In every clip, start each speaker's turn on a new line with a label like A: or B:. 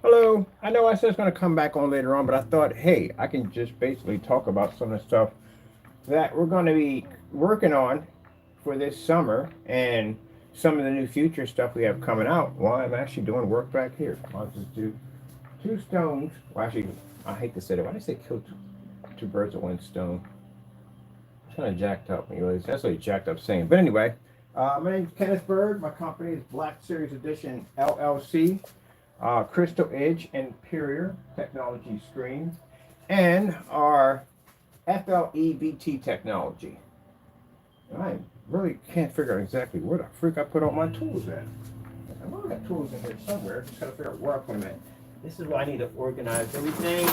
A: Hello. I know I said it's going to come back on later on, but I thought, hey, I can just basically talk about some of the stuff that we're going to be working on for this summer and some of the new future stuff we have coming out while I'm actually doing work back here. I'll just do two stones. Well, actually, I hate to say that. Why did I say kill two birds with one stone? It's kind of jacked up. Anyways, that's what a jacked up saying. But anyway, my name is Kenneth Bird. My company is Black Series Edition LLC. Crystal Edge Interior Technology screen, and our FLE-BT technology. I really can't figure out exactly where the freak I put all my tools at. I know I got tools in here somewhere. Just gotta figure out where I put them at. This is why I need to organize everything.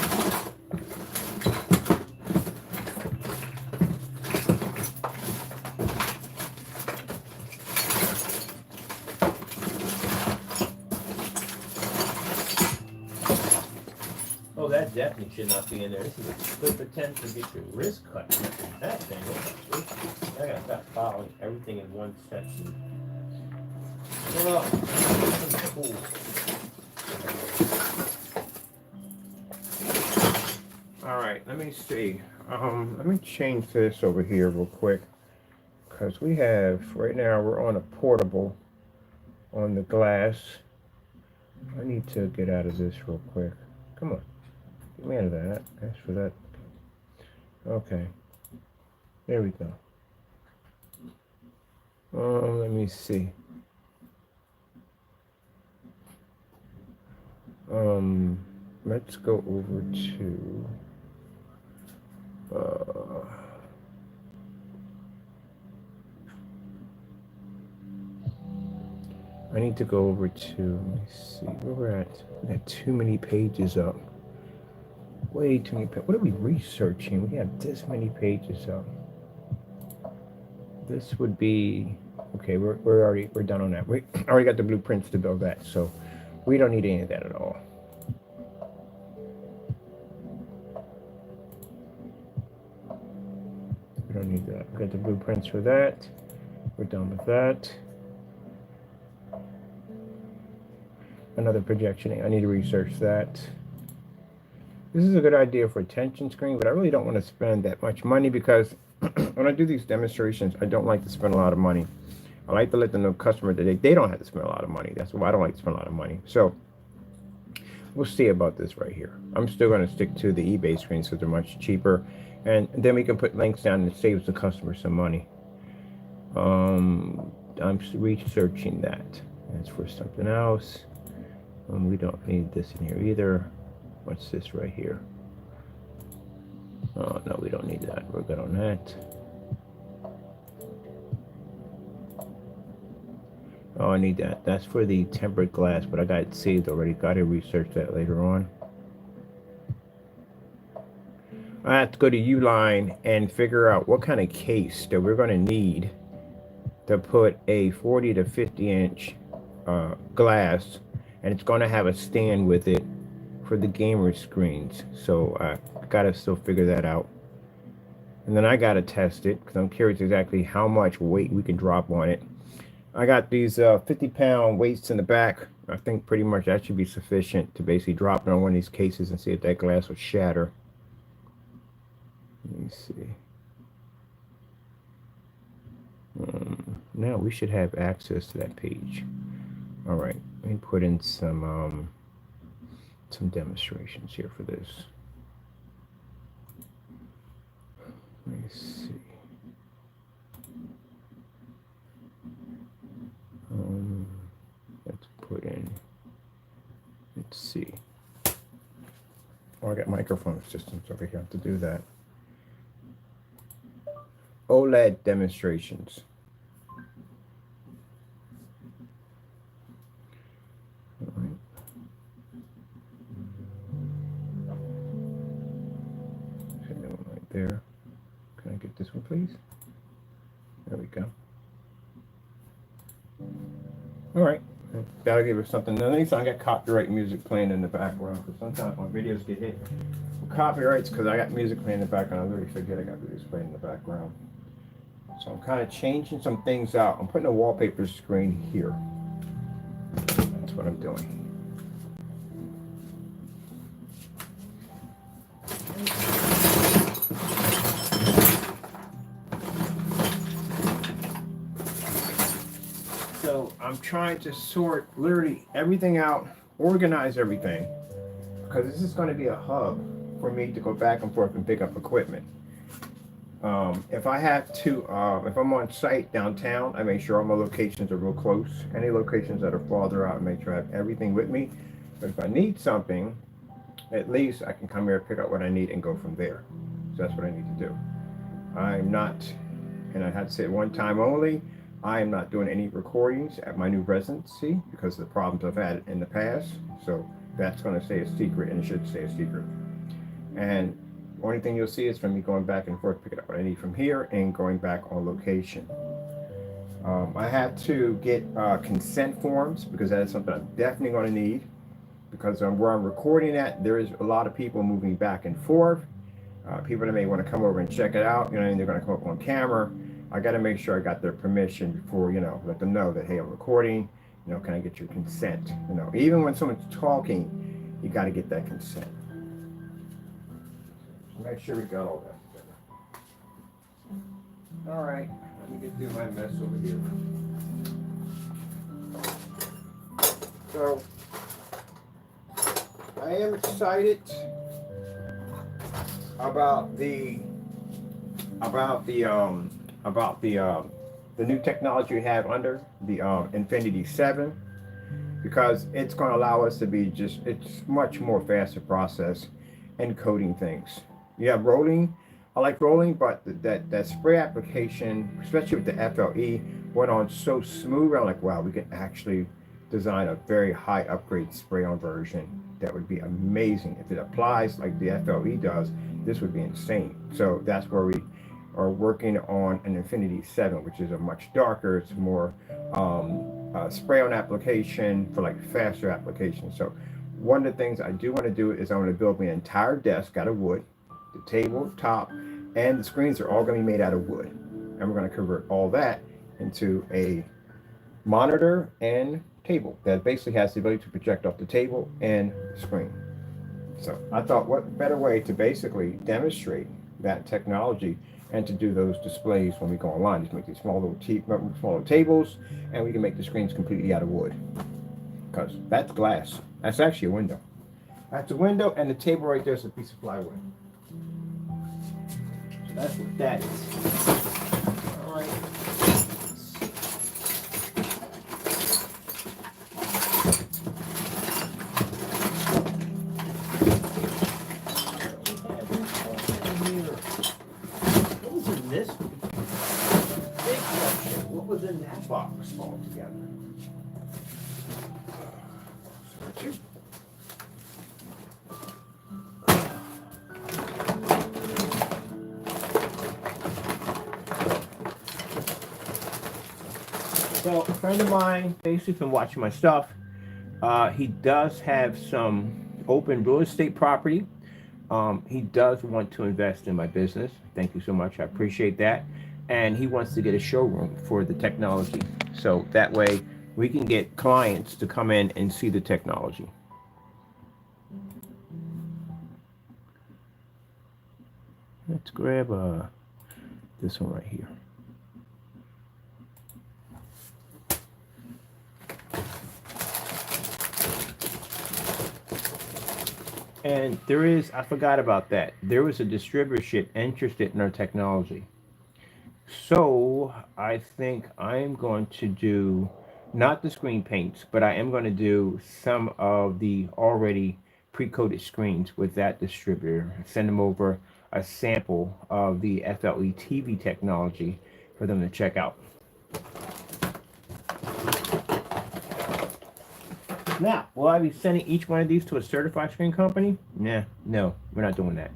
A: Oh, that definitely should not be in there. This is a good potential to get your wrist cut. That thing. I gotta stop following everything in one section. Cool. All right, let me see. Let me change this over here real quick, because we have right now we're on a portable on the glass. I need to get out of this real quick. Come on. Get me out of that. Ask for that. Okay. There we go. Let me see. Let's go over to I need to go over to, let me see where we're at. We got too many pages up. Way too many pages. What are we researching? We have this many pages up. This would be, okay, we're done on that. We already got the blueprints to build that, so we don't need any of that at all. We don't need that. We got the blueprints for that. We're done with that. Another projection. I need to research that. This is a good idea for a tension screen, but I really don't want to spend that much money because when I do these demonstrations, I don't like to spend a lot of money. I like to let the customer that they don't have to spend a lot of money. That's why I don't like to spend a lot of money. So we'll see about this right here. I'm still going to stick to the eBay screens because they're much cheaper. And then we can put links down and it saves the customer some money. I'm researching that. That's for something else. We don't need this in here either. What's this right here? Oh, no, we don't need that. We're good on that. Oh, I need that. That's for the tempered glass, but I got it saved already. Got to research that later on. I have to go to Uline and figure out what kind of case that we're going to need to put a 40 to 50 inch glass, and it's going to have a stand with it for the gamer screens. So I gotta still figure that out, and then I gotta test it because I'm curious exactly how much weight we can drop on it. I got these 50-pound weights in the back. I think pretty much that should be sufficient to basically drop it on one of these cases and see if that glass will shatter. Let me see. Now we should have access to that page. All right, let me put in some demonstrations here for this. Let me see. Let's put in, let's see. Oh, I got microphone systems over here to do that. OLED demonstrations. All right. Right there. Can I get this one, please? There we go. All right. That'll give us something. Now, anytime I got copyright music playing in the background, because sometimes my videos get hit with copyrights because I got music playing in the background. I literally forget I got videos playing in the background. So I'm kind of changing some things out. I'm putting a wallpaper screen here. That's what I'm doing. So I'm trying to sort literally everything out, organize everything, because this is going to be a hub for me to go back and forth and pick up equipment. If I have to, if I'm on site downtown, I make sure all my locations are real close. Any locations that are farther out, I make sure I have everything with me. But if I need something, at least I can come here, pick up what I need, and go from there. So that's what I need to do. I'm not, and I had to say it one time only, I am not doing any recordings at my new residency because of the problems I've had in the past. So that's going to stay a secret, and it should stay a secret. And only thing you'll see is from me going back and forth, picking up what I need from here and going back on location. I have to get consent forms because that is something I'm definitely going to need, because where I'm recording at, there is a lot of people moving back and forth. People that may want to come over and check it out, you know, and they're going to come up on camera. I got to make sure I got their permission before, you know, let them know that, hey, I'm recording, you know, can I get your consent? You know, even when someone's talking, you got to get that consent. Make sure we got all that together. All right, let me get through my mess over here. So, I am excited about the new technology we have under the Infinity 7, because it's going to allow us to be it's much more faster process encoding things. You have rolling. I like rolling, but that spray application, especially with the FLE, went on so smooth. I'm like, wow, we can actually design a very high upgrade spray-on version that would be amazing. If it applies like the FLE does, this would be insane. So that's where we are working on an Infinity 7, which is a much darker, it's more spray-on application for like faster applications. So one of the things I do want to do is I want to build me an entire desk out of wood. The table, top, and the screens are all going to be made out of wood. And we're going to convert all that into a monitor and table that basically has the ability to project off the table and the screen. So I thought, what better way to basically demonstrate that technology and to do those displays when we go online. Just make these small little tables, and we can make the screens completely out of wood. Because that's glass. That's actually a window. That's a window, and the table right there is a piece of plywood. So that's what that is. All right. What was in this big question? What was in that box altogether? So a friend of mine, basically been watching my stuff. He does have some open real estate property. He does want to invest in my business. Thank you so much. I appreciate that. And he wants to get a showroom for the technology. So that way we can get clients to come in and see the technology. Let's grab this one right here. And there is, I forgot about that. There was a distributorship interested in our technology. So I think I'm going to do, not the screen paints, but I am going to do some of the already pre-coated screens with that distributor. Send them over a sample of the FLE TV technology for them to check out. Now, will I be sending each one of these to a certified screen company? No, we're not doing that.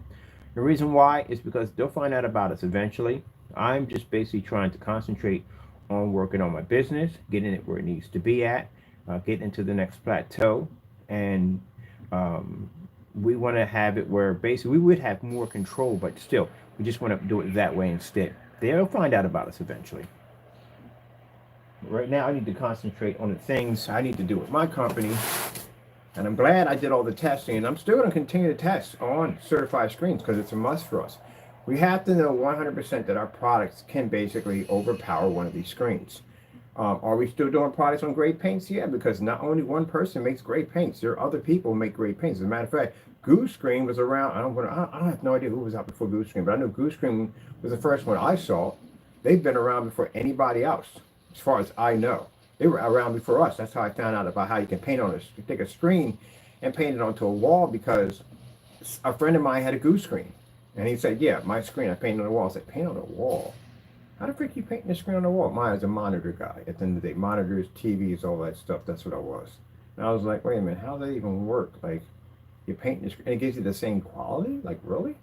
A: The reason why is because they'll find out about us eventually. I'm just basically trying to concentrate on working on my business, getting it where it needs to be at, getting into the next plateau. And we want to have it where basically we would have more control, but still, we just want to do it that way instead. They'll find out about us eventually. Right now, I need to concentrate on the things I need to do with my company. And I'm glad I did all the testing. And I'm still going to continue to test on certified screens because it's a must for us. We have to know 100% that our products can basically overpower one of these screens. Are we still doing products on gray paints? Yeah, because not only one person makes gray paints. There are other people who make gray paints. As a matter of fact, Goose Screen was around. I don't have no idea who was out before Goose Screen, but I know Goose Screen was the first one I saw. They've been around before anybody else, as far as I know. They were around before us. That's how I found out about how you can paint on you take a screen and paint it onto a wall, because a friend of mine had a Goose Screen. And he said, yeah, my screen, I painted on the wall. I said, paint on the wall? How the frick you painting the screen on the wall? Mine is a monitor guy. At the end of the day, monitors, TVs, all that stuff. That's what I was. And I was like, wait a minute, how does that even work? Like, you paint the screen, and it gives you the same quality? Like, really?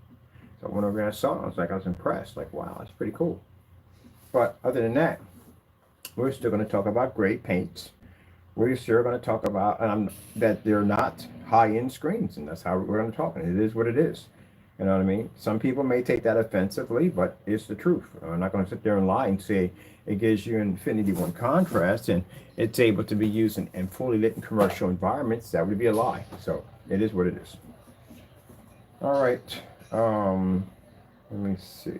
A: So I went over and I saw it. I was impressed. Like, wow, that's pretty cool. But other than that, we're still going to talk about gray paints. We're still going to talk about that they're not high-end screens, and that's how we're going to talk. And it is what it is. You know what I mean? Some people may take that offensively, but it's the truth. I'm not going to sit there and lie and say it gives you infinity one contrast and it's able to be used in fully lit and commercial environments. That would be a lie. So it is what it is. All right. Let me see.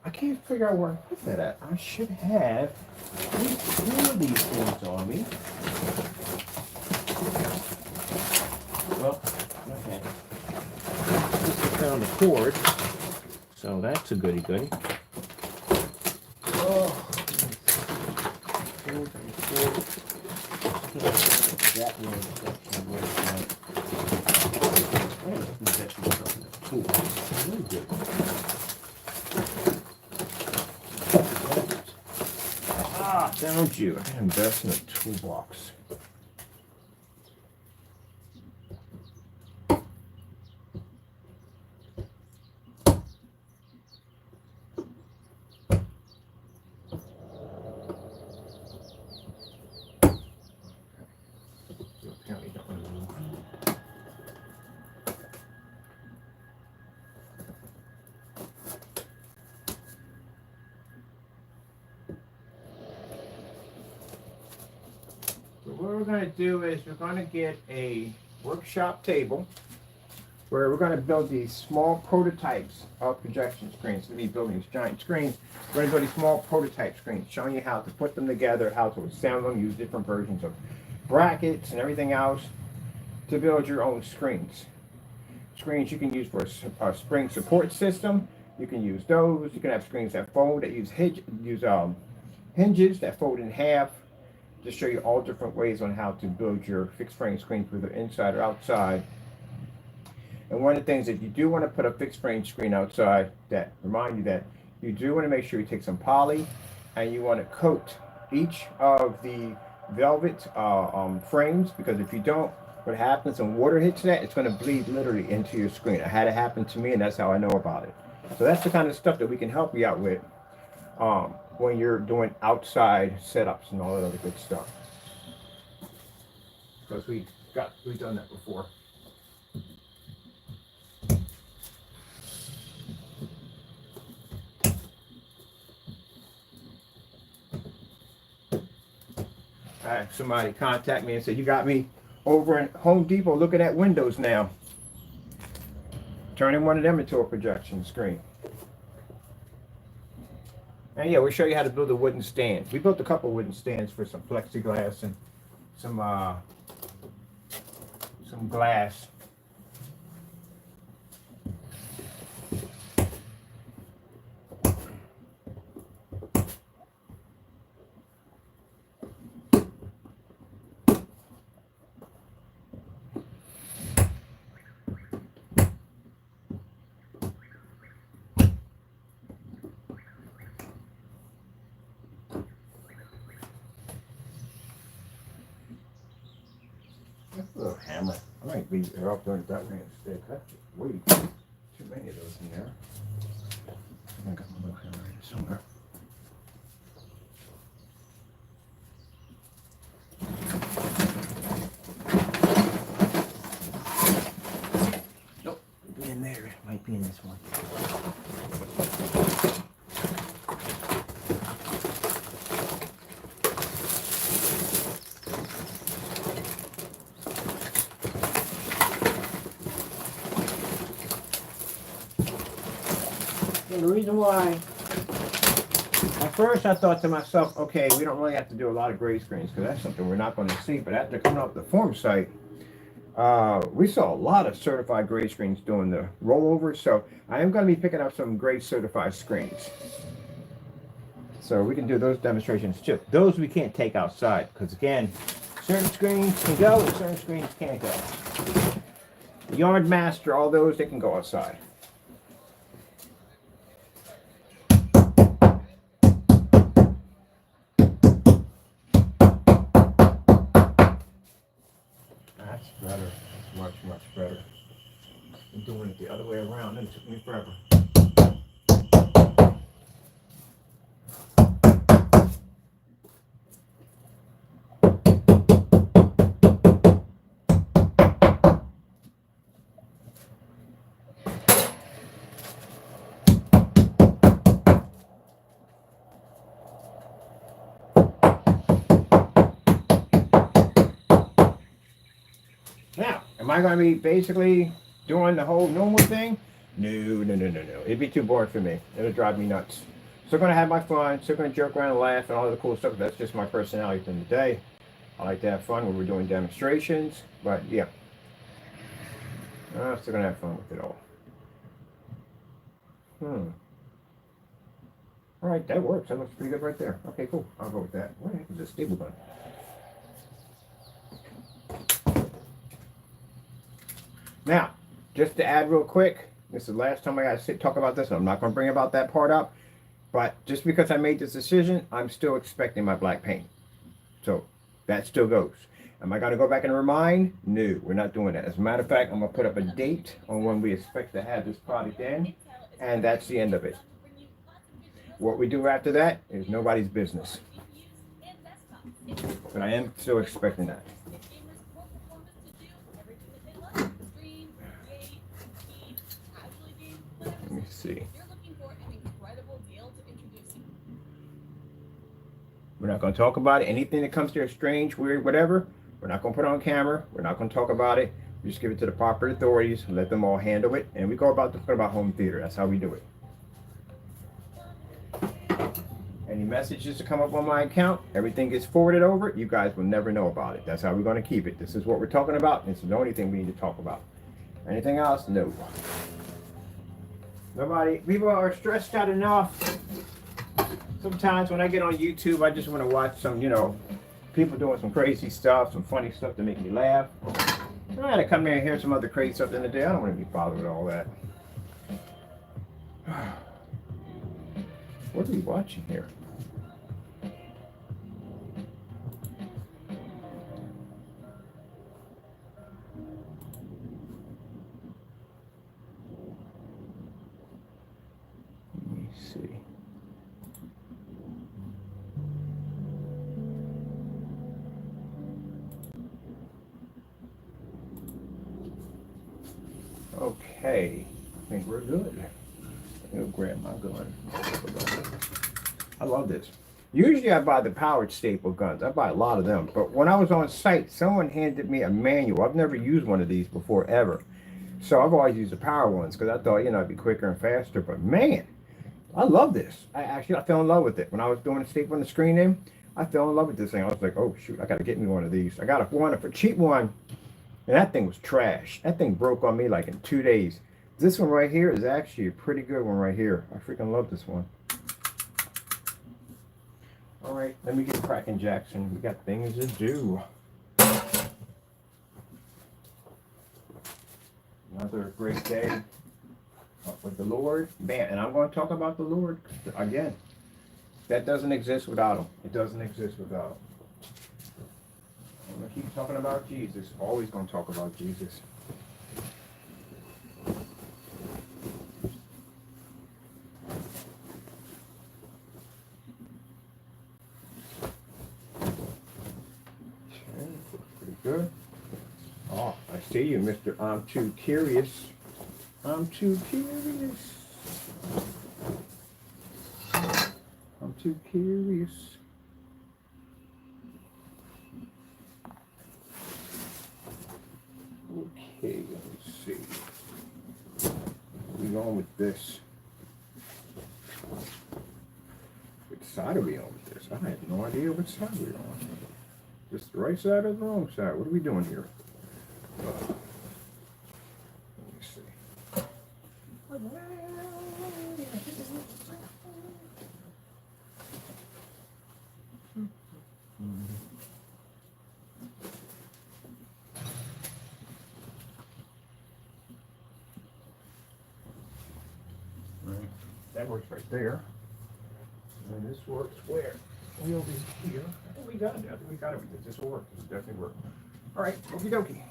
A: I can't figure out where I put that at. I should have two of these things on me. Well, okay. Found the cord, so that's a goody goody. Oh, that found you. I can invest in a toolbox. What we're going to do is we're going to get a workshop table where we're going to build these small prototypes of projection screens. Instead of me building these giant screens, we're going to build these small prototype screens, showing you how to put them together, how to assemble them, use different versions of brackets and everything else to build your own screens. Screens you can use for a spring support system. You can use those. You can have screens that fold, that use hinges that fold in half. To show you all different ways on how to build your fixed frame screen, whether inside or outside. And one of the things that you do want to put a fixed frame screen outside, that remind you that you do want to make sure you take some poly and you want to coat each of the velvet frames, because if you don't, what happens when water hits that, it's going to bleed literally into your screen. It had it happen to me, and that's how I know about it. So that's the kind of stuff that we can help you out with when you're doing outside setups and all that other good stuff. Because we've done that before. I had somebody contact me and said, you got me over in Home Depot looking at windows now. Turning one of them into a projection screen. And yeah, we'll show you how to build a wooden stand. We built a couple wooden stands for some plexiglass and some glass. A little hammer. I might be off doing it that way instead. That's way too many of those in there. I got my little hammer here somewhere. Nope, it'll be in there. It might be in this one. And the reason why I first I thought to myself, okay, we don't really have to do a lot of gray screens because that's something we're not going to see. But after coming off the form site, we saw a lot of certified gray screens doing the rollover. So I am going to be picking up some gray certified screens. So we can do those demonstrations too. Those we can't take outside because again, certain screens can go and certain screens can't go. Yard Master, all those, they can go outside. That's better. That's much, much better. I'm doing it the other way around and it took me forever. Now, am I going to be basically doing the whole normal thing? No. It'd be too boring for me. It'll drive me nuts. Still going to have my fun. Still going to joke around and laugh and all the cool stuff. That's just my personality in the day. I like to have fun when we're doing demonstrations. But, yeah. I'm still going to have fun with it all. All right, that works. That looks pretty good right there. Okay, cool. I'll go with that. What the heck is this stable gun? Now, just to add real quick, this is the last time I got to talk about this. I'm not going to bring about that part up. But just because I made this decision, I'm still expecting my black paint. So that still goes. Am I going to go back and remind? No, we're not doing that. As a matter of fact, I'm going to put up a date on when we expect to have this product in. And that's the end of it. What we do after that is nobody's business. But I am still expecting that. Let me see. We're not going to talk about it. Anything that comes there strange, weird, whatever, we're not going to put it on camera. We're not going to talk about it. We just give it to the proper authorities, let them all handle it, and we go about the about home theater. That's how we do it. Any messages that come up on my account, everything gets forwarded over. You guys will never know about it. That's how we're going to keep it. This is what we're talking about. It's the only thing we need to talk about. Anything else? No. Nobody. People are stressed out enough. Sometimes when I get on YouTube, I just want to watch some, people doing some crazy stuff, some funny stuff to make me laugh. I gotta come here and hear some other crazy stuff in the day. I don't want to be bothered with all that. What are we watching here? Let me see. Okay, I think we're good. I'm gonna grab my gun. I love this. Usually I buy the powered staple guns. I buy a lot of them. But when I was on site, someone handed me a manual. I've never used one of these before, ever. So I've always used the power ones because I thought, it'd be quicker and faster. But man, I love this. I fell in love with it. When I was doing the staple on the screen in, I fell in love with this thing. I was like, oh shoot, I gotta get me one of these. I got a cheap one. And that thing was trash. That thing broke on me like in 2 days. This one right here is actually a pretty good one right here. I freaking love this one. All right, let me get cracking, Jackson. We got things to do. Another great day with the Lord. Man, and I'm going to talk about the Lord again. That doesn't exist without him. It doesn't exist without him. I'm going to keep talking about Jesus. Always going to talk about Jesus. Okay, pretty good. Oh, I see you, Mr. I'm too curious. I'm too curious. I'm too curious. Okay, let's see. We're going with this. Let's side are we on with this? I have no idea what side we're on. Just the right side or the wrong side? What are we doing here? Let me see. Right. That works right there. And this works where? We over here. I think we got it. I think we got it. This will work. This will definitely work. All right. Okie dokie.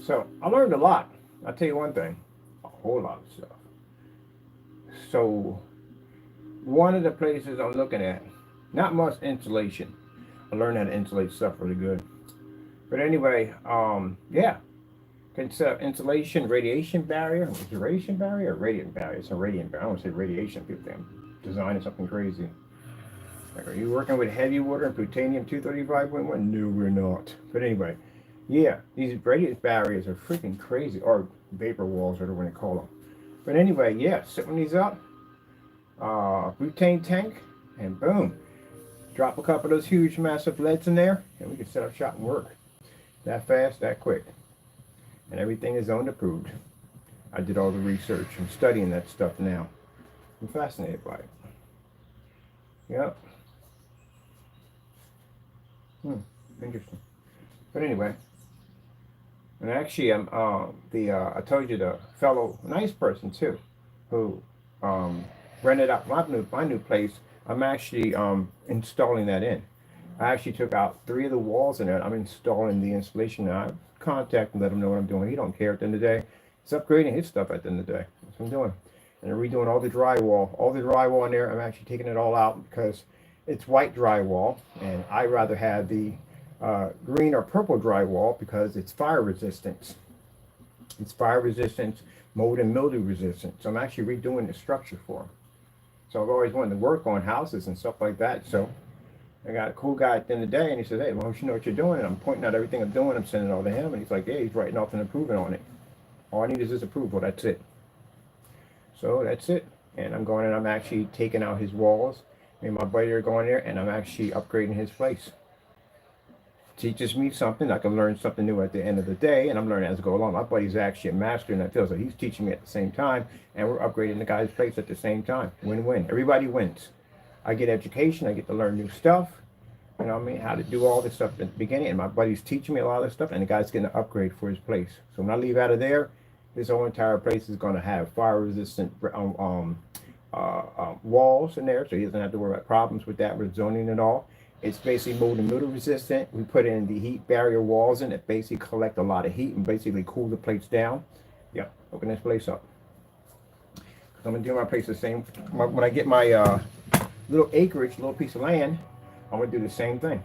A: So I learned a lot. I'll tell you one thing, a whole lot of stuff. So one of the places I'm looking at, not much insulation. I learned how to insulate stuff really good. But anyway, yeah, can set up insulation, radiation barrier. Is it radiation barrier or radiant barrier? It's a radiant barrier. I don't say radiation. People think I'm designing something crazy. Like, are you working with heavy water and plutonium 235.1? No, we're not. But anyway. Yeah, these radiant barriers are freaking crazy, or vapor walls, or whatever you call them. But anyway, yeah, setting these up, butane tank, and boom, drop a couple of those huge, massive leads in there, and we can set up shop and work. That fast, that quick, and everything is owned approved. I did all the research. I'm studying that stuff now. I'm fascinated by it. Yep. Interesting. But anyway. And actually, I told you the fellow, nice person too, who rented out my new place. I'm actually installing that in. I actually took out 3 of the walls in it. I'm installing the installation now. I contact and let him know what I'm doing. He don't care at the end of the day. He's upgrading his stuff at the end of the day. That's what I'm doing. And I'm redoing all the drywall in there. I'm actually taking it all out because it's white drywall, and I rather have the green or purple drywall because it's fire resistant. It's fire resistant, mold and mildew resistant. So I'm actually redoing the structure for them. So I've always wanted to work on houses and stuff like that. So I got a cool guy at the end of the day, and he said, hey, well, you know what you're doing? And I'm pointing out everything I'm doing. I'm sending it all to him, and he's like, yeah, he's writing off and approving on it. All I need is his approval. That's it. So that's it. And I'm going and I'm actually taking out his walls. Me and my buddy are going there, and I'm actually upgrading his place. Teaches me something. I can learn something new at the end of the day, and I'm learning as I go along. My buddy's actually a master in that field, so he's teaching me at the same time, and we're upgrading the guy's place at the same time. Win-win. Everybody wins. I get education. I get to learn new stuff. You know what I mean? How to do all this stuff at the beginning, and my buddy's teaching me a lot of this stuff, and the guy's getting an upgrade for his place. So when I leave out of there, this whole entire place is going to have fire-resistant walls in there, so he doesn't have to worry about problems with that, with zoning and all. It's basically mold and mildew resistant. We put in the heat barrier walls in that basically collect a lot of heat and basically cool the plates down. Yep, open this place up. I'm gonna do my place the same. When I get my little acreage, little piece of land, I'm gonna do the same thing.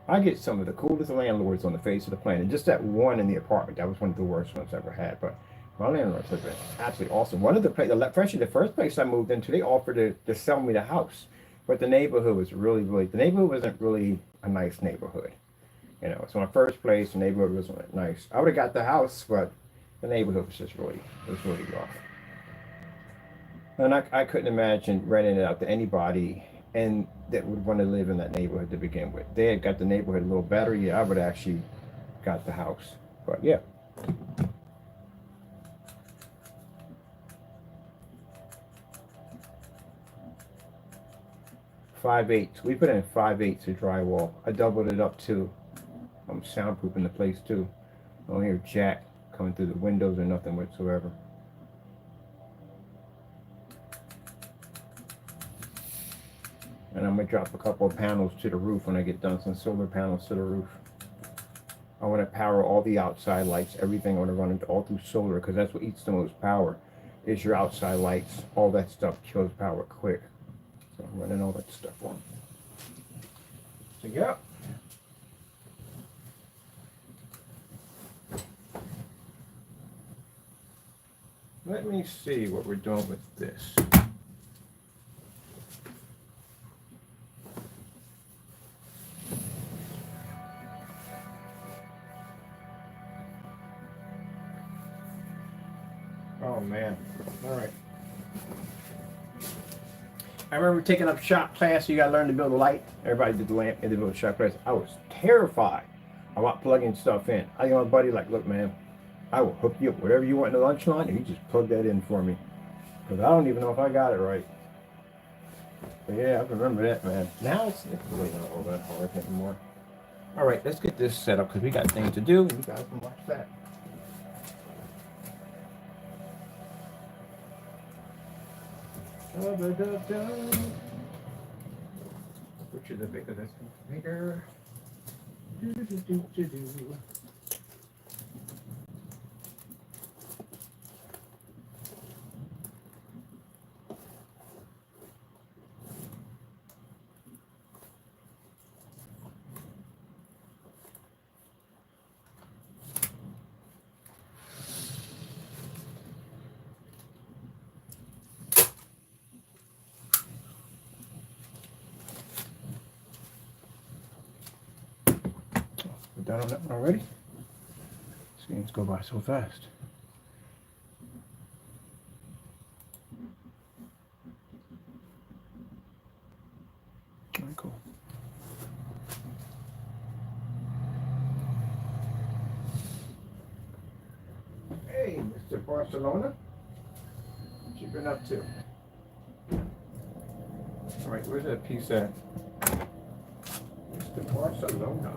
A: I get some of the coolest landlords on the face of the planet. Just that one in the apartment, that was one of the worst ones I ever had. But my landlords have been absolutely awesome. One of the the first place I moved into, they offered to sell me the house, but the neighborhood was the neighborhood wasn't really a nice neighborhood. You know, so my first place, the neighborhood wasn't nice. I would have got the house, but the neighborhood was just really rough. And I couldn't imagine renting it out to anybody and that would want to live in that neighborhood to begin with. They had got the neighborhood a little better. Yeah, I would actually got the house. But yeah. .5/8. We put in 5/8 of drywall. I doubled it up too. I'm soundproofing the place too. I don't hear jack coming through the windows or nothing whatsoever. And I'm gonna drop a couple of panels to the roof when I get done, some solar panels to the roof. I want to power all the outside lights, everything. I want to run it all through solar because that's what eats the most power, is your outside lights. All that stuff kills power quick. So I'm running all that stuff on. So yeah. let me see what we're doing with this. Oh man, all right. I remember taking up shop class, you gotta learn to build a light. Everybody did the lamp and they built shop class. I was terrified about plugging stuff in. I got my buddy like, look man, I will hook you up whatever you want in the lunch line and you just plug that in for me. Because I don't even know if I got it right. But yeah, I remember that, man. Now it's really not all that hard anymore. All right, let's get this set up because we got things to do and you guys can watch that. Which is the bigger this bigger. We're done on that one already. Screens go by so fast. All right, cool. Hey, Mr. Barcelona. What you been up to? All right, where's that piece at? Mr. Barcelona.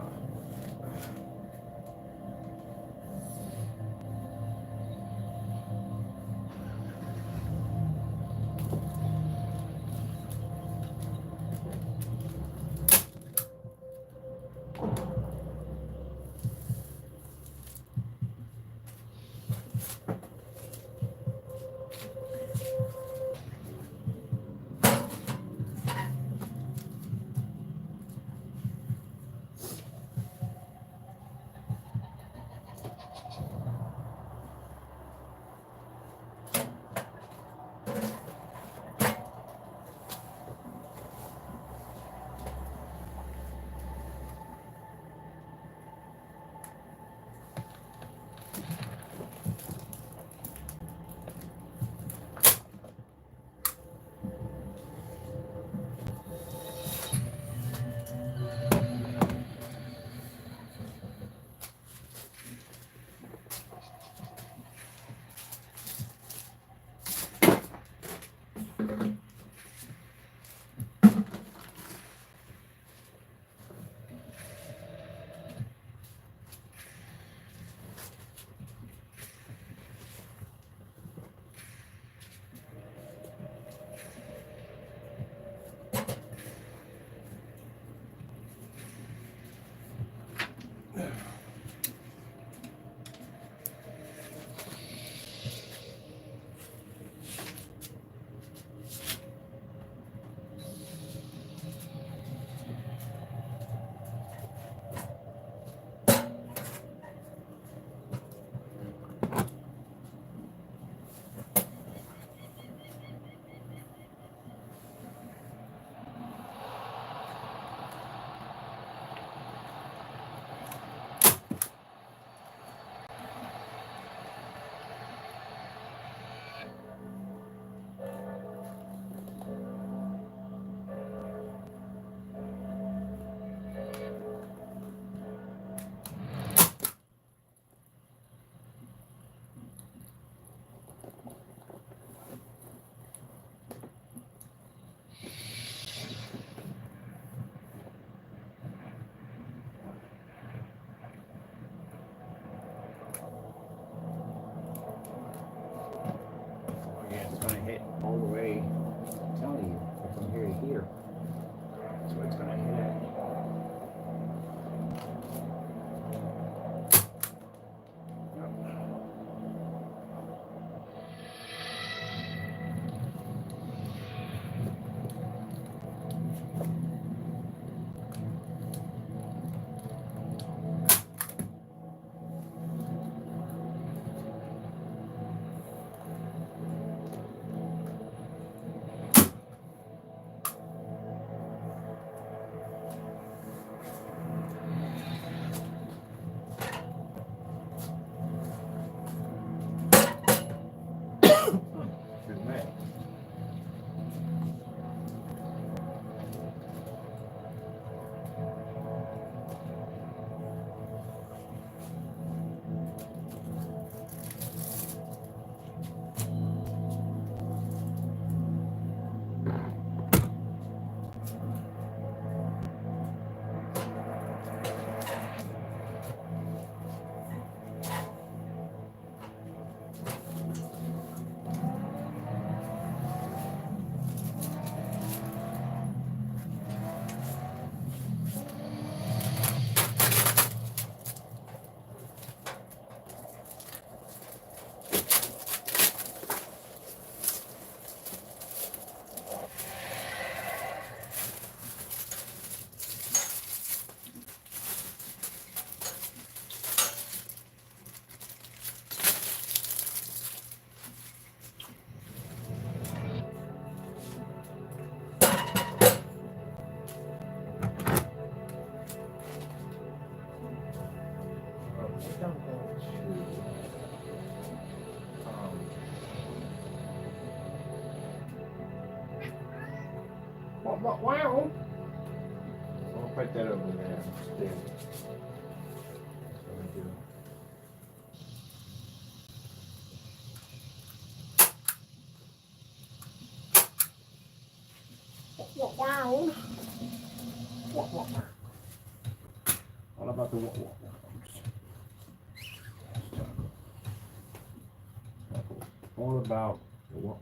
A: Hit all the way. I'm telling you, from here to here. That's what it's gonna hit at. Wow. I'll put that over there instead. That's what I do. Wow. All about the wows. All about the wows.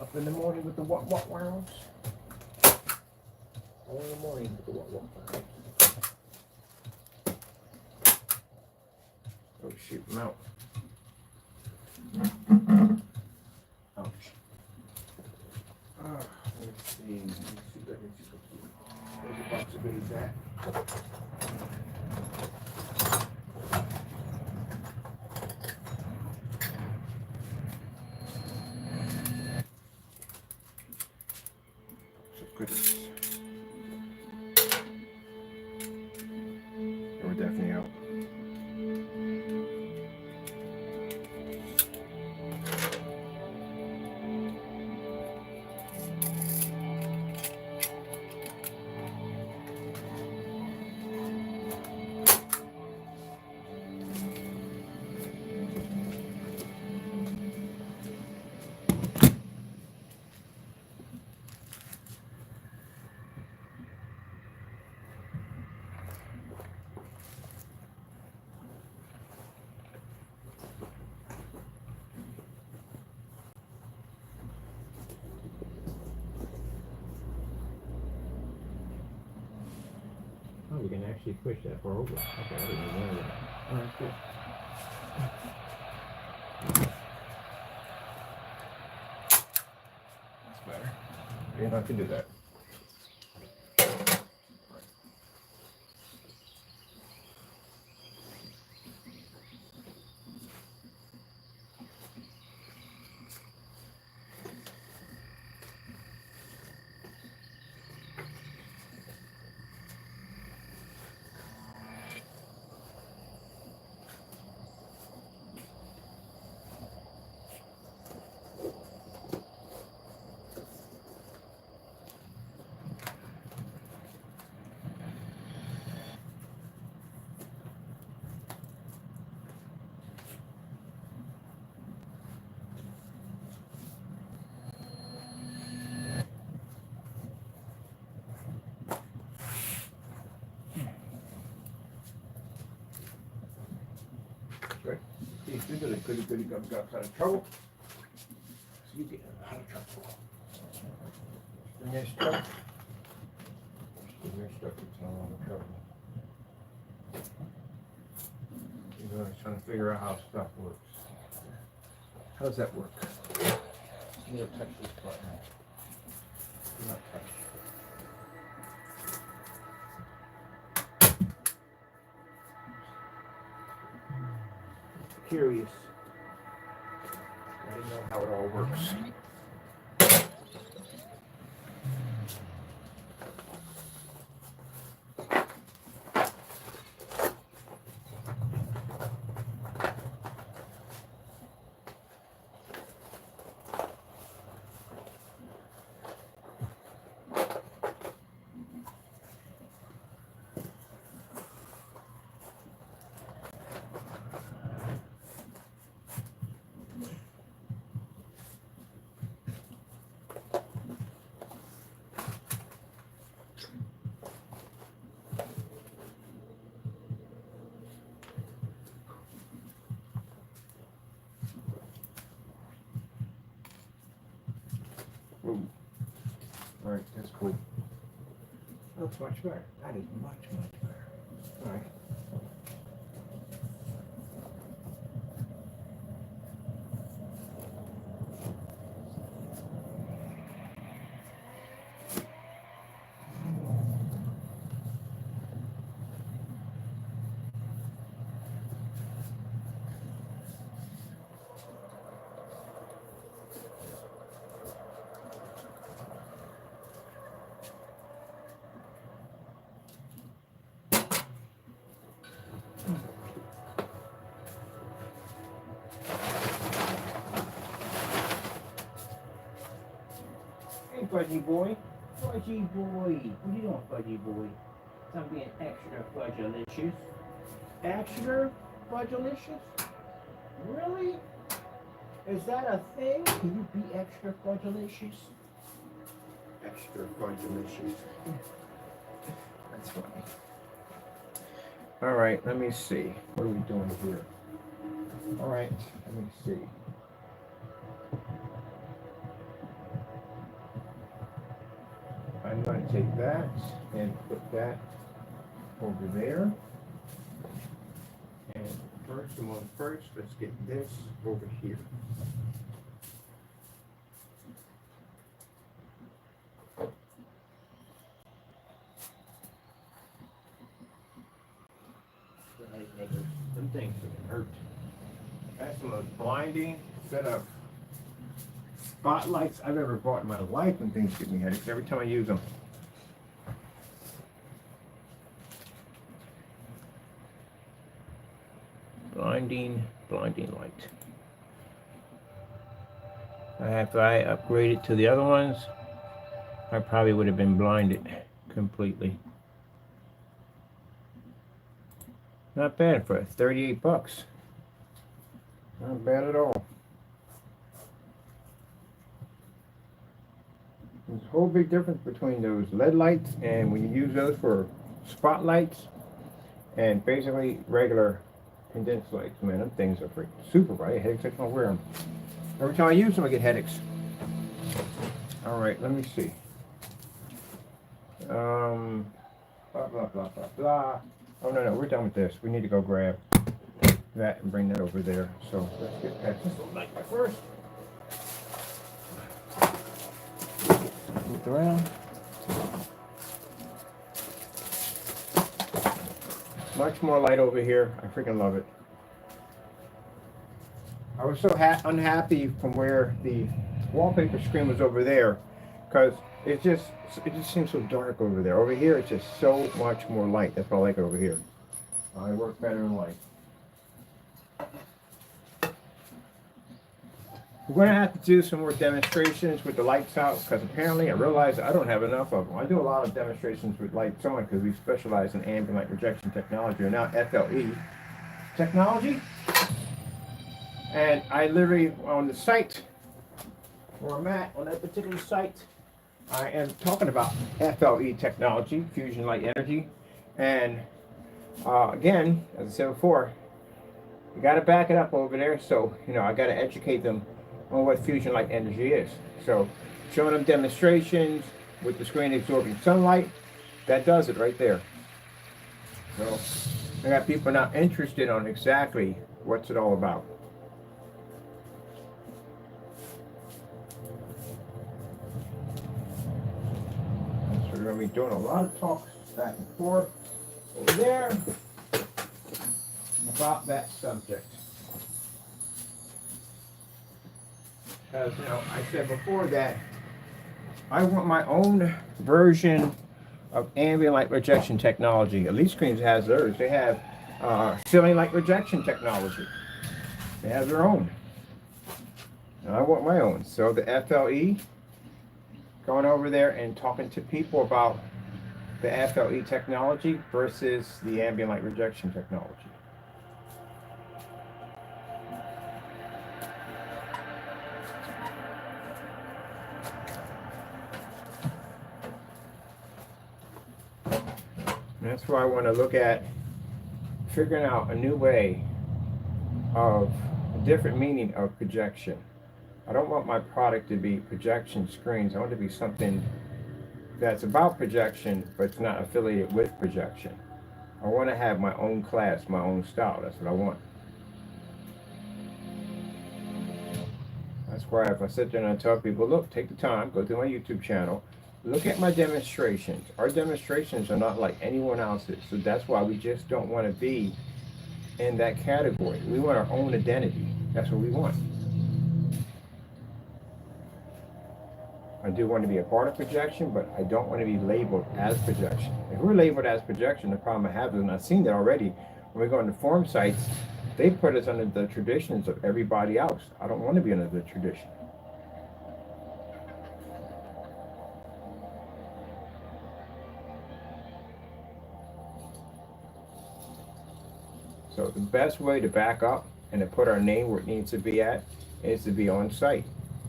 A: Up in the morning with the wows. All in the morning with the wows. Oh shoot, I'm out. Ouch. Let's see if I can see. Where's the box of goodies at? So goodies. We're definitely out. Oh, you can actually push that far over. Okay, I didn't even know that. Alright, cool. That's better. Yeah, I can do that. Right. These are the goody got out of trouble. So you get out of trouble. Bring your stuff. Bring your stuff, it's no longer trouble. You know, trying to figure out how stuff works. How does that work? You don't touch this button. Do not touch. Curious. I didn't know how it all works. Ooh. All right, that's cool. That's much better. That is much better. All right. fudgy boy. Fudgy boy. What are you doing, fudgy boy? I'm being extra fudgelicious. Extra fudgelicious? Really? Is that a thing? Can you be extra fudgelicious? Extra fudgelicious. That's funny. All right, let me see. What are we doing here? All right, let me see. I'm going to take that and put that over there. And first, let's get this over here. Them things hurt. That's the most blinding set of spotlights I've ever bought in my life, and things give me headaches every time I use them. Blinding light. If I upgraded to the other ones, I probably would have been blinded completely. Not bad for 38 bucks. Not bad at all. There's a whole big difference between those LED lights and when you use those for spotlights and basically regular condensed lights. Man, them things are freaking super bright. Headaches every time I wear them. Every time I use them, I get headaches. All right, let me see. Blah, blah, blah, blah, blah. Oh, no, we're done with this. We need to go grab that and bring that over there. So let's get past this little light first. Move around. Much more light over here. I freaking love it. I was so unhappy from where the wallpaper screen was over there because it just seems so dark over there. Over here, it's just so much more light. That's what I like over here. I work better in light. We're going to have to do some more demonstrations with the lights out because apparently I realized I don't have enough of them. I do a lot of demonstrations with lights on because we specialize in ambient light rejection technology, or now FLE technology. And I literally, on the site where I'm at, on that particular site, I am talking about FLE technology, fusion light energy. And again, as I said before, you got to back it up over there. So, I got to educate them on what fusion light energy is. So, showing them demonstrations with the screen absorbing sunlight, that does it right there. So, I got people now interested on exactly what's it all about. So, we're going to be doing a lot of talks back and forth over there about that subject. Because, I said before that I want my own version of ambient light rejection technology. Elite Screens has theirs. They have ceiling light rejection technology. They have their own. And I want my own. So the FLE, going over there and talking to people about the FLE technology versus the ambient light rejection technology. And that's why I want to look at figuring out a new way of a different meaning of projection. I don't want my product to be projection screens. I want it to be something that's about projection, but it's not affiliated with projection. I want to have my own class, my own style. That's what I want. That's why if I sit there and I tell people, look, take the time, go to my YouTube channel, look at my demonstrations. Our demonstrations are not like anyone else's. So that's why we just don't want to be in that category. We want our own identity. That's what we want. I do want to be a part of projection, but I don't want to be labeled as projection. If we're labeled as projection, the problem I have is, and I've seen that already, when we go into forum sites, they put us under the traditions of everybody else. I don't want to be under the tradition. So the best way to back up and to put our name where it needs to be at is to be on site.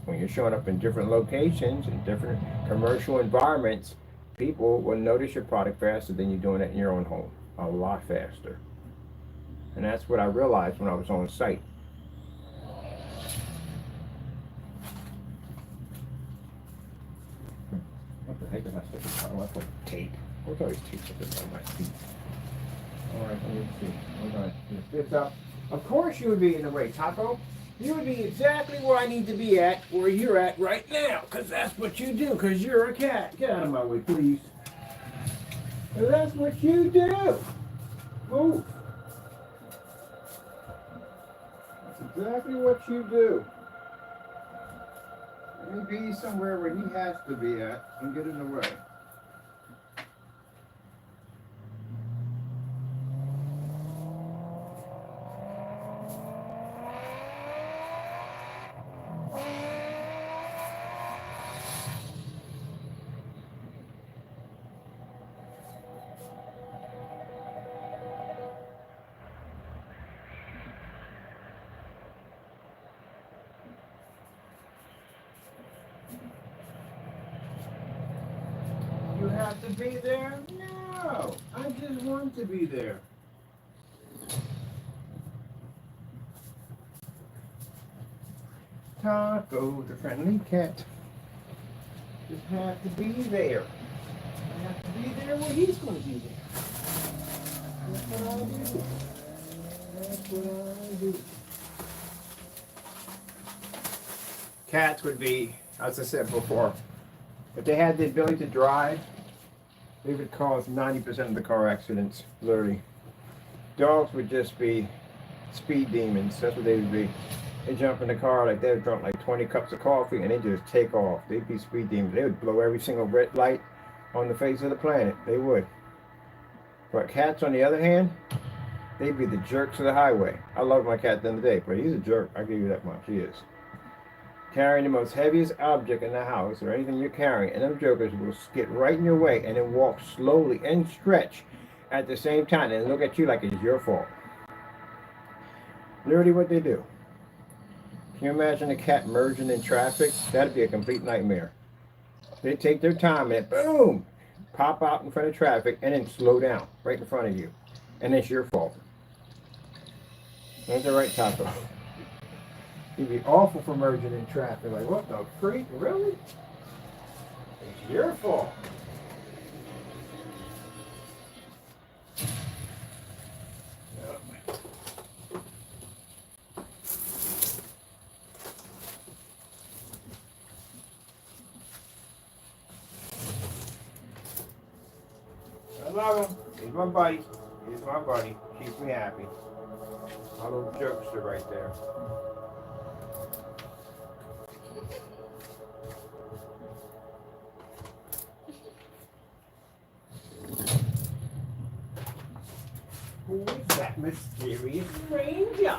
A: When you're showing up in different locations, in different commercial environments, people will notice your product faster than you're doing it in your own home. A lot faster. And that's what I realized when I was on site. What the heck is that supposed to? I put tape. What's all these tapes up on my feet? Alright, let me see. I'm going to lift this up. Of course you would be in the way, Taco. You would be exactly where I need to be at, where you're at right now. Because that's what you do, because you're a cat. Get out of my way, please. And that's what you do. Move. That's exactly what you do. Let me be somewhere where he has to be at and get in the way. You have to be there? No, I just want to be there. Taco, the friendly cat, just have to be there. I have to be there where he's going to be there. That's what I do. That's what I do. Cats would be, as I said before, if they had the ability to drive, they would cause 90% of the car accidents, literally. Dogs would just be speed demons. That's what they would be. They jump in the car like they would drink like 20 cups of coffee and they just take off. They'd be speed demons. They would blow every single red light on the face of the planet. They would. But cats, on the other hand, they'd be the jerks of the highway. I love my cat at the end of the day, but he's a jerk. I'll give you that much. He is. Carrying the most heaviest object in the house or anything you're carrying, and them jokers will skid right in your way and then walk slowly and stretch at the same time and look at you like it's your fault. Literally what they do. Can you imagine a cat merging in traffic? That'd be a complete nightmare. They take their time and boom, pop out in front of traffic and then slow down right in front of you. And it's your fault. Ain't that right, Taco? You'd be awful for merging in traffic. Like, what the freak? Really? It's your fault. Yep. I love him. He's my buddy. He's my buddy. Keeps me happy. My little jokester right there. Who is that mysterious stranger?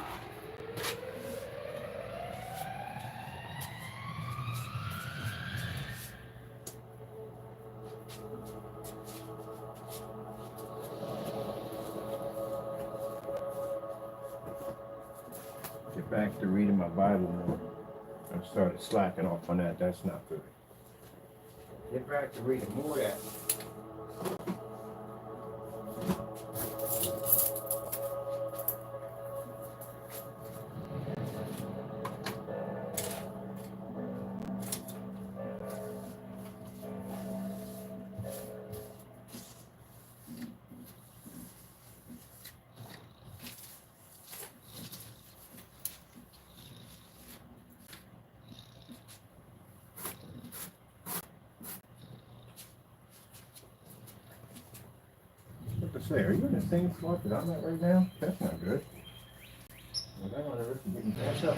A: Get back to reading my Bible more. I started slacking off on that. That's not good. Get back to reading more of that. Say, are you in the same spot that I'm at right now? That's not good. Well, I don't want to risk getting passed up.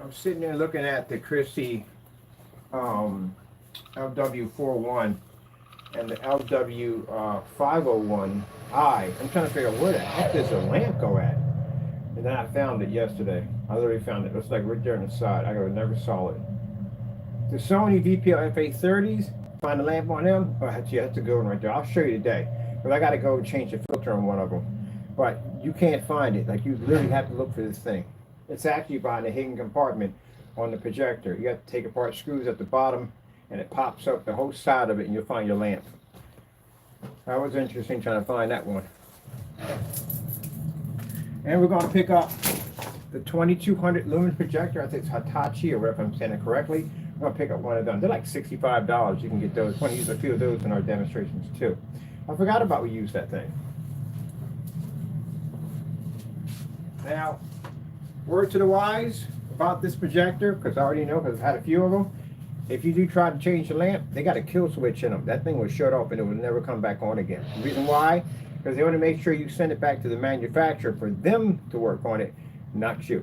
A: I'm sitting there looking at the Christie LW41 and the LW501i. I'm trying to figure out where the heck does the lamp go at? And then I found it yesterday. I literally found it. It's like right there on the side. I never saw it. The Sony VPL FA30s, find the lamp on them. Oh, you have to go in right there. I'll show you today. But I got to go change the filter on one of them. But you can't find it. Like, you literally have to look for this thing. It's actually behind a hidden compartment on the projector. You have to take apart screws at the bottom, and it pops up the whole side of it, and you'll find your lamp. That was interesting trying to find that one. And we're going to pick up the 2200 lumen projector. I think it's Hitachi, or whatever I'm saying it correctly. I'm going to pick up one of them. They're like $65. You can get those. We're going to use a few of those in our demonstrations too. I forgot about we used that thing. Now, word to the wise about this projector, because I already know because I've had a few of them. If you do try to change the lamp, they got a kill switch in them. That thing will shut off and it will never come back on again. The reason why? Because they want to make sure you send it back to the manufacturer for them to work on it, not you.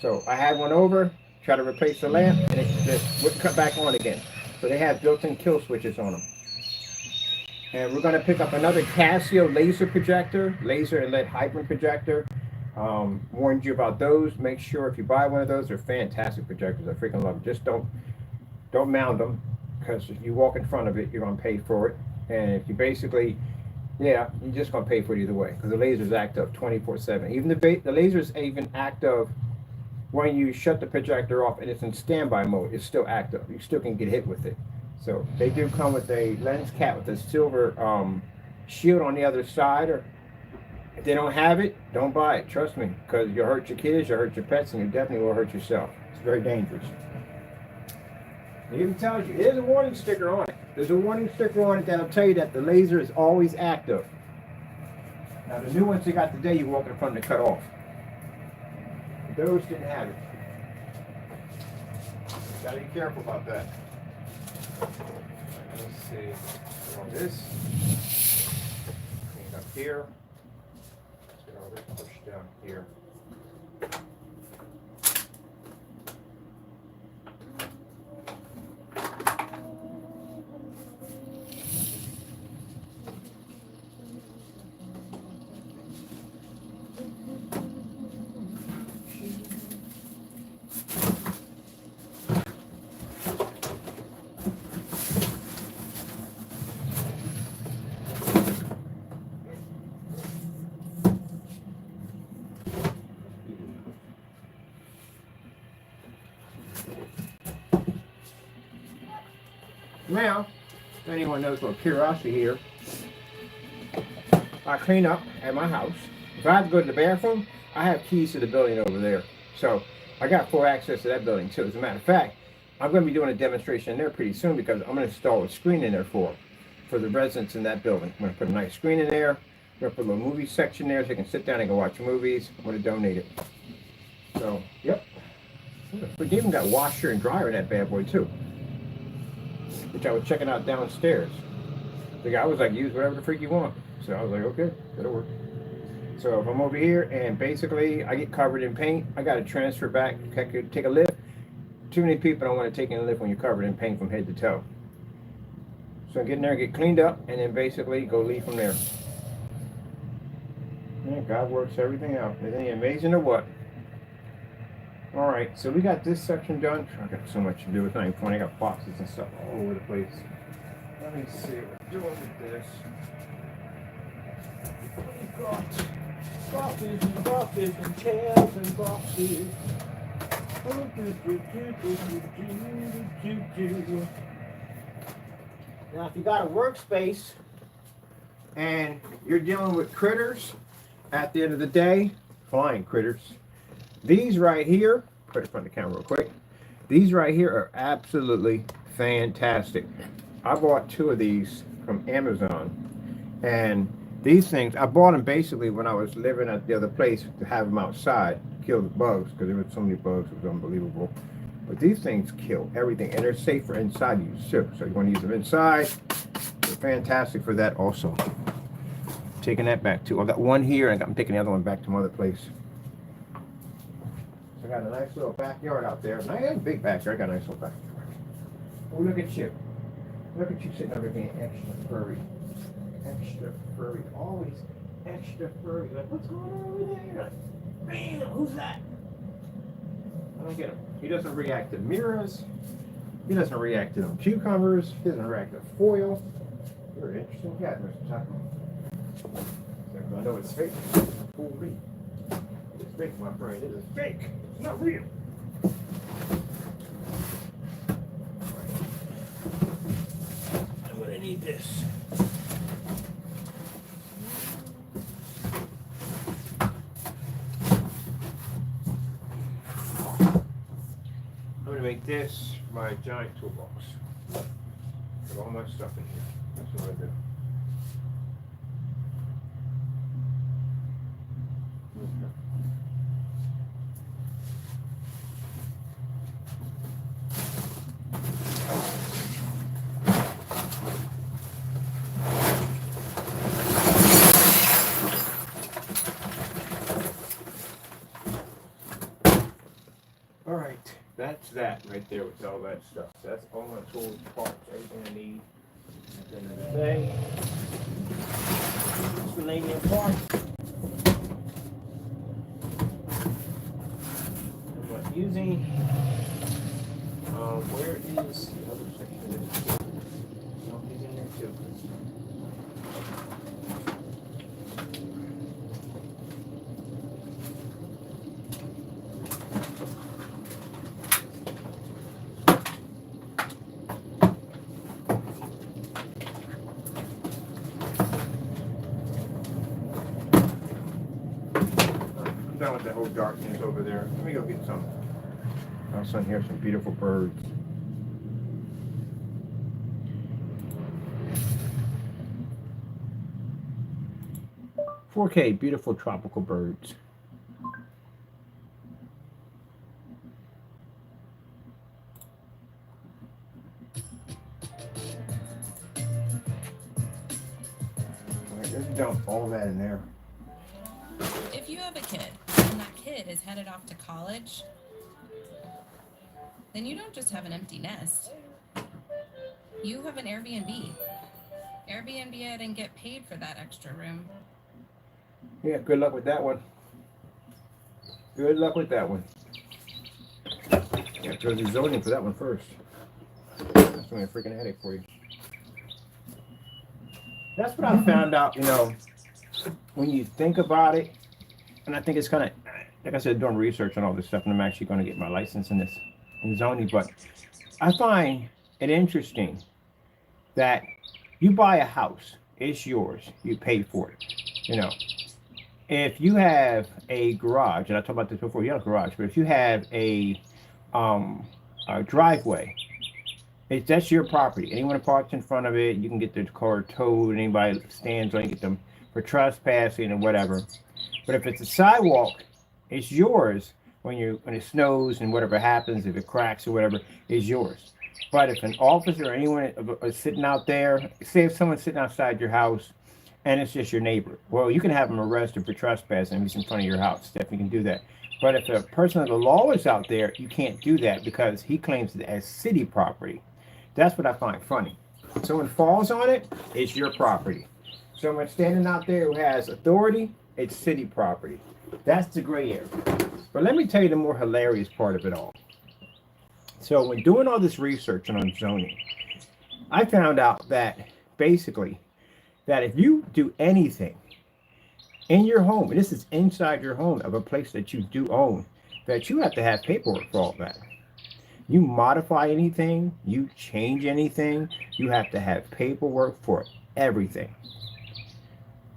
A: So I had one over, try to replace the lamp, and it just wouldn't cut back on again. So they have built-in kill switches on them. And we're going to pick up another Casio laser projector, laser and LED hybrid projector. Warned you about those. Make sure if you buy one of those, they're fantastic projectors. I freaking love them. Just don't mount them, because if you walk in front of it, you're going to pay for it. And if you basically, yeah, you're just going to pay for it either way, because the lasers act up 24/7. Even the lasers even active when you shut the projector off and it's in standby mode. It's still active. You still can get hit with it. So they do come with a lens cap with a silver shield on the other side. Or if they don't have it, don't buy it. Trust me, because you'll hurt your kids, you'll hurt your pets, and you definitely will hurt yourself. It's very dangerous. It even tells you, there's a warning sticker on it. There's a warning sticker on it that'll tell you that the laser is always active. Now the new ones they got today, you walk in front of the cut off. Those didn't have it. Gotta be careful about that. Let's see. All this. Clean up here. Let's get all this pushed down here. Now, if anyone knows what curiosity here, I clean up at my house. If I have to go to the bathroom, I have keys to the building over there. So I got full access to that building too. As a matter of fact, I'm going to be doing a demonstration in there pretty soon, because I'm going to install a screen in there for the residents in that building. I'm going to put a nice screen in there. I'm going to put a little movie section there so they can sit down and go watch movies. I'm going to donate it. So, yep. We even got washer and dryer in that bad boy too, which I was checking out downstairs. The guy was like, use whatever the freak you want. So I was like, okay, that'll work. So if I'm over here and basically I get covered in paint, I got to transfer back, take a lift. Too many people don't want to take a lift when you're covered in paint from head to toe. So I get in there, get cleaned up, and then basically go leave from there. Yeah, God works everything out. Isn't he amazing or what? All right, so we got this section done. I got so much to do. It's not even funny. I got boxes and stuff all over the place. Let me see what we're doing with this. We got boxes and boxes and tabs and boxes. Now, if you got a workspace and you're dealing with critters at the end of the day, flying critters, these right here, put it in front of the camera real quick. These right here are absolutely fantastic. I bought 2 of these from Amazon, and these things, I bought them basically when I was living at the other place to have them outside, kill the bugs, because there were so many bugs, it was unbelievable. But these things kill everything, and they're safe for inside use too. So you want to use them inside, they're fantastic for that also. Taking that back too. I got one here, and I'm taking the other one back to my other place. I got a nice little backyard out there. Nice big backyard. I got a nice little backyard. Oh, look at you. Look at you sitting over being extra furry. Extra furry. Always extra furry. Like, what's going on over there? You're like, bam, who's that? I don't get him. He doesn't react to mirrors. He doesn't react to them cucumbers. He doesn't react to foil. You're an interesting cat, Mr. Taco. I know it's fake. Fool me. It's fake, my friend. It is fake. It's not real. I'm gonna need this. I'm gonna make this my giant toolbox. Put all my stuff in here. That's what I do. All right, that's that right there with all that stuff. So that's all my tools, parts, everything I need. At the end of the day, miscellaneous parts. I'm not using. Where is the other section of this? Something's in there too. I'm done with that whole darkness over there. Let me go get some. Also, here some beautiful birds. "4K, beautiful tropical birds." Just dump all that in there.
B: If you have a kid and that kid is headed off to college, then you don't just have an empty nest. You have an Airbnb. Airbnb it and get paid for that extra room.
A: Yeah, good luck with that one. Good luck with that one. You have to go to zoning for that one first. That's only a freaking headache for you. That's what I found out, you know, when you think about it, and I think it's kind of, like I said, doing research on all this stuff, and I'm actually going to get my license in this, in zoning, but I find it interesting that you buy a house, it's yours, you pay for it, you know. If you have a garage, and I talked about this before, you have a garage, but if you have a driveway, that's your property. Anyone who parks in front of it, you can get their car towed. Anybody stands on it, get them for trespassing or whatever. But if it's a sidewalk, it's yours when it snows and whatever happens, if it cracks or whatever, is yours. But if an officer or anyone is sitting out there, say if someone's sitting outside your house and it's just your neighbor, well, you can have them arrested for trespassing if he's in front of your house. Definitely can do that. But if a person of the law is out there, you can't do that because he claims it as city property. That's what I find funny. Someone falls on it, it's your property. Someone standing out there who has authority, it's city property. That's the gray area. But let me tell you the more hilarious part of it all. So when doing all this research on zoning, I found out that basically that if you do anything in your home, and this is inside your home of a place that you do own, that you have to have paperwork for all that. You modify anything, you change anything, you have to have paperwork for everything.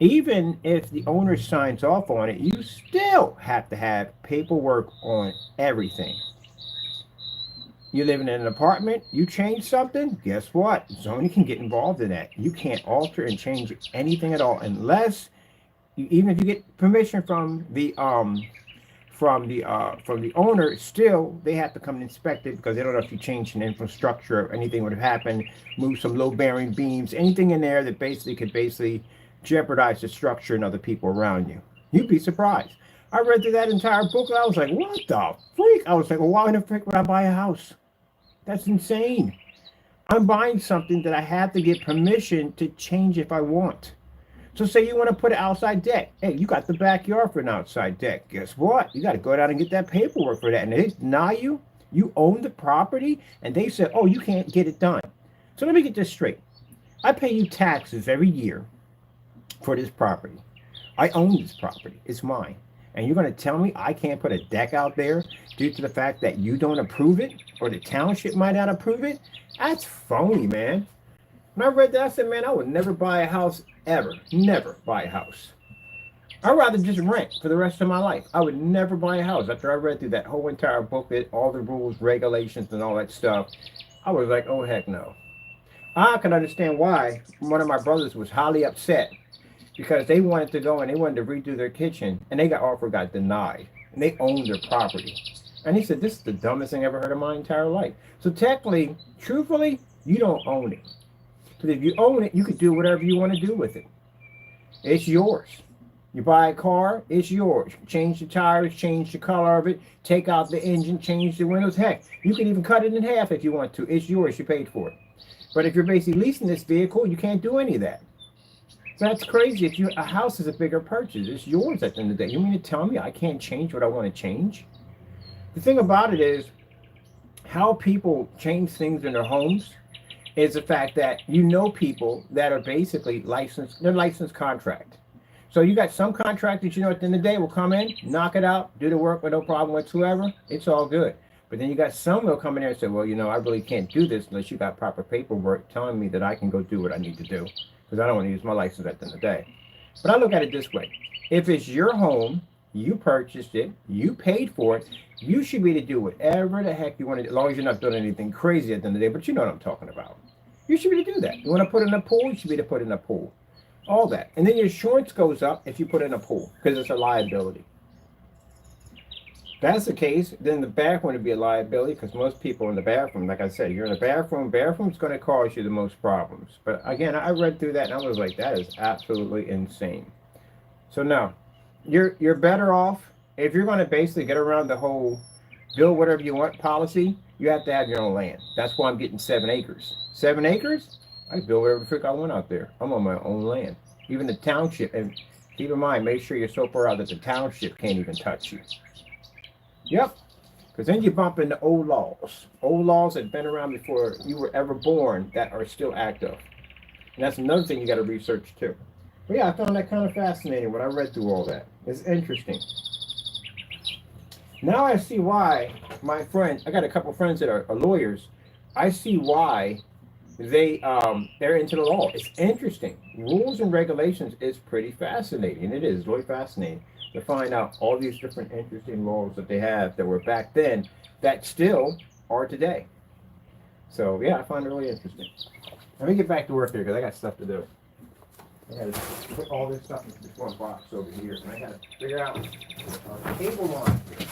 A: Even if the owner signs off on it, you still have to have paperwork on everything. You live in an apartment, you change something, guess what? Zoning can get involved in that. You can't alter and change anything at all unless, even if you get permission from the owner, still they have to come and inspect it because they don't know if you change an infrastructure or anything would have happened, move some low bearing beams, anything in there that could jeopardize the structure and other people around you. You'd be surprised. I read through that entire book and I was like, what the freak? I was like, well, why in the freak would I buy a house? That's insane. I'm buying something that I have to get permission to change if I want. So say you want to put an outside deck. Hey, you got the backyard for an outside deck. Guess what? You got to go down and get that paperwork for that. And they deny you. You own the property. And they said, oh, you can't get it done. So let me get this straight. I pay you taxes every year for this property. I own this property. It's mine. And you're going to tell me I can't put a deck out there due to the fact that you don't approve it or the township might not approve it? That's phony, man. When I read that, I said, man, I would never buy a house ever. Never buy a house. I'd rather just rent for the rest of my life. I would never buy a house. After I read through that whole entire booklet, all the rules, regulations, and all that stuff, I was like, oh, heck no. I can understand why one of my brothers was highly upset because they wanted to go and they wanted to redo their kitchen and they got denied and they owned their property. And he said, this is the dumbest thing I ever heard in my entire life. So technically, truthfully, you don't own it. Because if you own it, you could do whatever you want to do with it. It's yours. You buy a car, it's yours. Change the tires, change the color of it, take out the engine, change the windows. Heck, you can even cut it in half if you want to. It's yours. You paid for it. But if you're basically leasing this vehicle, you can't do any of that. So that's crazy. If a house is a bigger purchase, it's yours at the end of the day. You mean to tell me I can't change what I want to change? The thing about it is how people change things in their homes is the fact that you know people that are basically licensed, they're licensed contract. So you got some contractors, you know, at the end of the day will come in, knock it out, do the work with no problem whatsoever. It's all good. But then you got some that'll come in there and say, well, you know, I really can't do this unless you got proper paperwork telling me that I can go do what I need to do because I don't want to use my license at the end of the day. But I look at it this way. If it's your home, you purchased it, you paid for it, you should be able to do whatever the heck you want to do, as long as you're not doing anything crazy at the end of the day, but you know what I'm talking about. You should be able to do that. You want to put in a pool, you should be able to put in a pool. All that. And then your insurance goes up if you put in a pool because it's a liability. If that's the case, then the bathroom would be a liability because most people in the bathroom, like I said, you're in the bathroom's going to cause you the most problems. But again, I read through that and I was like, that is absolutely insane. So no, you're better off if you're going to basically get around the whole build whatever you want policy. You have to have your own land. That's why I'm getting 7 acres. 7 acres? I can build whatever the frick I want out there. I'm on my own land. Even the township, and keep in mind, make sure you're so far out that the township can't even touch you. Yep. Because then you bump into old laws. Old laws that have been around before you were ever born that are still active. And that's another thing you got to research too. But yeah, I found that kind of fascinating when I read through all that. It's interesting. Now I see why my friends, I got a couple friends that are lawyers. I see why they're into the law. It's interesting. Rules and regulations is pretty fascinating. It is really fascinating to find out all these different interesting laws that they have that were back then that still are today. So yeah, I find it really interesting. Let me get back to work here because I got stuff to do. I got to put all this stuff in this one box over here, and I got to figure out a cable line here.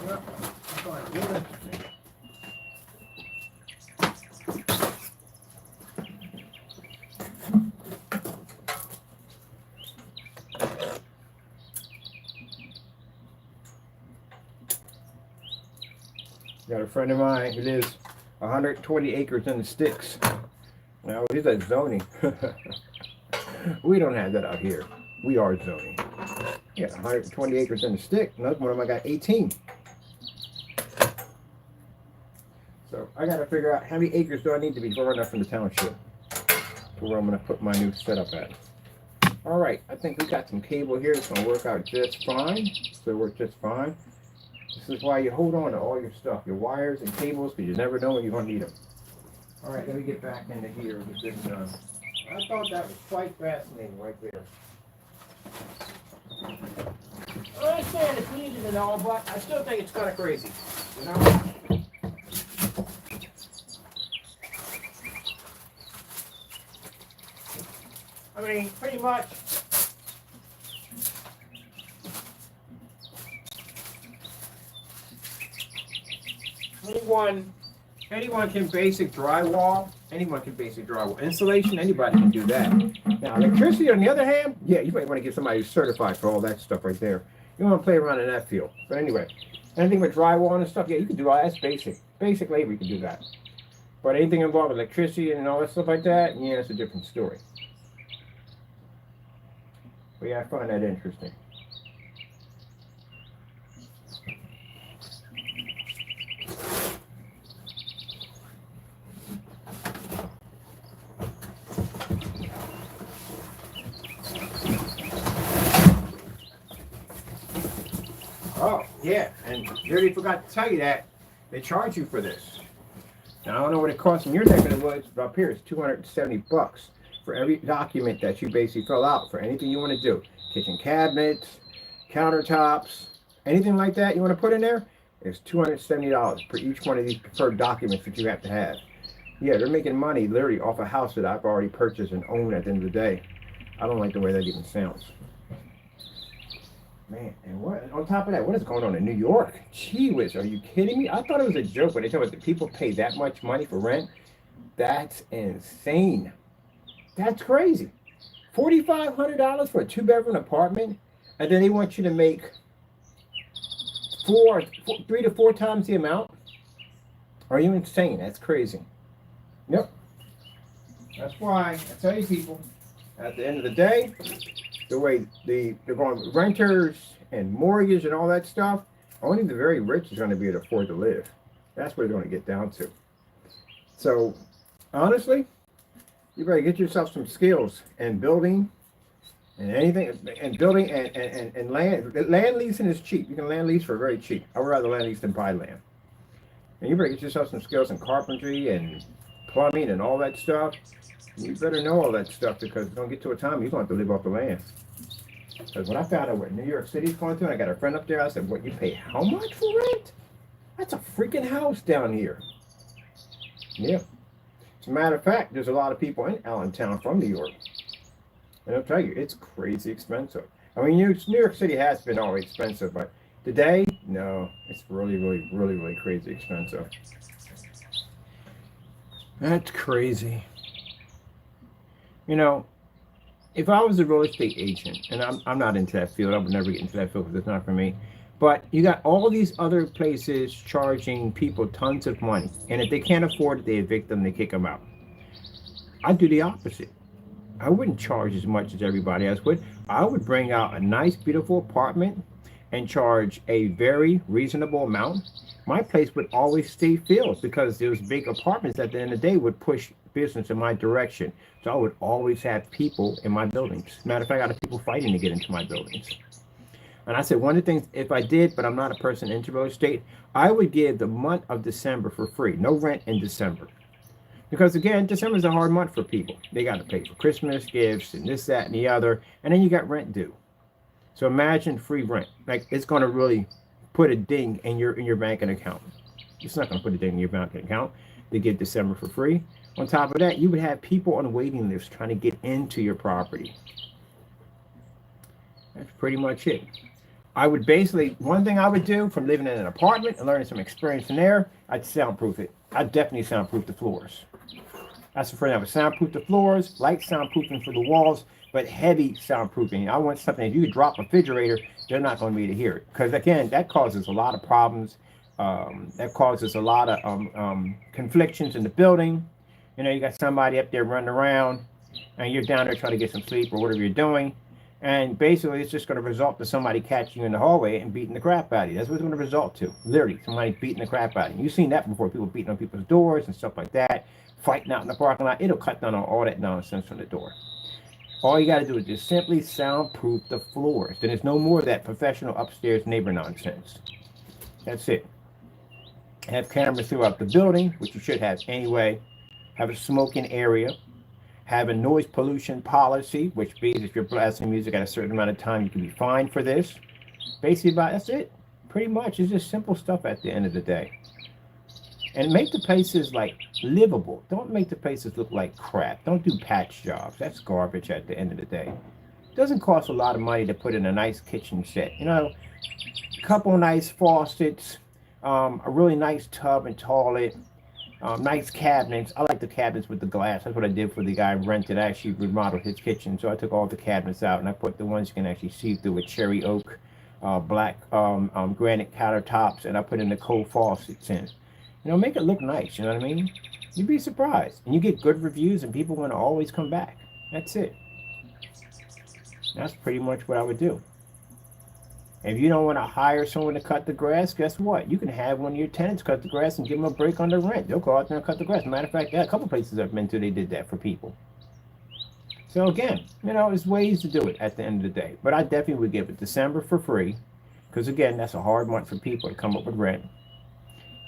A: Well, I find it really interesting. Got a friend of mine who lives 120 acres in the sticks. Now, he's at zoning. We don't have that out here. We are zoning. Yeah, 120 acres in the stick. Another one of them I got 18. So I got to figure out how many acres do I need to be far enough from the township to where I'm going to put my new setup at. All right, I think we got some cable here. It's going to work out just fine. So it worked just fine. This is why you hold on to all your stuff, your wires and cables, because you never know when you're going to need them. All right, let me get back into here with this done. I thought that was quite fascinating right there. I understand it's needed and all, but I still think it's kind of crazy, you know? I mean, pretty much, anyone anyone can basic drywall. Anyone can basic drywall. Insulation, anybody can do that. Now, electricity, on the other hand, yeah, you might want to get somebody who's certified for all that stuff right there. You want to play around in that field. But anyway, anything with drywall and stuff, yeah, you can do all that. That's basic. Basic labor, you can do that. But anything involved with electricity and all that stuff like that, yeah, it's a different story. But yeah, I find that interesting. Oh, yeah, and really forgot to tell you that they charge you for this. Now, I don't know what it costs in your neck of the woods, but up here it's $270 for every document that you basically fill out for anything you want to do. Kitchen cabinets, countertops, anything like that you want to put in there, it's $270 for each one of these preferred documents that you have to have. Yeah, they're making money literally off a house that I've already purchased and own at the end of the day. I don't like the way that even sounds. Man, and what on top of that, what is going on in New York? Gee whiz, are you kidding me? I thought it was a joke when they told us that people pay that much money for rent. That's insane. That's crazy. $4,500 for a 2-bedroom apartment, and then they want you to make 3 to 4 times the amount. Are you insane? That's crazy. Yep. That's why I tell you people, at the end of the day, the way they're going with renters and mortgage and all that stuff, only the very rich is going to be able to afford to live. That's what it's going to get down to. So, honestly, you better get yourself some skills in building and anything, and building and land. Land leasing is cheap. You can land lease for very cheap. I would rather land lease than buy land. And you better get yourself some skills in carpentry and plumbing and all that stuff. You better know all that stuff, because it's going to get to a time you're going to have to live off the land. Because when I found out what New York City's going through, and I got a friend up there, I said, what, you pay how much for rent? That's a freaking house down here. Yeah. As a matter of fact, there's a lot of people in Allentown from New York. And I'll tell you, it's crazy expensive. I mean, New York City has been always expensive, but today, no, it's really crazy expensive. That's crazy. You know, if I was a real estate agent, and I'm not into that field, I would never get into that field because it's not for me. But you got all these other places charging people tons of money, and if they can't afford it, they evict them, they kick them out. I'd do the opposite. I wouldn't charge as much as everybody else would. I would bring out a nice, beautiful apartment and charge a very reasonable amount. My place would always stay filled because those big apartments at the end of the day would push business in my direction. So I would always have people in my buildings. Matter of fact, I got people fighting to get into my buildings. And I said, one of the things, if I did, but I'm not a person into real estate, I would give the month of December for free. No rent in December. Because again, December is a hard month for people. They got to pay for Christmas gifts and this, that, and the other. And then you got rent due. So imagine free rent. Like, it's going to really put a ding in your banking account. It's not going to put a ding in your banking account. They give December for free. On top of that, you would have people on waiting lists trying to get into your property. That's pretty much it. I would basically, one thing I would do from living in an apartment and learning some experience in there, I'd soundproof it. I'd definitely soundproof the floors. That's the first thing. I would soundproof the floors, light soundproofing for the walls, but heavy soundproofing. I want something, if you could drop a refrigerator, they're not going to be able to hear it. Because again, that causes a lot of problems. That causes a lot of conflictions in the building. You know, you got somebody up there running around and you're down there trying to get some sleep or whatever you're doing. And basically, it's just going to result to somebody catching you in the hallway and beating the crap out of you. That's what it's going to result to. Literally, somebody beating the crap out of you. You've seen that before, people beating on people's doors and stuff like that, fighting out in the parking lot. It'll cut down on all that nonsense from the door. All you got to do is just simply soundproof the floors. Then there's no more of that professional upstairs neighbor nonsense. That's it. Have cameras throughout the building, which you should have anyway. Have a smoking area. Have a noise pollution policy, which means if you're blasting music at a certain amount of time, you can be fined for this. Basically, that's it. Pretty much, it's just simple stuff at the end of the day. And make the places like livable. Don't make the places look like crap. Don't do patch jobs. That's garbage at the end of the day. It doesn't cost a lot of money to put in a nice kitchen set. You know, a couple of nice faucets, a really nice tub and toilet, Nice cabinets. I like the cabinets with the glass. That's what I did for the guy I rented. I actually remodeled his kitchen. So I took all the cabinets out and I put the ones you can actually see through with cherry oak, black granite countertops, and I put in the cold faucets in. You know, make it look nice. You know what I mean? You'd be surprised. And you get good reviews and people want to always come back. That's it. That's pretty much what I would do. If you don't want to hire someone to cut the grass, guess what? You can have one of your tenants cut the grass and give them a break on their rent. They'll go out there and cut the grass. Matter of fact, a couple places I've been to, they did that for people. So again, you know, there's ways to do it at the end of the day. But I definitely would give it December for free. Because again, that's a hard month for people to come up with rent.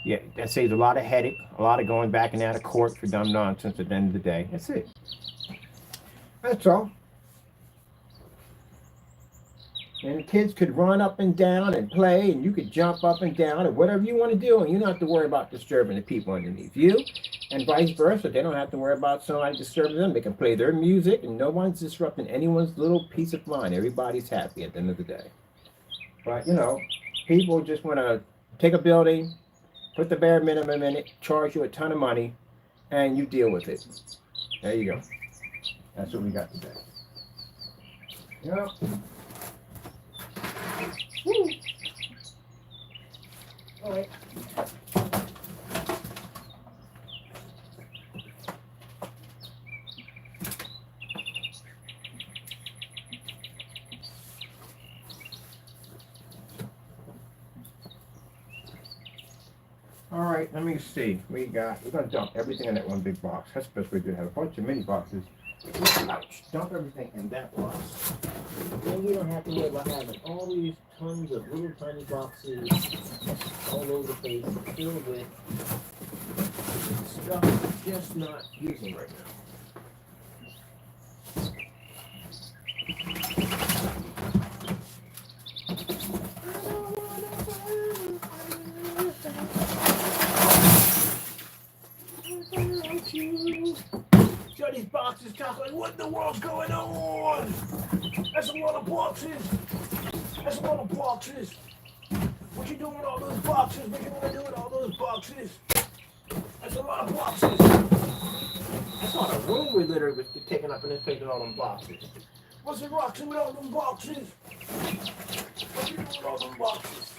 A: Yeah, that saves a lot of headache, a lot of going back and out of court for dumb nonsense at the end of the day. That's it. That's all. And the kids could run up and down and play, and you could jump up and down, and whatever you want to do, and you don't have to worry about disturbing the people underneath you, and vice versa. They don't have to worry about somebody disturbing them. They can play their music, and no one's disrupting anyone's little peace of mind. Everybody's happy at the end of the day. But, you know, people just want to take a building, put the bare minimum in it, charge you a ton of money, and you deal with it. There you go. That's what we got today. Yep. Woo. All right. All right, let me see. We're gonna dump everything in that one big box. That's the best way to have a bunch of mini boxes. Ouch. Dump everything in that box. Then we don't have to worry about having all these tons of little tiny boxes all over the place filled with stuff we're just not using right now. Show these boxes talking, what in the world's going on? That's a lot of boxes. That's a lot of boxes. What you doing with all those boxes? What you gonna do with all those boxes? That's a lot of boxes. That's not a room we literally was taking up in this place with all them boxes. What's the rocks with all them boxes? What you doing with all them boxes?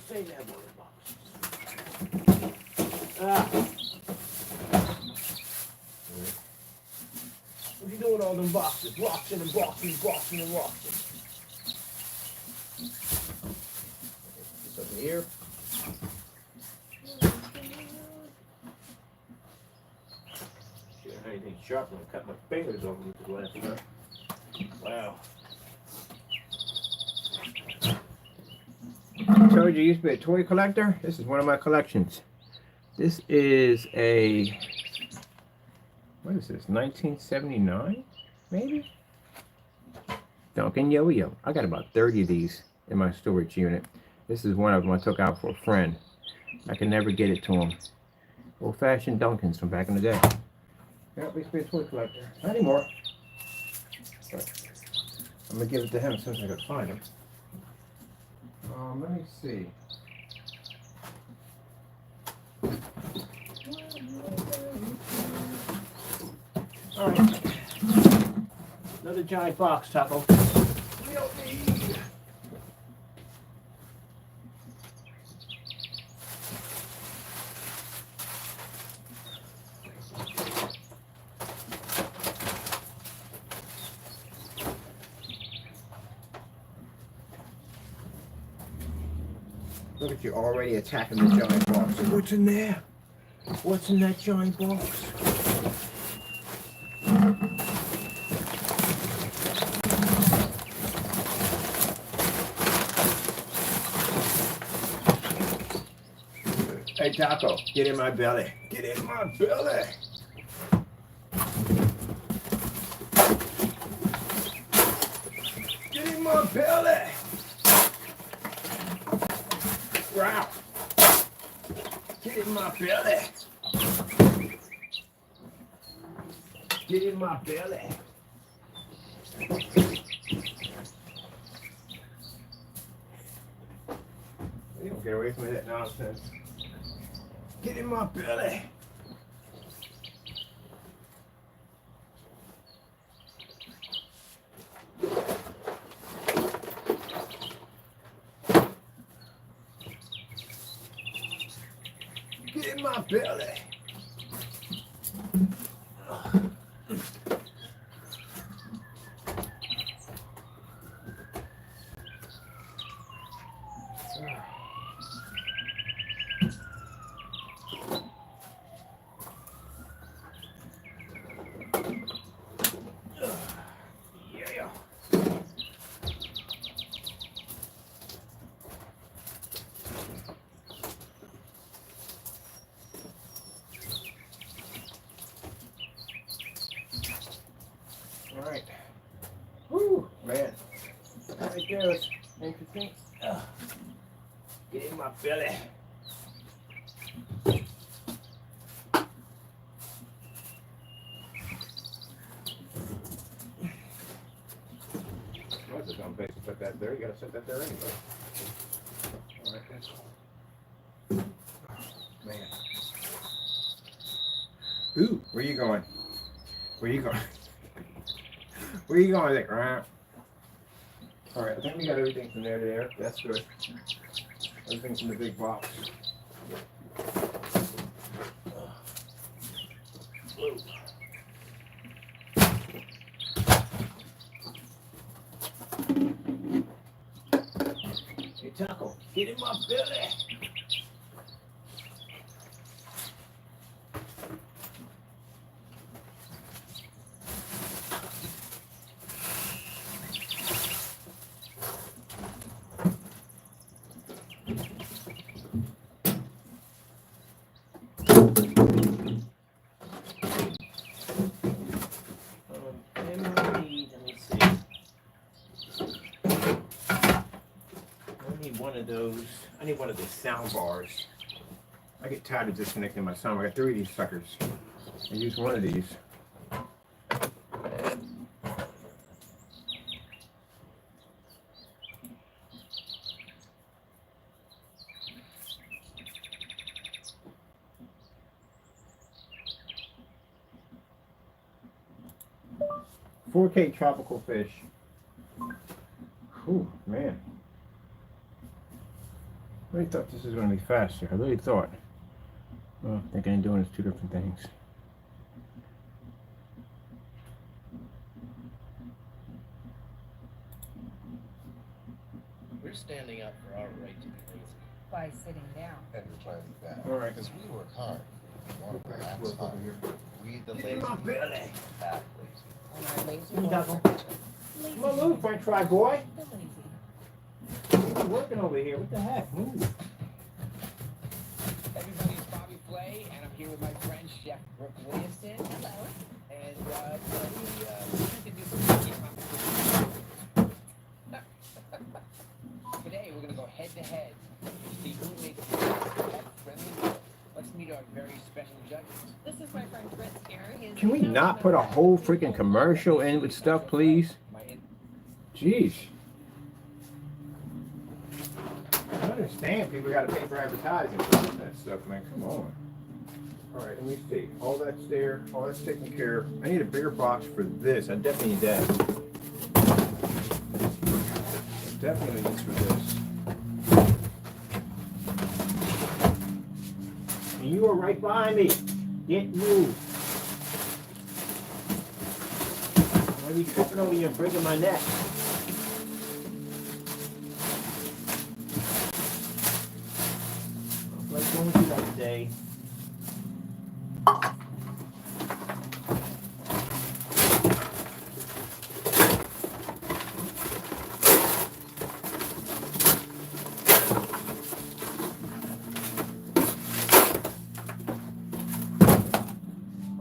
A: Say that word, boxes. Ah. What you doing with all them boxes? Boxing and boxing, boxing and boxing. This over here. Shit, anything sharp, I'm gonna cut my fingers over with the last time. Wow. I told you I used to be a toy collector. This is one of my collections. This is a, what is this, 1979, maybe? Duncan Yo-Yo. I got about 30 of these in my storage unit. This is one of them I took out for a friend. I can never get it to him. Old-fashioned Duncans from back in the day. Yeah, we used to be a toy collector. Not anymore. But I'm going to give it to him as soon as I can find him. Let me see. All right. Another giant box, Taco. We don't need. Look at you already attacking the giant box. What's in there? What's in that giant box? Hey Taco, get in my belly. Get in my belly. Get in my belly. Wow. Get in my belly. Get in my belly. You don't get away from that nonsense. Get in my belly. Get in my belly. Yeah. All right. Whew, man. Right there is interesting. Get in my belly. I was just gonna basically put that there. You gotta set that there anyway. All right, that's man. Ooh, where you going? Where you going? Where you going, Nick? Right. All right, I think we got everything from there to there. That's good. Everything's in the big box. Blue. Hey, Taco, get in my belly. I need one of these sound bars. I get tired of disconnecting my sound. I got 3 of these suckers. I use one of these. 4K tropical fish. Ooh, man. I really thought this was going to be faster. I really thought. Well, I think I'm doing is 2 different things.
C: We're standing up for our right to be lazy.
B: By sitting down.
C: And reclining down.
A: All right.
C: Because we work hard. We want to relax
A: Work
C: hard.
A: over here.
C: We the
A: Get
C: lazy
A: in my belly.
C: act lazy.
B: And our lazy
A: Come on,
B: ones-
A: Taco. Come on, move, French fry boy.
B: They're lazy.
A: You're working over here. What the heck? Move.
D: Everybody, it's Bobby Flay, and I'm here with my friend Chef Brooke Williamson.
B: Hello.
D: And we wanted to do some cooking competition. Today, we're going to go head to head to see who makes the best pet-friendly meal. Let's meet our very special judges.
B: This is my friend Fritz here. He's
A: Can we not put a whole freaking commercial in with stuff, please? Jeez. I understand people got to pay for advertising for that stuff, man. Come on. All right, let me see. All that's there. All that's taken care of. I need a bigger box for this. I definitely need that. Definitely needs for this. And you are right behind me. Get moved. I'm gonna be tripping over you and breaking my neck. Like going through that day.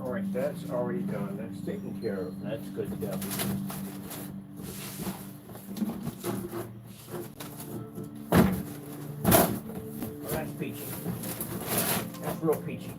A: Alright, that's already done. That's taken care of. That's good to go. Oh, that's peachy. That's real peachy.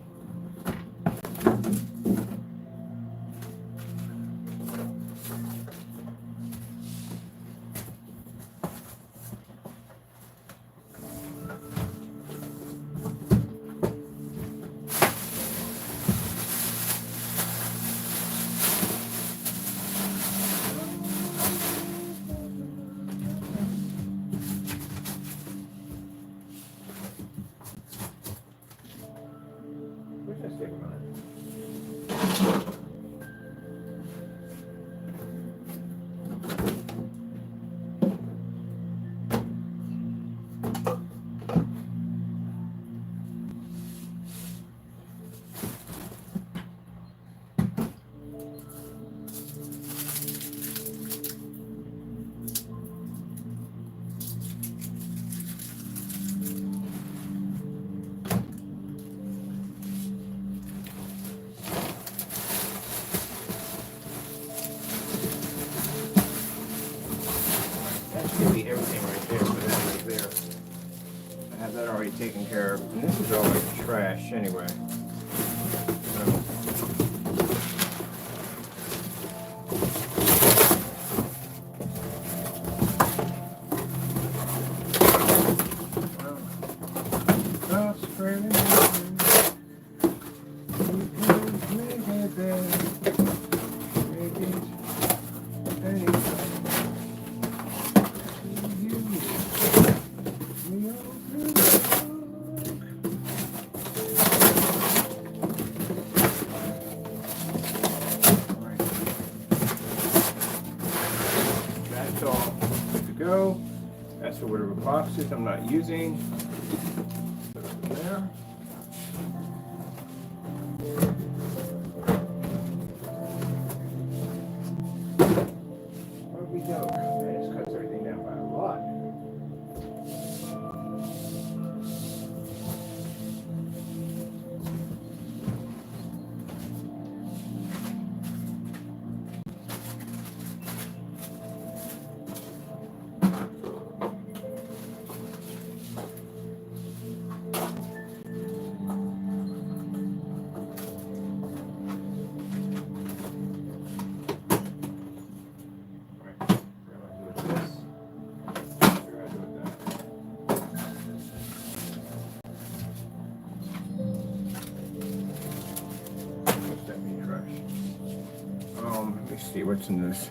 A: let's take a minute. That should be everything right there, but that right there. I have that already taken care of. And this is all like trash anyway. So, well, spreading that's all good to go. That's for whatever boxes I'm not using. Put it over there. Where we go? Man, this cuts everything down by a lot. Let me see what's in this.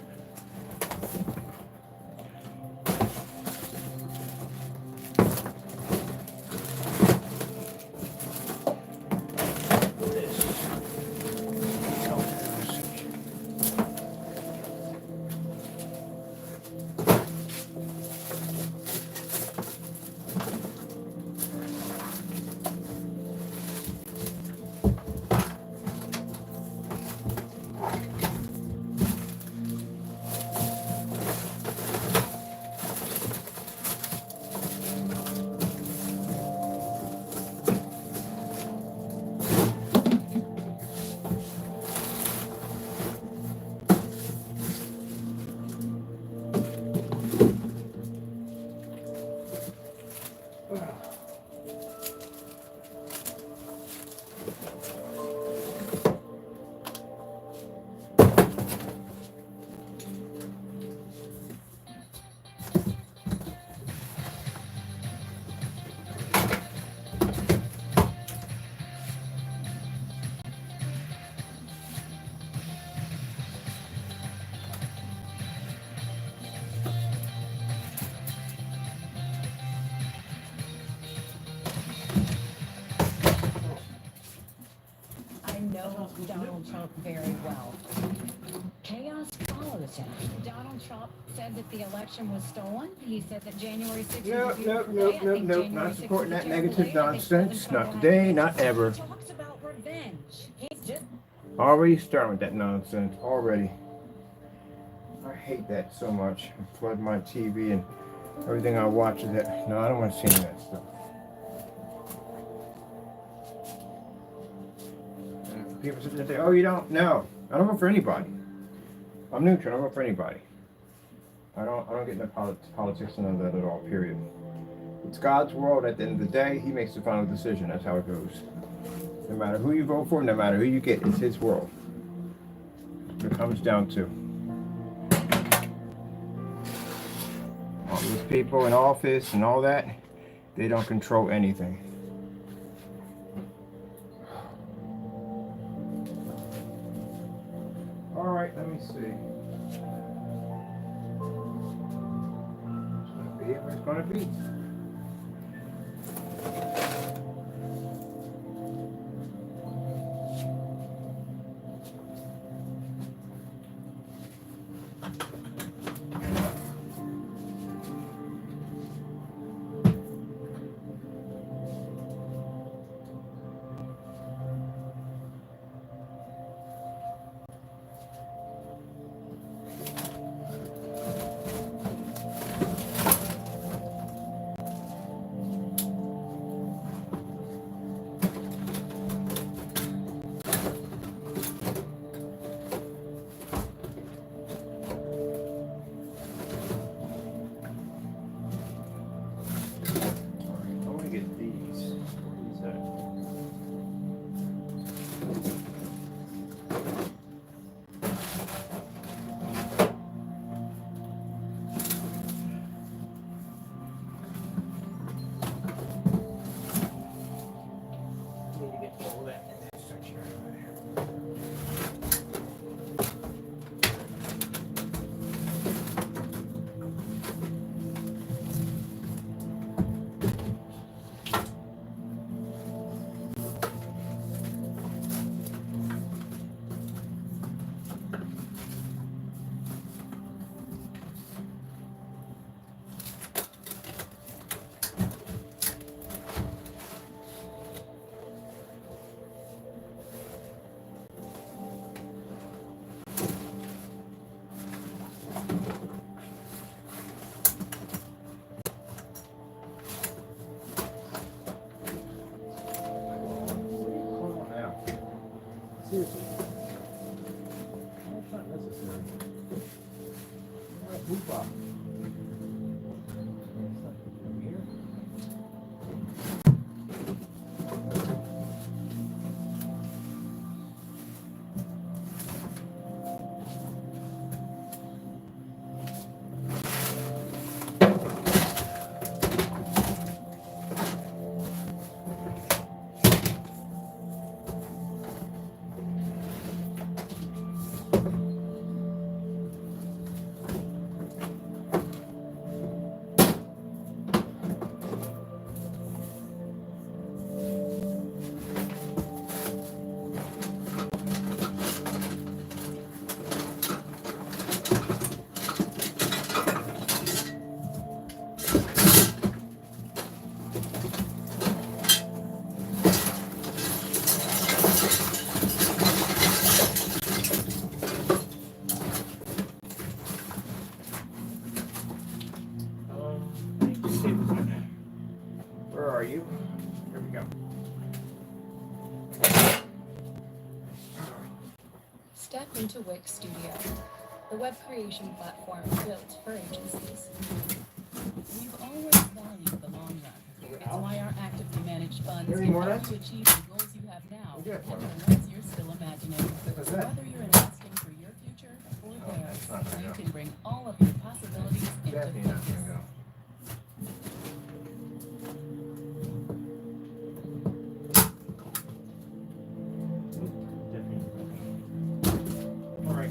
E: Know Donald Trump very well. Chaos follows him. Donald Trump said that the election was stolen. He said that January 6th
A: Nope,
E: was
A: nope, nope, nope, nope. Not supporting that negative nonsense. Not today, not ever.
E: He talks about revenge. He's just
A: Already starting with that nonsense. Already. I hate that so much. I flood my TV and everything I watch is that. No, I don't want to see any of that stuff. And people sit there and say, "Oh, you don't?" No, I don't vote for anybody. I'm neutral. I don't vote for anybody. I don't get into politics and none of that at all. Period. It's God's world. At the end of the day, He makes the final decision. That's how it goes. No matter who you vote for, no matter who you get, it's His world. That's what it comes down to. All these people in office and all that, they don't control anything. All right, let me see. It's going to be what it's going to be. see if it's on. Where are you? Here we go.
F: Step into Wix Studio, the web creation platform built for agencies.
G: We've always valued the long run. It's why our actively managed funds
A: Any
G: can
A: more
G: help
A: of
G: to achieve the goals you have now
A: Yeah.
G: and the ones you're still imagining.
A: What's
G: So
A: that?
G: whether you're investing for your future or
A: that's not
G: theirs,
A: gonna
G: you
A: go.
G: can bring all of your possibilities into
A: Definitely not
G: focus.
A: gonna go. All right.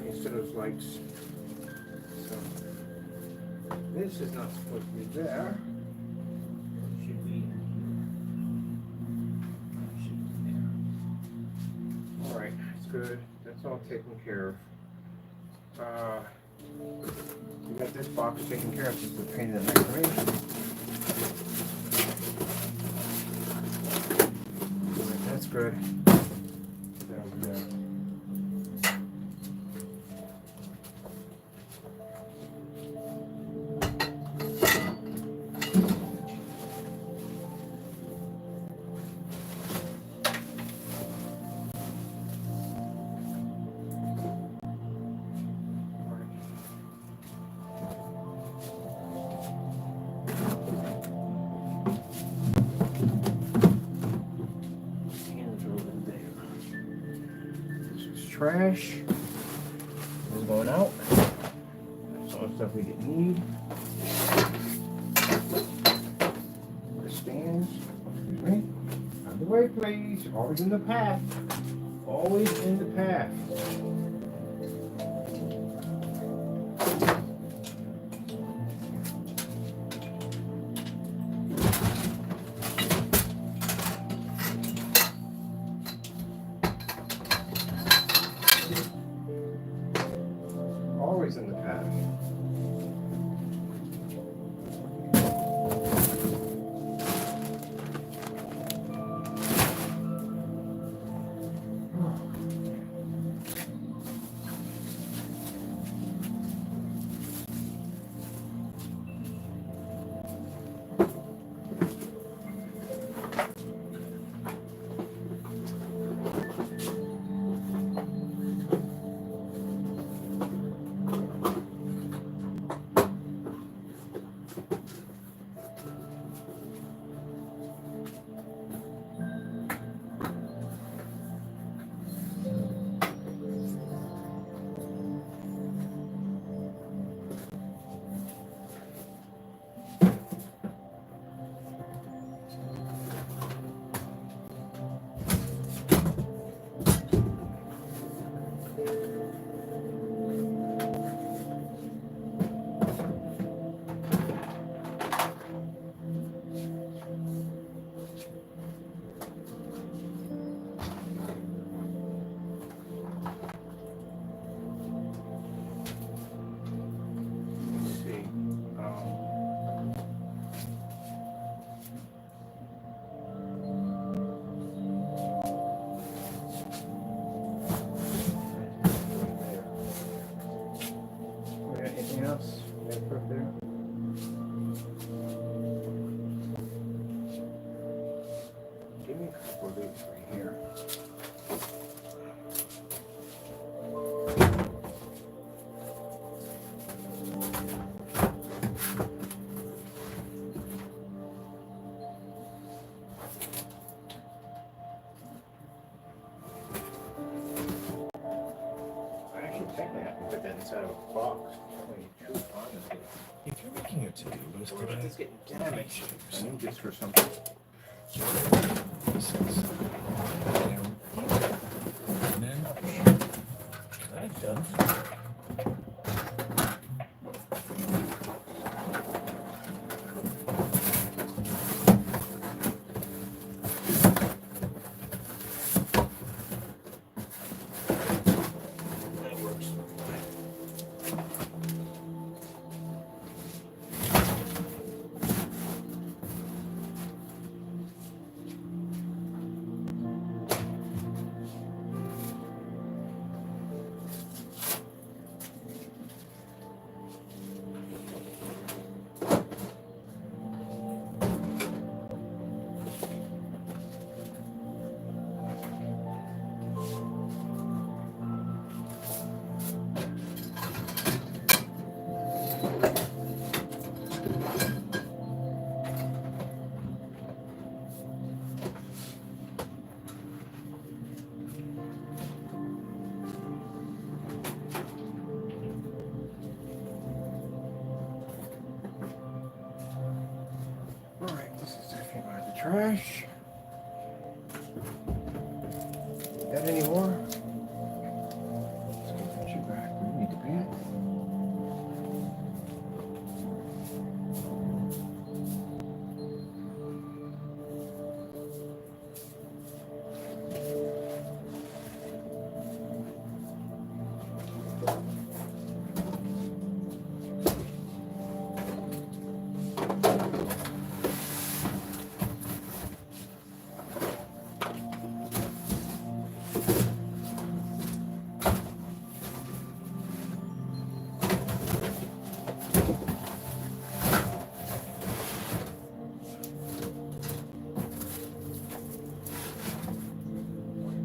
A: Instead of lights. So this is not supposed to be there. It should be. There. All right, that's good. That's all taken care of. We got this box taken care of. This is the pain in the neck for me. All right, that's good. That over there. Trash. This is going out. That's all the stuff we didn't need. The stands. Excuse me. Out of the way, please. Always in the path. Always in the path. Always in the path. chaos. They put there. Give me a couple of these right here. I actually think I have to put that inside of a box. Honestly.
H: If you're making a to-do list
A: Or if
H: today,
A: it's getting damaged, I need this for something.
H: this is down here. And then I've done. That works.
A: Alright, this is definitely out of the trash. Got any more? Let's go put you back. We need the bed.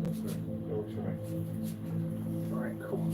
A: That works for me. Alright, cool.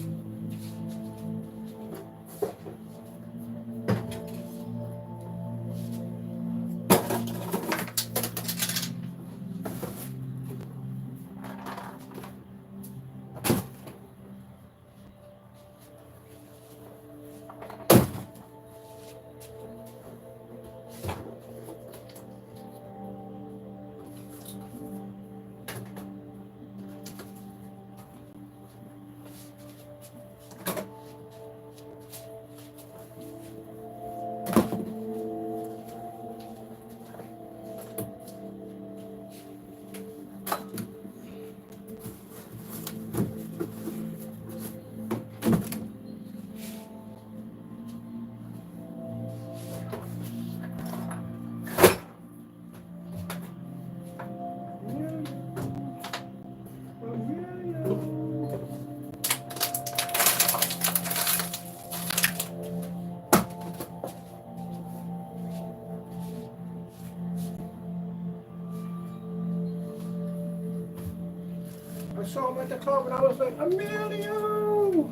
A: I saw him at the club and I was like, Emilio!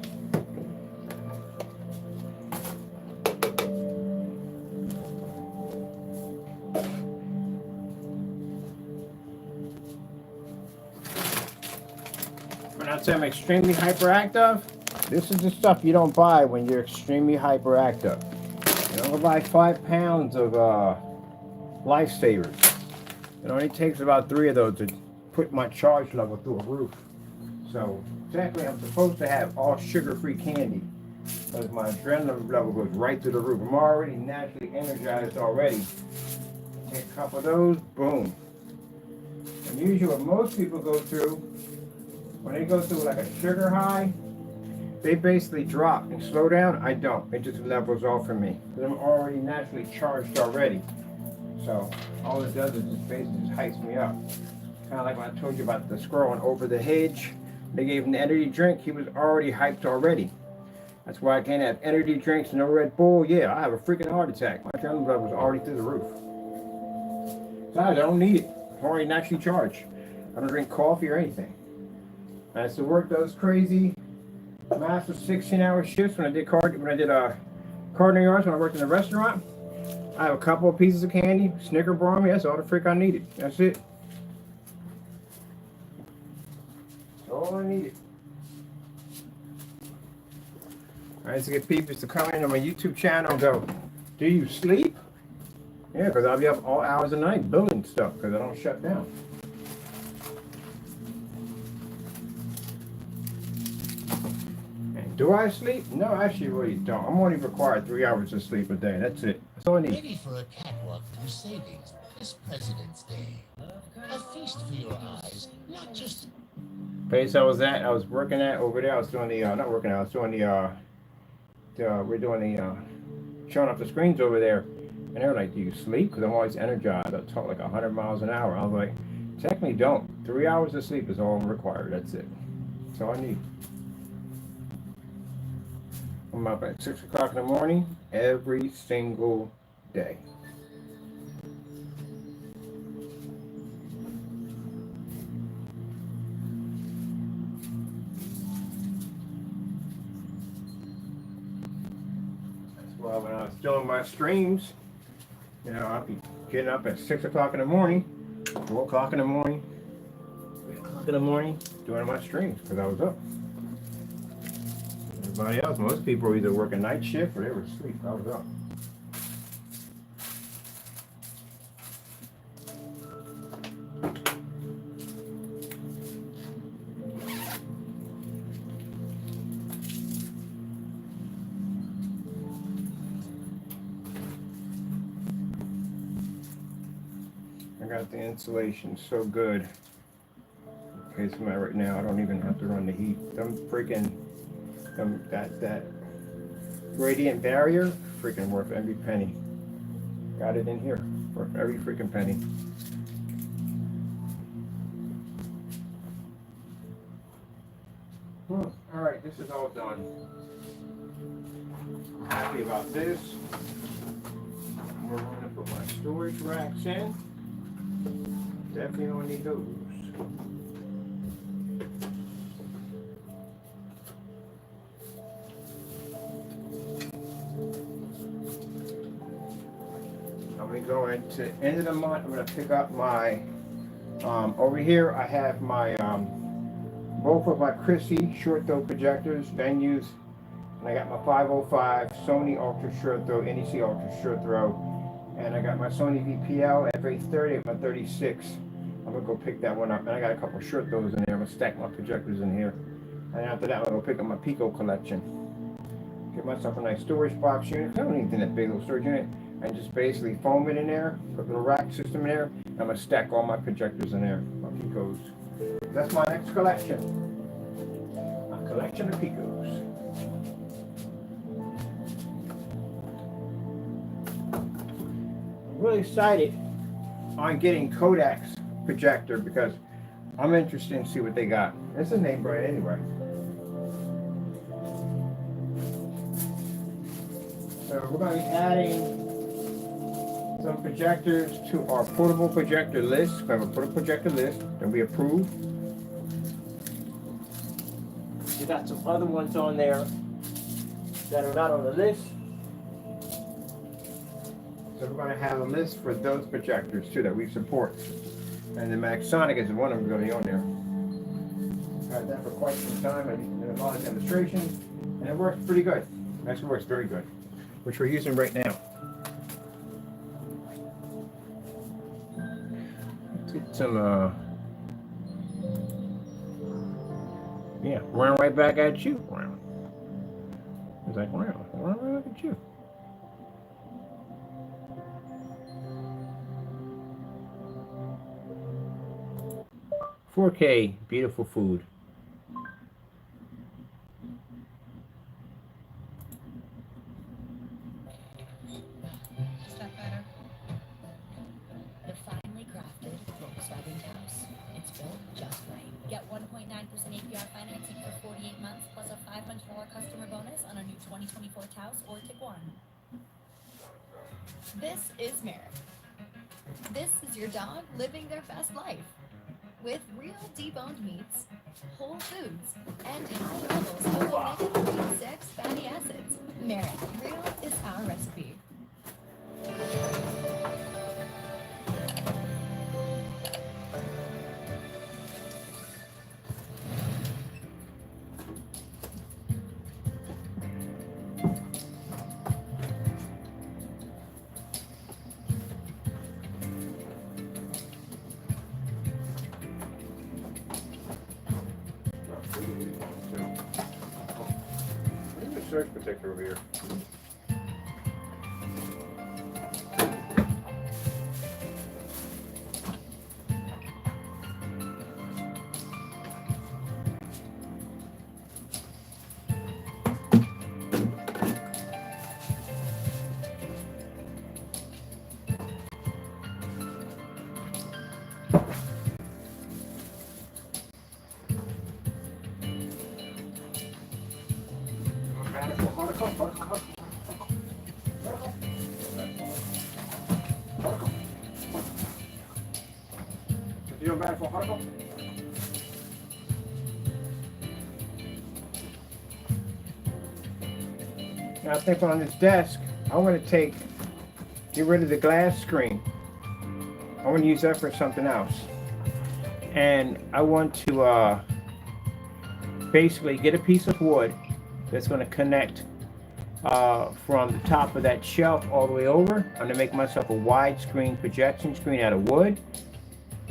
A: When I say I'm extremely hyperactive, this is the stuff you don't buy when you're extremely hyperactive. You don't go buy 5 pounds of lifesavers. It only takes about 3 of those to put my charge level through a roof. So technically I'm supposed to have all sugar-free candy because my adrenaline level goes right through the roof. I'm already naturally energized already. Take a couple of those, boom. And usually what most people go through, when they go through like a sugar high, they basically drop and slow down. I don't. It just levels off for me because I'm already naturally charged already. So all it does is just basically just hypes me up. Kind of like when I told you about the squirrel on Over the Hedge. They gave him the energy drink. He was already hyped already. That's why I can't have energy drinks, no Red Bull. Yeah, I have a freaking heart attack. My adrenaline level was already through the roof. Besides, I don't need it. I'm already naturally charged. I don't drink coffee or anything. I used to work those crazy, massive 16-hour shifts when I did cardinal yards when I worked in the restaurant. I have a couple of pieces of candy, Snicker bar me. That's all the frick I needed. That's it. That's all I needed. I used to get people to come in on my YouTube channel and go, "Do you sleep?" Yeah, because I'll be up all hours of the night building stuff because I don't shut down. And do I sleep? No, I actually really don't. I'm only required 3 hours of sleep a day. That's it. That's all I need.
C: Ready for a catwalk through savings this President's Day. A feast for your eyes, not just...
A: Place I was working at over there. I was doing the, not working out, I was doing we're doing the, showing up the screens over there. And they were like, "Do you sleep?" Because I'm always energized. I talk like 100 miles an hour. I was like, technically don't. 3 hours of sleep is all required. That's it. That's all I need. I'm up at 6 o'clock in the morning every single day. That's why when I was doing my streams, you know, I'd be getting up at 6 o'clock in the morning, 4 o'clock in the morning, 3 o'clock in the morning, doing my streams because I was up. Everybody else, most people were either working night shift or they were asleep. I was up. I got the insulation so good. Okay, so right now I don't even have to run the heat. That radiant barrier, freaking worth every penny. Got it in here, worth every freaking penny. All right, this is all done. I'm happy about this. We're going to put my storage racks in. Definitely don't need those. I'm going to go into end of the month. I'm going to pick up my, over here I have my, both of my Chrissy short throw projectors, venues, and I got my 505 Sony Ultra Short Throw, NEC Ultra Short Throw, and I got my Sony VPL F830 at my 36. I'm gonna go pick that one up, and I got a couple short throws in there. I'm gonna stack my projectors in here, and after that I'm gonna go pick up my Pico collection. Get myself a nice storage box unit. I don't need that big little storage unit. And just basically foam it in there, put a little rack system in there. I'm gonna stack all my projectors in there, my Picos. That's my next collection. A collection of Picos. I'm really excited on getting Kodak's projector because I'm interested in see what they got. It's a name brand anyway. So we're going to be adding some projectors to our portable projector list. We have a portable projector list that we approved. We got some other ones on there that are not on the list. So we're going to have a list for those projectors too that we support. And the Maxonic is one of them going to be on there. I've had that for quite some time. I did a lot of demonstrations and it works pretty good. It actually works very good, which we're using right now. Let's get some, yeah, run right back at you. It's like, run right back at you. $4K, beautiful food.
B: Is that better?
E: The finely crafted Volkswagen house. It's built just right.
I: Get 1.9% APR financing for 48
F: 48 months plus a $500 customer bonus on a new 2024 Taos or Tiguan. This is Merrick. This is your dog living their best life. With real deboned meats, whole foods, and high levels of omega-3 fatty acids. Merrick, real is our recipe.
A: Search protector over here. Now I think on this desk, I want to get rid of the glass screen. I want to use that for something else. And I want to basically get a piece of wood that's going to connect from the top of that shelf all the way over. I'm going to make myself a widescreen projection screen out of wood.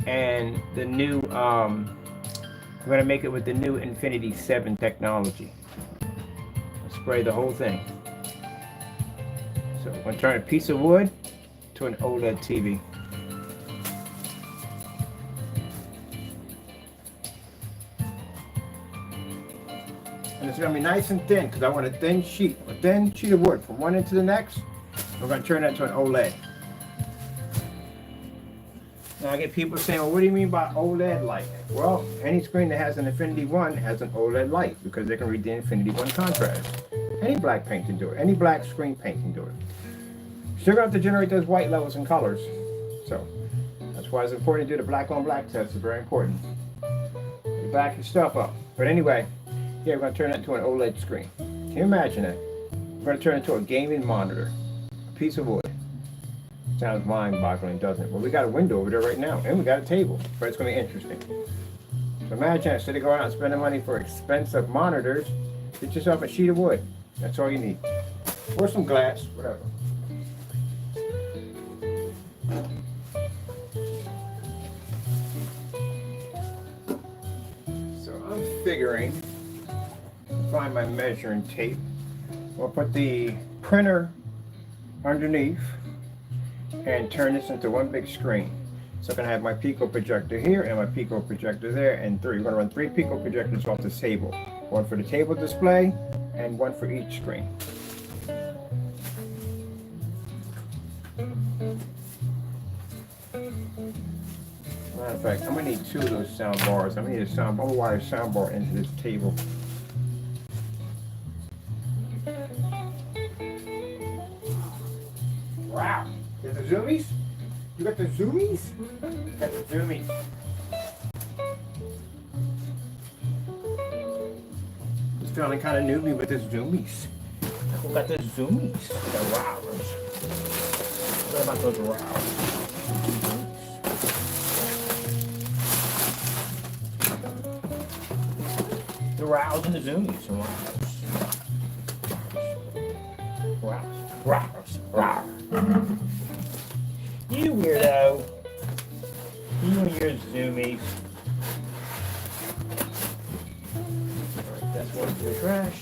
A: And the new, I'm going to make it with the new Infinity 7 technology. I'll spray the whole thing. So I'm going to turn a piece of wood to an OLED TV. And it's going to be nice and thin because I want a thin sheet of wood from one end to the next. We're going to turn that to an OLED. Now I get people saying, well, what do you mean by OLED light? Well, any screen that has an Infinity 1 has an OLED light because they can read the Infinity 1 contrast. Any black paint can do it. Any black screen paint can do it. Still going to have to generate those white levels and colors. So that's why it's important to do the black on black test. It's very important. You back your stuff up. But anyway, yeah, we're going to turn that into an OLED screen. Can you imagine that? We're going to turn it into a gaming monitor. A piece of wood. Sounds mind-boggling, doesn't it? Well, we got a window over there right now, and we got a table, but it's going to be interesting. So imagine, instead of going out and spending money for expensive monitors, get yourself a sheet of wood. That's all you need. Or some glass, whatever. So I'm figuring, find my measuring tape. We'll put the printer underneath and turn this into one big screen. So I'm going to have my Pico projector here and my Pico projector there, and we're going to run 3 Pico projectors off this table. One for the table display and one for each screen. Matter of fact, I'm going to need 2 of those sound bars. I'm going to need a wire sound bar into this table. Wow. You got the zoomies? You got the zoomies? Got the zoomies. Just feeling kind of newbie with the zoomies. Who got the zoomies? The rows. What about those rows? The rows and the zoomies. Rows. You weirdo. You and your zoomies. Alright, that's one for the trash.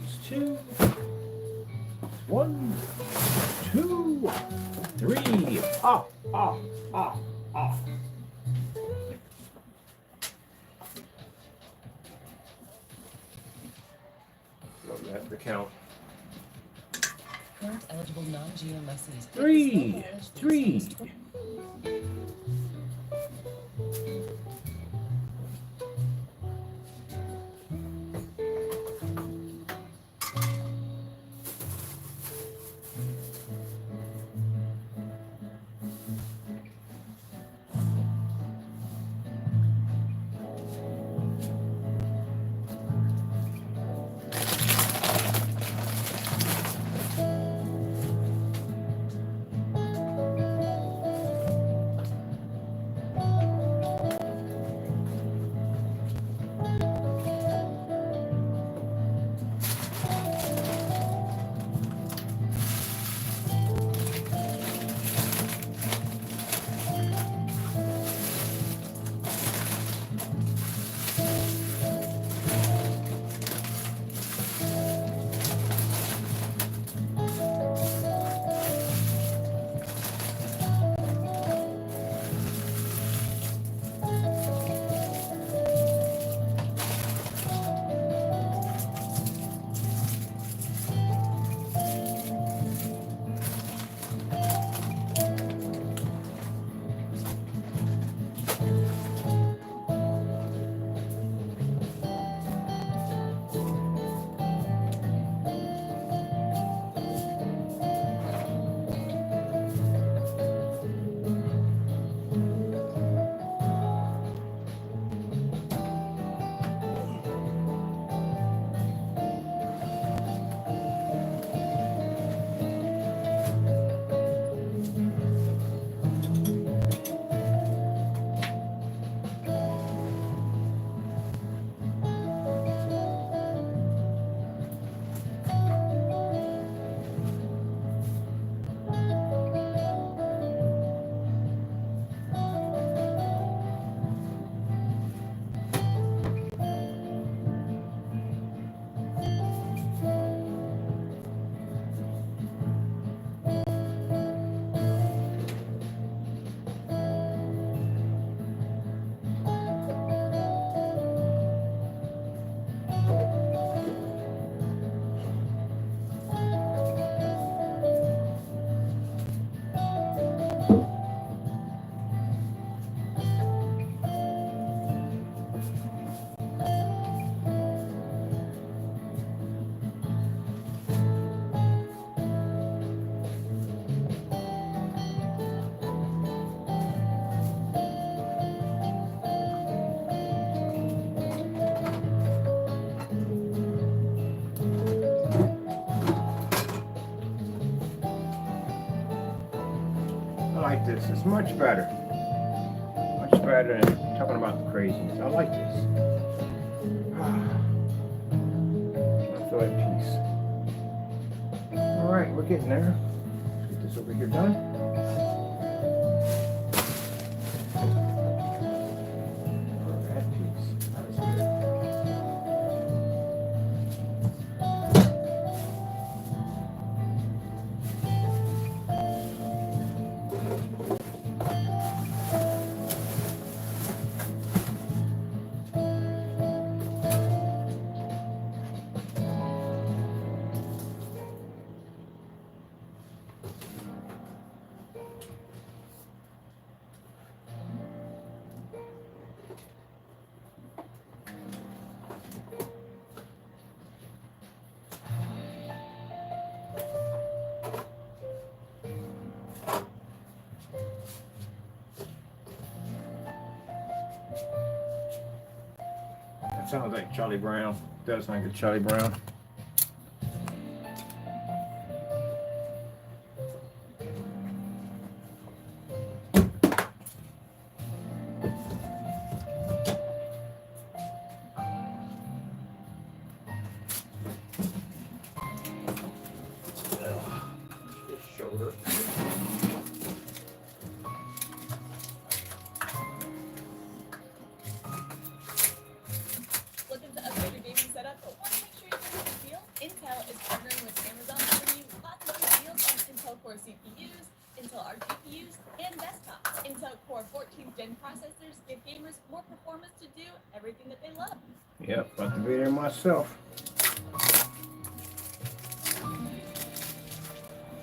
A: It's 2. 1, 2, 3. Off. That's the count.
G: Current eligible non-GM lessees.
A: Three. I like this. It's much better. Much better than talking about the craziness. I like this. I feel at peace. Alright, we're getting there. Let's get this over here done. We're at peace. That's good. That sounds like Charlie Brown. Does sound like a Charlie Brown. Shoulder.
I: Looking to upgrade your gaming setup, but want to make sure you get a good deal? Intel is partnering with Amazon to bring you lots of good deals on Intel Core CPUs, Intel Arc GPUs, and desktops. Intel Core 14th Gen processors give gamers more performance to do everything that they love.
A: Yep, about to be there myself.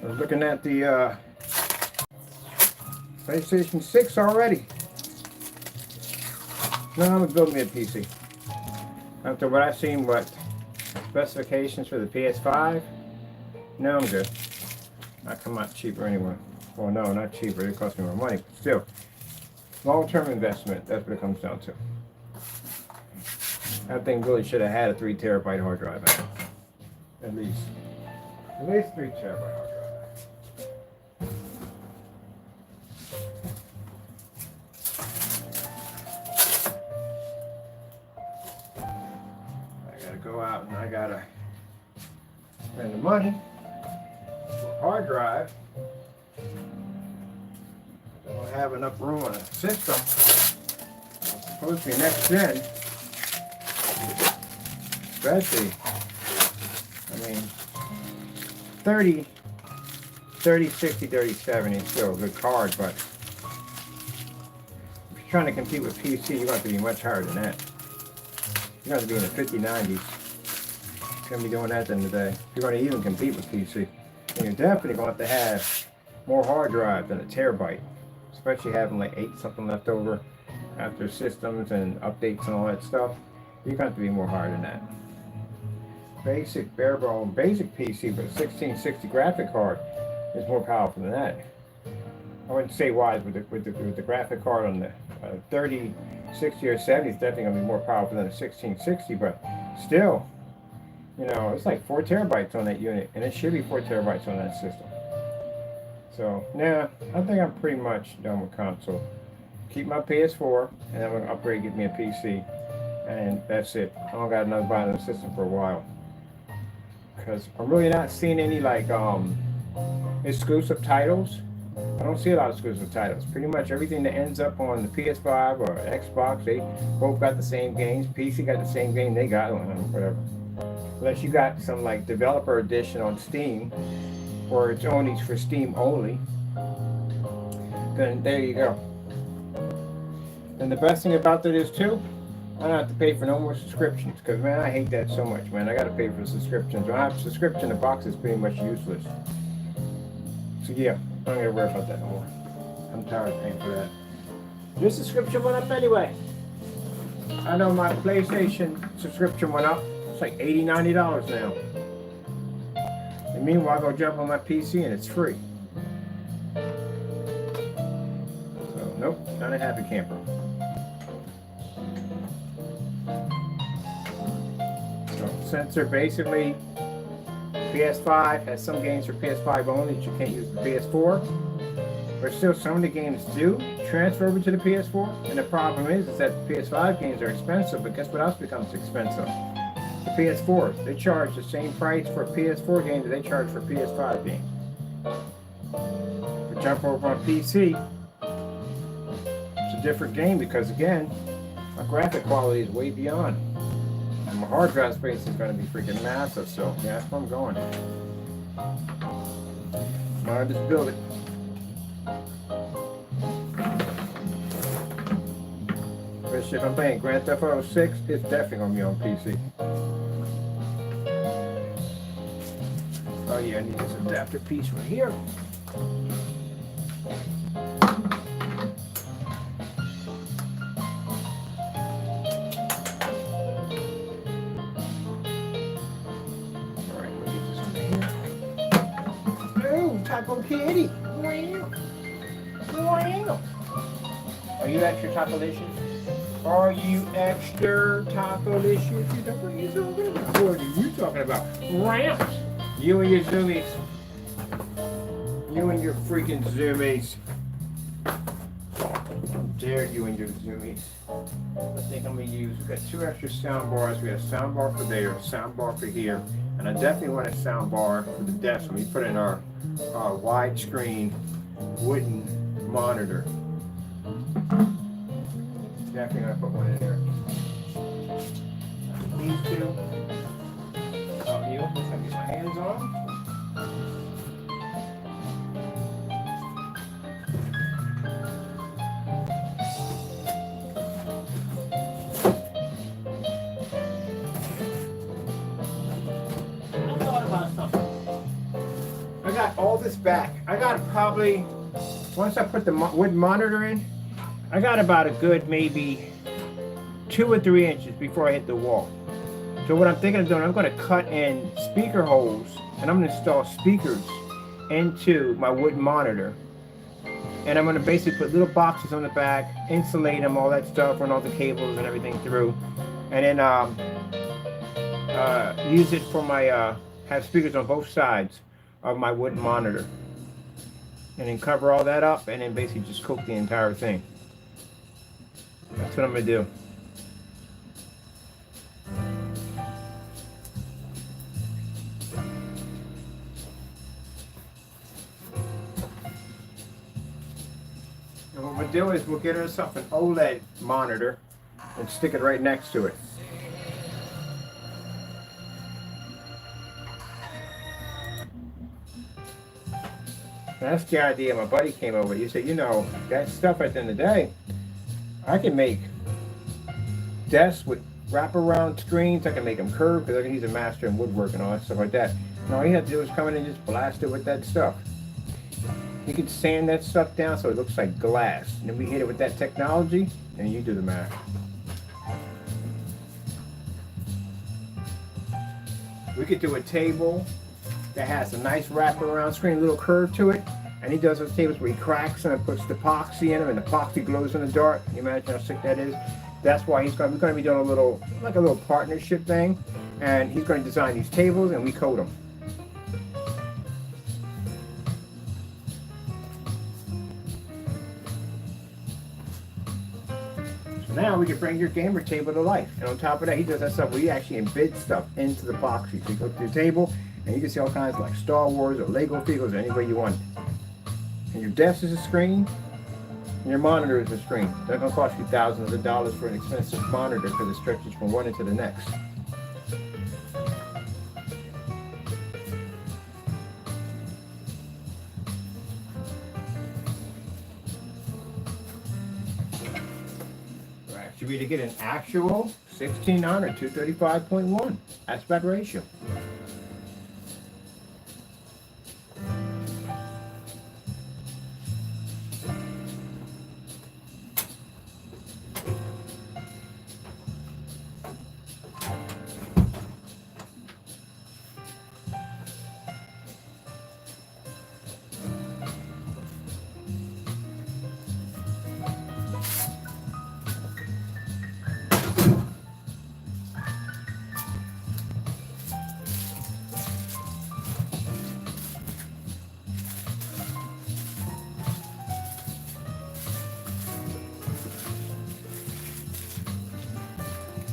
A: I was looking at the PlayStation 6 already. No, I'm gonna build me a PC. After what I've seen, what specifications for the PS5, no, I'm good. I come out cheaper anyway. Well, no, not cheaper. It costs me more money, but still, long-term investment. That's what it comes down to. That thing really should have had a 3 terabyte hard drive in it. At least 3 terabyte hard drive. Go out and I gotta spend the money for a hard drive. I don't have enough room on the system. It's supposed to be next gen. Especially, I mean, 30, 60, 30, 70 is still a good card, but if you're trying to compete with PC, you're going to have to be much higher than that. You're going to be in the 5090s. You're going to be doing that at the end of the day. You're going to even compete with PC. And you're definitely going to have more hard drive than a terabyte. Especially having like 8 something left over after systems and updates and all that stuff. You're going to have to be more higher than that. Basic, bare bone, basic PC, but a 1660 graphic card is more powerful than that. I wouldn't say wise with the graphic card on the 30, 60 or 70 is definitely going to be more powerful than a 1660, but still, you know, it's like 4 terabytes on that unit, and it should be 4 terabytes on that system. So, nah, I think I'm pretty much done with console. Keep my PS4, and I'm going to upgrade, get me a PC, and that's it. I don't got another buy on the system for a while. Because I'm really not seeing any, like, exclusive titles. I don't see a lot of exclusive titles. Pretty much everything that ends up on the PS5 or Xbox, they both got the same games. PC got the same game they got on them, whatever. Unless you got some like developer edition on Steam, or it's only for Steam only, then there you go. And the best thing about that is too, I don't have to pay for no more subscriptions, because man, I hate that so much, man. I gotta pay for subscriptions. When I have a subscription, the box is pretty much useless. So yeah, I'm not gonna worry about that no more. I'm tired of paying for that. Your subscription went up anyway. I know my PlayStation subscription went up. It's like $80, $90 now. And meanwhile, I go jump on my PC and it's free. So nope, not a happy camper. So since they're basically PS5 has some games for PS5 only that you can't use the PS4, but still some of the games do transfer over to the PS4. And the problem is that the PS5 games are expensive, but guess what else becomes expensive? The PS4s. They charge the same price for a PS4 game that they charge for PS5 games. If you jump over on PC, it's a different game because again, my graphic quality is way beyond. And my hard drive space is going to be freaking massive, so yeah, that's where I'm going. I'll just build it. Especially if I'm playing Grand Theft Auto 6, it's definitely going to be on PC. Oh yeah, I need this adapter piece right here. Alright, we'll get this over here. Oh, Taco Kitty! Are you extra taco-licious? Are you extra taco-licious? You talking about ramps? You and your zoomies. You and your freaking zoomies. How dare you and your zoomies. I think I'm going to use, we've got 2 extra sound bars. We got a sound bar for there, a sound bar for here. And I definitely want a sound bar for the desk when we put in our widescreen wooden monitor. Definitely going to put one in there. These 2. I'll get my hands on. I thought about something. I got all this this back. I got probably, once I put the wood monitor in, I got about a good maybe 2 or 3 inches before I hit the wall. So what I'm thinking of doing, I'm going to cut in speaker holes and I'm going to install speakers into my wood monitor. And I'm going to basically put little boxes on the back, insulate them, all that stuff, run all the cables and everything through. And then use it for my, have speakers on both sides of my wood monitor. And then cover all that up and then basically just coat the entire thing. That's what I'm going to do. And what we'll do is we'll get ourselves an OLED monitor and stick it right next to it. That's the idea. My buddy came over. He said, you know, that stuff at the end of the day, I can make desks with wraparound screens. I can make them curved because he's a master in woodwork and all that stuff like that. And all he had to do was come in and just blast it with that stuff. You can sand that stuff down so it looks like glass. And then we hit it with that technology, and you do the math. We could do a table that has a nice wraparound screen, a little curve to it. And he does those tables where he cracks them and puts the epoxy in them, and the epoxy glows in the dark. Can you imagine how sick that is? That's why we're going to be doing a little partnership thing. And he's going to design these tables, and we coat them. So now we can bring your gamer table to life. And on top of that, he does that stuff where he actually embeds stuff into the epoxy. So you go to your table, and you can see all kinds of like Star Wars or Lego figures or any way you want. And your desk is a screen, and your monitor is a screen. They're going to cost you thousands of dollars for an expensive monitor because it stretches from one end to the next. Right, should we either get an actual 16:9 or 235.1 aspect ratio.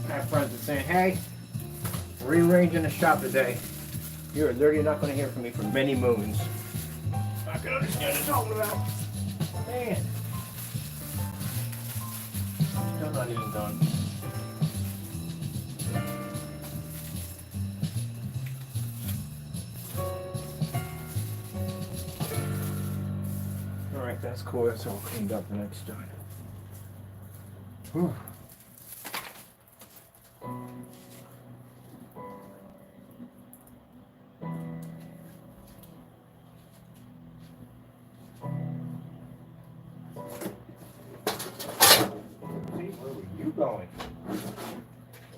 A: My friends are saying, hey, rearranging the shop today. You're literally not going to hear from me for many moons. I can understand what you're talking about. Man. Still not even done. Alright, that's cool. That's all cleaned up and that's done. Whew. Going?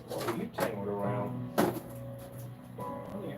A: What were you tangled around? Oh, yeah.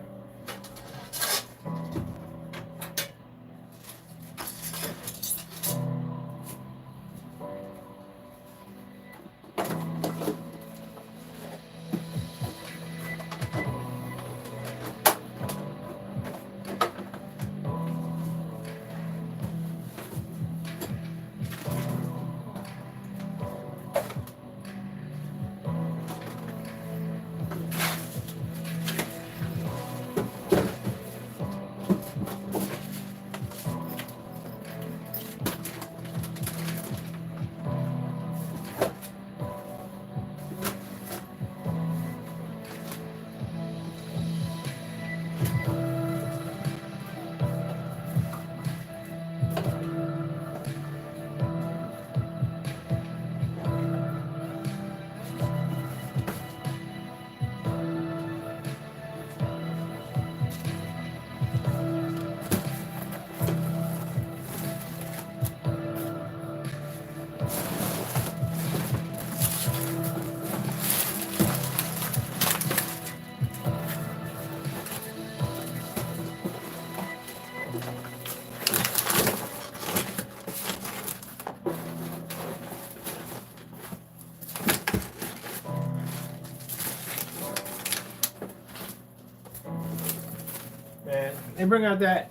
A: they bring out that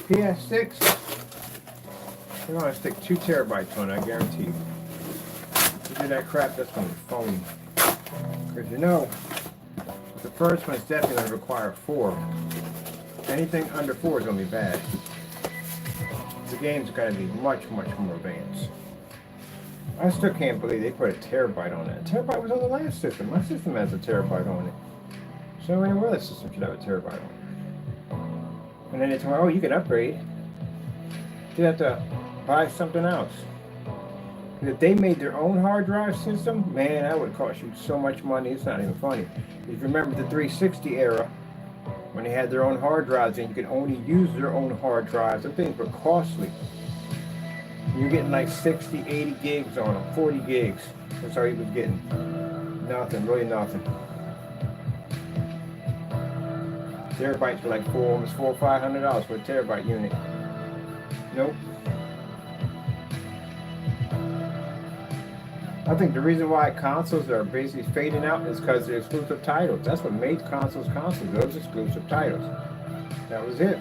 A: PS6, they're gonna stick 2 terabytes on it, I guarantee you. If you do that crap, that's gonna be phony. Because you know, the first one's definitely gonna require 4. Anything under 4 is gonna be bad. The game's gotta be much, much more advanced. I still can't believe they put a terabyte on that. A terabyte was on the last system. My system has a terabyte on it. So any other system should have a terabyte on it. And then they told me, oh, you can upgrade. You have to buy something else. And if they made their own hard drive system, man, that would cost you so much money. It's not even funny. If you remember the 360 era, when they had their own hard drives and you could only use their own hard drives, those things were costly. You're getting like 60, 80 gigs on them, 40 gigs. That's all he was getting. Nothing, really nothing. Terabytes were like almost $400 or $500 for a terabyte unit. Nope. I think the reason why consoles are basically fading out is because they're exclusive titles. That's what made consoles consoles, those exclusive titles. That was it.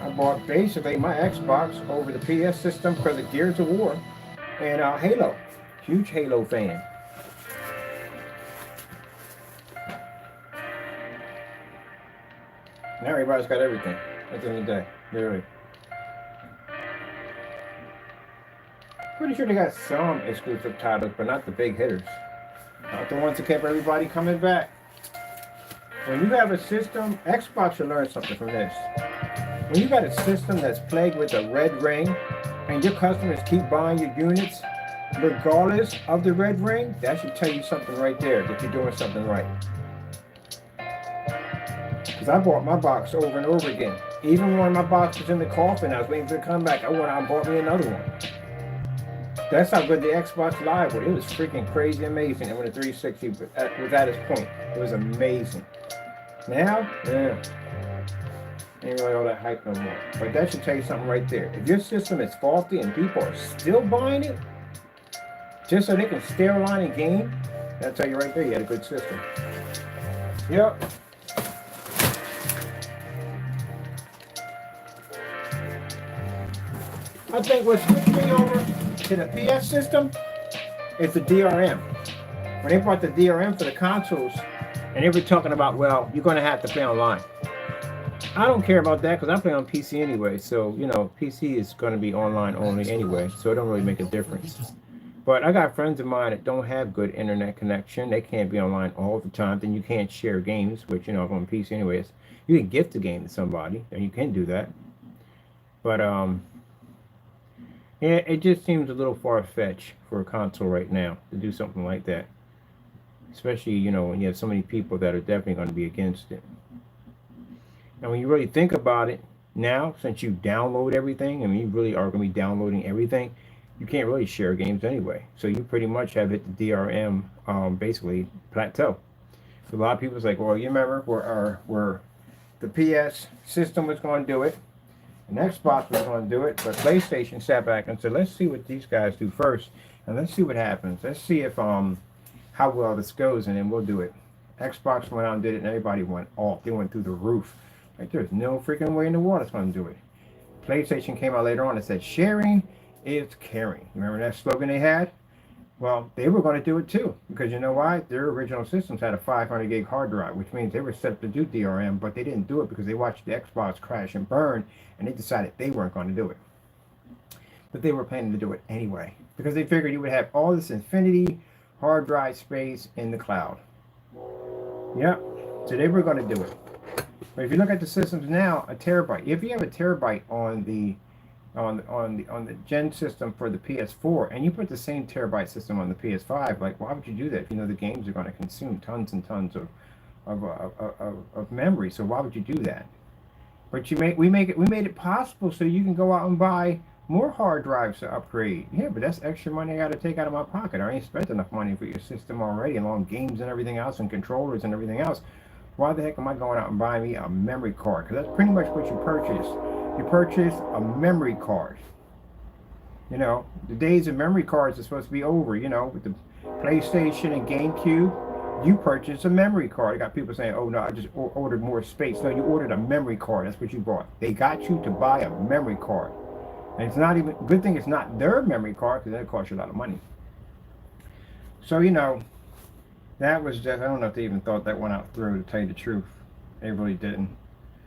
A: I bought basically my Xbox over the PS system because of Gears of War and Halo. Huge Halo fan. Now everybody's got everything at the end of the day, literally. Pretty sure they got some exclusive titles, but not the big hitters. Not the ones that kept everybody coming back. When you have a system, Xbox should learn something from this. When you got a system that's plagued with a red ring, and your customers keep buying your units, regardless of the red ring, that should tell you something right there, that you're doing something right. Because I bought my box over and over again. Even when my box was in the coffin, I was waiting for it to come back, I went out and bought me another one. That's how good the Xbox Live was. It was freaking crazy amazing. And when the 360 was at its point, it was amazing. Now, yeah, ain't really all that hype no more. But that should tell you something right there. If your system is faulty and people are still buying it, just so they can stay online and game, that'll tell you right there you had a good system. Yep. I think what switched me over to the PS system is the DRM. When they brought the DRM for the consoles, and they were talking about, well, you're going to have to play online. I don't care about that because I play on PC anyway. So, you know, PC is going to be online only anyway. So it don't really make a difference. But I got friends of mine that don't have good internet connection. They can't be online all the time. Then you can't share games, which, you know, if on PC anyways, you can gift a game to somebody, and you can do that. But, yeah, it just seems a little far-fetched for a console right now to do something like that. Especially, you know, when you have so many people that are definitely going to be against it. And when you really think about it, now, since you download everything, I mean, you really are going to be downloading everything, you can't really share games anyway. So you pretty much have hit the DRM, basically, plateau. So a lot of people say, well, you remember where the PS system was going to do it, and Xbox was going to do it, but PlayStation sat back and said, let's see what these guys do first, and let's see what happens. Let's see if how well this goes, and then we'll do it. Xbox went out and did it, and everybody went off. They went through the roof. Like, there's no freaking way in the world it's going to do it. PlayStation came out later on and said, sharing is caring. Remember that slogan they had? Well, they were going to do it too, because you know why? Their original systems had a 500 gig hard drive, which means they were set to do DRM, but they didn't do it because they watched the Xbox crash and burn, and they decided they weren't going to do it. But they were planning to do it anyway, because they figured you would have all this infinity hard drive space in the cloud. Yep, so they were going to do it. But if you look at the systems now, a terabyte. If you have a terabyte on the gen system for the PS4, and you put the same terabyte system on the PS5, like, why would you do that if you know the games are going to consume tons and tons of memory? So why would you do that? But we made it possible so you can go out and buy more hard drives to upgrade. Yeah, but that's extra money I got to take out of my pocket. I ain't spent enough money for your system already, along games and everything else, and controllers and everything else. Why the heck am I going out and buying me a memory card? Because that's pretty much what you purchase. You purchase a memory card. You know, the days of memory cards are supposed to be over, you know, with the PlayStation and GameCube. You purchased a memory card. I got people saying, oh no, I just ordered more space. No, you ordered a memory card. That's what you bought. They got you to buy a memory card. And it's not even, good thing it's not their memory card, because that costs you a lot of money. So, you know, that was just, I don't know if they even thought that one out through, to tell you the truth. They really didn't.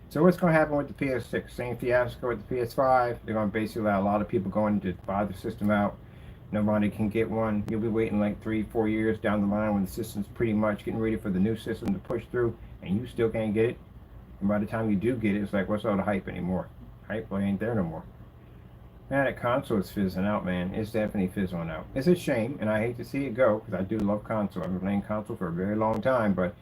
A: So what's going to happen with the PS6? Same fiasco with the PS5. They're going to basically allow a lot of people going to buy the system out. Nobody can get one. You'll be waiting like 3-4 years down the line when the system's pretty much getting ready for the new system to push through, and you still can't get it. And by the time you do get it, it's like, what's all the hype anymore? Hype well, ain't there no more. Man, that console is fizzling out, man. It's definitely fizzling out. It's a shame, and I hate to see it go, because I do love console. I've been playing console for a very long time, but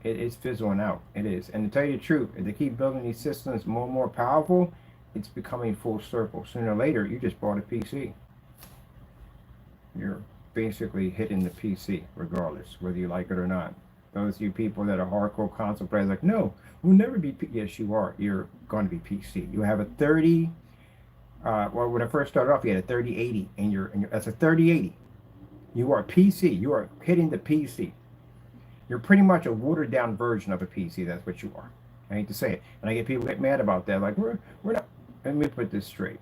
A: it's fizzling out. It is. And to tell you the truth, if they keep building these systems more and more powerful, it's becoming full circle. Sooner or later, you just bought a PC. You're basically hitting the PC, regardless, whether you like it or not. Those of you people that are hardcore console players, like, no, we'll never be yes, you are. You're going to be PC. You have a 30. Well, when I first started off, you had a 3080, and that's a 3080. You are PC. You are hitting the PC. You're pretty much a watered down version of a PC. That's what you are. I hate to say it, and I get people get mad about that. Like, we're not. Let me put this straight.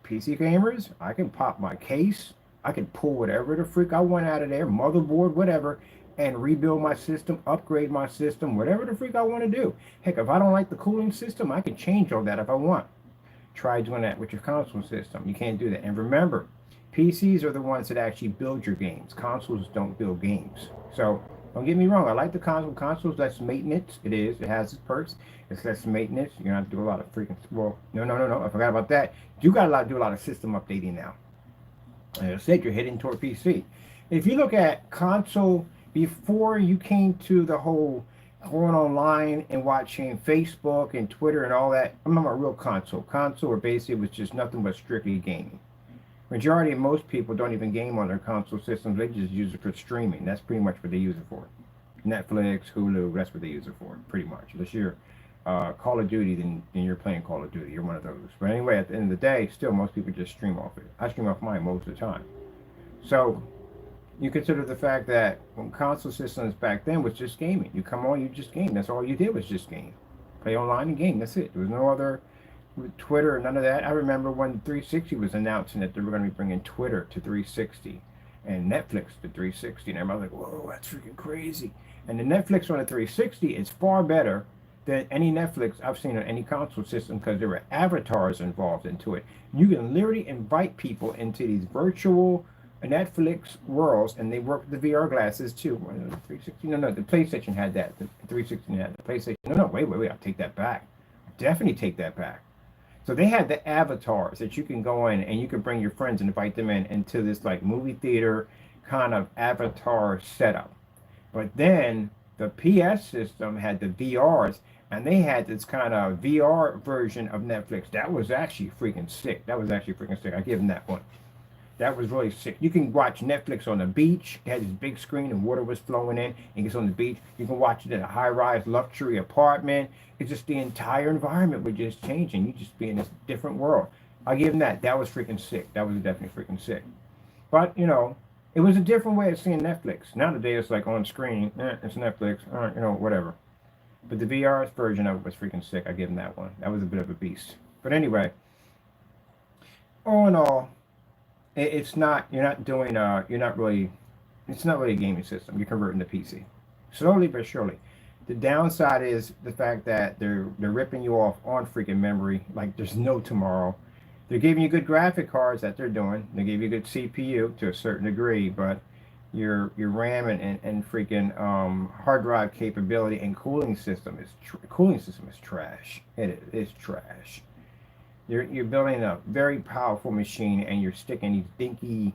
A: PC gamers, I can pop my case. I can pull whatever the freak I want out of there, motherboard, whatever, and rebuild my system, upgrade my system, whatever the freak I want to do. Heck, if I don't like the cooling system, I can change all that if I want. Try doing that with your console system. You can't do that. And remember, PCs are the ones that actually build your games. Consoles don't build games. So don't get me wrong. I like the console. Consoles, less maintenance. It is. It has its perks. It's less maintenance. You're going to have to do a lot of freaking... Well, no. I forgot about that. You got to do a lot of system updating now. As I said, you're heading toward PC. If you look at console, before you came to the whole going online and watching Facebook and Twitter and all that, I'm talking about real console. Console, or basically, was just nothing but strictly gaming. Majority of most people don't even game on their console systems. They just use it for streaming. That's pretty much what they use it for. Netflix, Hulu, that's what they use it for, pretty much. Unless you're Call of Duty, then you're playing Call of Duty. You're one of those. But anyway, at the end of the day, still, most people just stream off it. I stream off mine most of the time. So you consider the fact that when console systems back then was just gaming. You come on, you just game. That's all you did was just game. Play online and game. That's it. There was no other Twitter, none of that. I remember when 360 was announcing that they were going to be bringing Twitter to 360 and Netflix to 360. And everybody was like, whoa, that's freaking crazy. And the Netflix on the 360 is far better than any Netflix I've seen on any console system, because there were avatars involved into it. You can literally invite people into these virtual Netflix worlds, and they work with the VR glasses too. 360, no, the PlayStation had that. The 360 had the PlayStation. No, wait, I'll take that back. Definitely take that back. So they had the avatars that you can go in and you can bring your friends and invite them into this like movie theater kind of avatar setup. But then the PS system had the VRs, and they had this kind of VR version of Netflix. That was actually freaking sick. I give them that one. That was really sick. You can watch Netflix on the beach. It had this big screen and water was flowing in. And it's on the beach. You can watch it in a high-rise luxury apartment. It's just the entire environment was just changing. You just be in this different world. I give them that. That was freaking sick. That was definitely freaking sick. But, you know, it was a different way of seeing Netflix. Nowadays, it's like on screen. It's Netflix. You know, whatever. But the VR version of it was freaking sick. I give them that one. That was a bit of a beast. But anyway, all in all, it's not really a gaming system. You're converting to PC. Slowly but surely. The downside is the fact that they're ripping you off on freaking memory like there's no tomorrow. They're giving you good graphic cards that they're doing. They give you a good CPU to a certain degree, but your RAM and freaking hard drive capability and cooling system is trash. It is trash. You're building a very powerful machine, and you're sticking these dinky,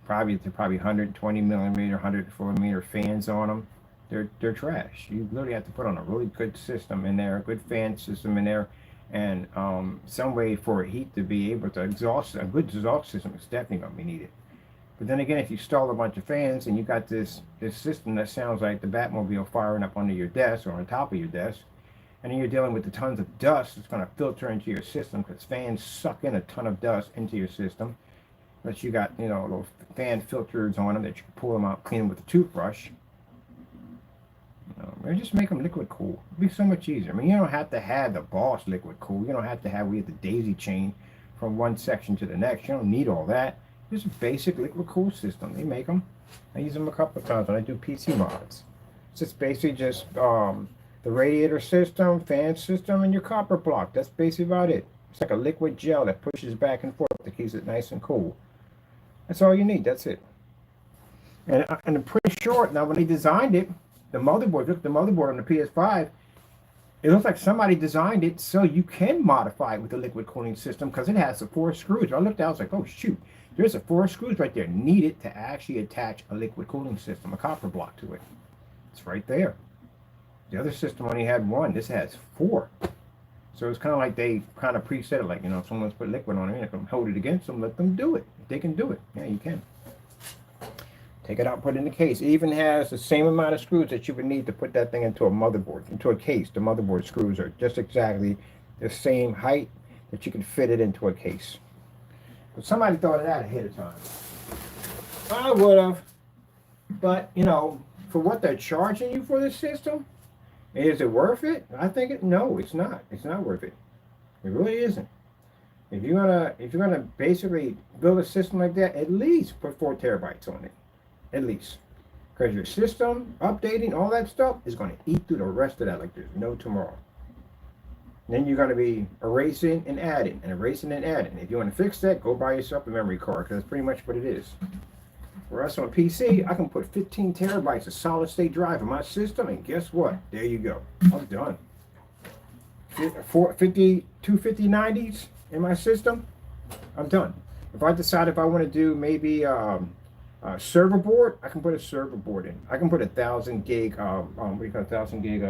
A: probably 120 millimeter, 104 millimeter fans on them. They're trash. You literally have to put on a really good system in there, a good fan system in there, and some way for heat to be able to exhaust. A good exhaust system is definitely going to be needed. But then again, if you install a bunch of fans and you got this system that sounds like the Batmobile firing up under your desk or on top of your desk, and then you're dealing with the tons of dust that's going to filter into your system, because fans suck in a ton of dust into your system. But you got, little fan filters on them that you can pull them out, clean them with a toothbrush. Or just make them liquid cool. It'd be so much easier. I mean, you don't have to have the Boss liquid cool. You don't have to have the daisy chain from one section to the next. You don't need all that. Just a basic liquid cool system. They make them. I use them a couple of times when I do PC mods. It's just basically just the radiator system, fan system, and your copper block. That's basically about it. It's like a liquid gel that pushes back and forth that keeps it nice and cool. That's all you need. That's it. And I'm pretty sure now when they designed it, the motherboard, look at the motherboard on the PS5, it looks like somebody designed it so you can modify it with the liquid cooling system because it has the 4 screws. I looked out, I was like, oh shoot, there's the 4 screws right there needed to actually attach a liquid cooling system, a copper block to it. It's right there. The other system only had 1. This has 4. So it's kind of like they kind of preset it, like, you know, if someone's put liquid on it, and can hold it against them, let them do it. If they can do it, yeah, you can. Take it out, put it in the case. It even has the same amount of screws that you would need to put that thing into a motherboard, into a case. The motherboard screws are just exactly the same height that you can fit it into a case. But somebody thought of that ahead of time. I would have, but you know, for what they're charging you for this system, is it worth it? I think no, it's not. It's not worth it. It really isn't. If you're gonna basically build a system like that, at least put 4 terabytes on it. At least, because your system updating, all that stuff is going to eat through the rest of that like there's no tomorrow. Then you're going to be erasing and adding and erasing and adding. If you want to fix that, go buy yourself a memory card, because that's pretty much what it is. Whereas on a PC, I can put 15 terabytes of solid state drive in my system, and guess what? There you go. I'm done. 25090s in my system, I'm done. If I decide if I want to do maybe server board, I can put a server board in. I can put 1,000 gig, what do you call 1,000 gig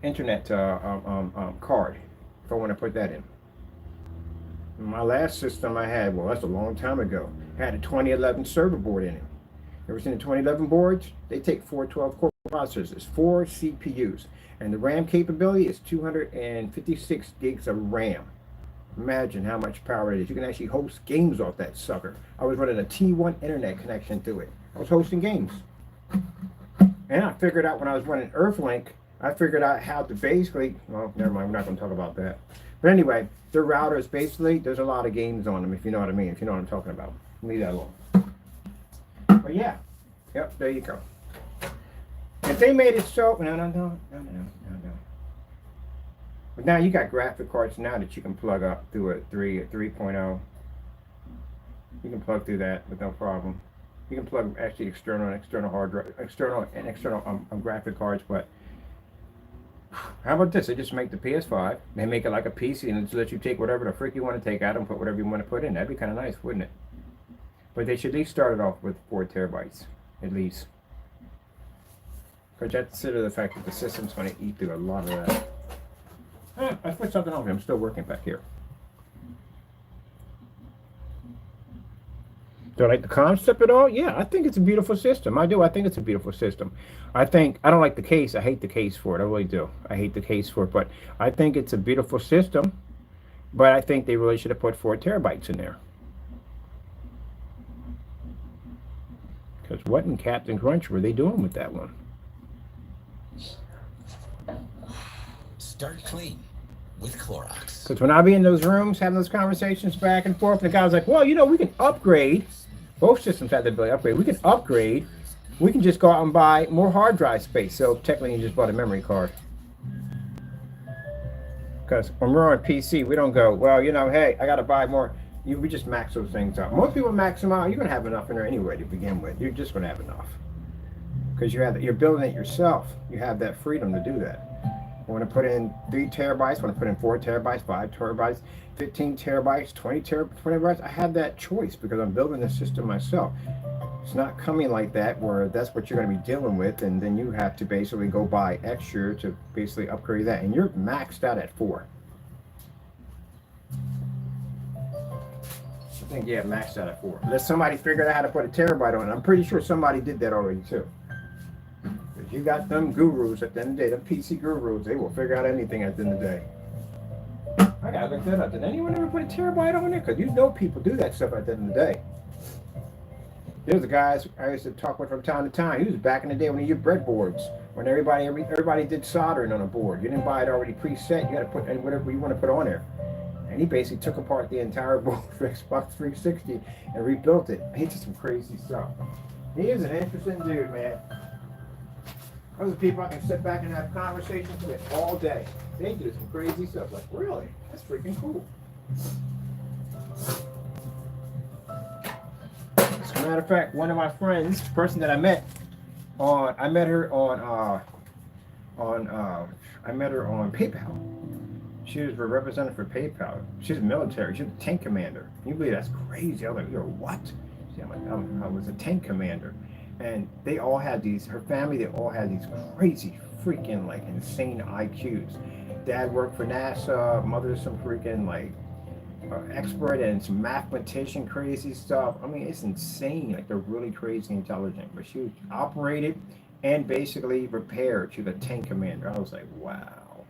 A: internet card if I want to put that in. My last system I had, well, that's a long time ago, had a 2011 server board in it. Ever seen the 2011 boards? They take 4 12-core processors, it's 4 CPUs, and the RAM capability is 256 gigs of RAM. Imagine how much power it is. You can actually host games off that sucker. I was running a T1 internet connection through it. I was hosting games. And I figured out when I was running Earthlink, I figured out how to basically, well, never mind, we're not going to talk about that. But anyway, their routers basically, there's a lot of games on them, if you know what I mean, if you know what I'm talking about. Leave that alone. But yeah, yep, there you go. If they made it so, no. But now you got graphic cards now that you can plug up through a 3.0. You can plug through that with no problem. You can plug actually external hard drive, external graphic cards. But how about this? They just make the PS5. They make it like a PC and just let you take whatever the frick you want to take out and put whatever you want to put in. That'd be kind of nice, wouldn't it? But they should at least start it off with 4 terabytes, at least. Because you have to consider the fact that the system's going to eat through a lot of that. I put something on here. I'm still working back here. Do I like the concept at all? Yeah, I think it's a beautiful system. I do. I think it's a beautiful system. I don't like the case. I hate the case for it. I really do. I hate the case for it. But I think it's a beautiful system. But I think they really should have put 4 terabytes in there. Because what in Captain Crunch were they doing with that one?
C: Start clean with Clorox.
A: Because when I be in those rooms having those conversations back and forth, and the guy's like, well, you know, we can upgrade. Both systems have the ability to upgrade. We can upgrade. We can just go out and buy more hard drive space. So technically you just bought a memory card. Because when we're on PC, we don't go, well, you know, hey, I got to buy more. We just max those things out. Most people max them out. You're going to have enough in there anyway to begin with. You're just going to have enough. Because you're building it yourself. You have that freedom to do that. You want to put in 3 terabytes, want to put in 4 terabytes, 5 terabytes, 15 terabytes, 20 terabytes. I have that choice because I'm building the system myself. It's not coming like that where that's what you're going to be dealing with, and then you have to basically go buy extra to basically upgrade that, and you're maxed out at 4. I think, yeah, maxed out at 4. Unless somebody figured out how to put a terabyte on it. I'm pretty sure somebody did that already too. If you got them gurus at the end of the day, them PC gurus, they will figure out anything at the end of the day. I gotta look that up. Did anyone ever put a terabyte on there? Because you know people do that stuff at the end of the day. There's a guy I used to talk with from time to time. He was back in the day when you used breadboards, when everybody did soldering on a board. You didn't buy it already preset. You got to put in whatever you want to put on there. And he basically took apart the entire board for Xbox 360 and rebuilt it. He did some crazy stuff. He is an interesting dude, man. Those are people I can sit back and have conversations with all day. They do some crazy stuff. Like, really? That's freaking cool. As a matter of fact, one of my friends, the person that I met her on PayPal. She was a representative for PayPal. She's military. She's a tank commander. Can you believe that's crazy? I was like, you're what? I was a tank commander. And they all had these, her family, they all had these crazy, freaking, like, insane IQs. Dad worked for NASA, mother's some freaking, like, expert and some mathematician crazy stuff. I mean, it's insane. Like, they're really crazy intelligent. But she operated and basically repaired. She was a tank commander. I was like, wow.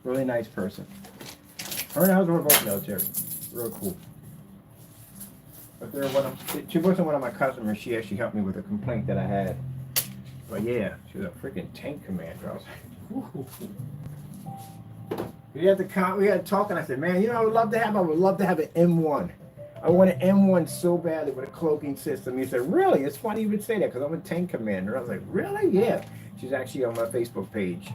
A: Really nice person. Her and I was both military. Real cool. But she wasn't one of my customers. She actually helped me with a complaint that I had. But yeah, she was a freaking tank commander. I was like, ooh. We had to talk, and I said, man, you know, I would love to have an M1. I want an M1 so badly with a cloaking system. He said, really? It's funny you would say that because I'm a tank commander. I was like, really? Yeah. She's actually on my Facebook page.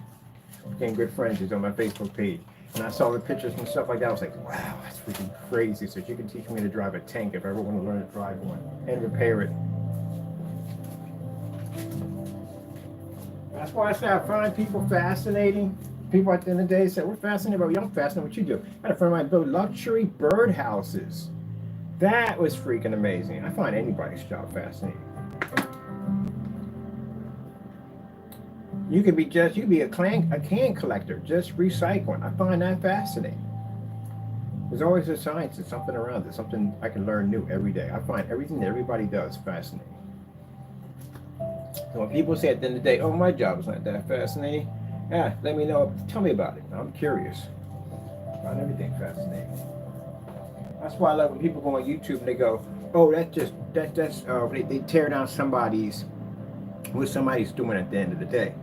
A: Became good friends. She's on my Facebook page. And I saw the pictures and stuff like that. I was like, wow, that's freaking crazy. So she can teach me to drive a tank if I ever want to learn to drive one and repair it. That's why I say I find people fascinating. People at the end of the day say, we're fascinated by you. I'm fascinated what you do. I had a friend of mine build luxury birdhouses. That was freaking amazing. I find anybody's job fascinating. You could be a can collector, just recycling. I find that fascinating. There's always a science and something around it, something I can learn new every day. I find everything that everybody does fascinating. So when people say at the end of the day, oh, my job is not that fascinating, yeah, let me know. Tell me about it. I'm curious. I find everything fascinating. That's why I love when people go on YouTube and they go, oh, they tear down what somebody's doing at the end of the day.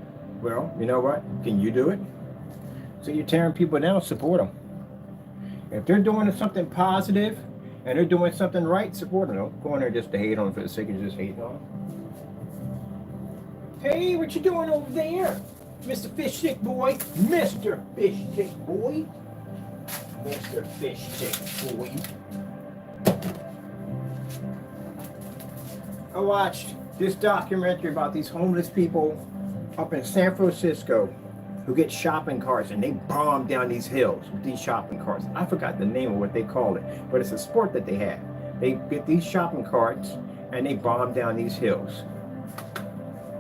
A: Well, you know what? Can you do it? So you're tearing people down, support them. If they're doing something positive and they're doing something right, support them. Don't go in there just to hate on them for the sake of just hating on them. Hey, what you doing over there? Mr. Fish Stick Boy. Mr. Fish Stick Boy. Mr. Fish Stick Boy. I watched this documentary about these homeless people up in San Francisco who get shopping carts and they bomb down these hills with these shopping carts. I forgot the name of what they call it, but it's a sport that they have. They get these shopping carts and they bomb down these hills.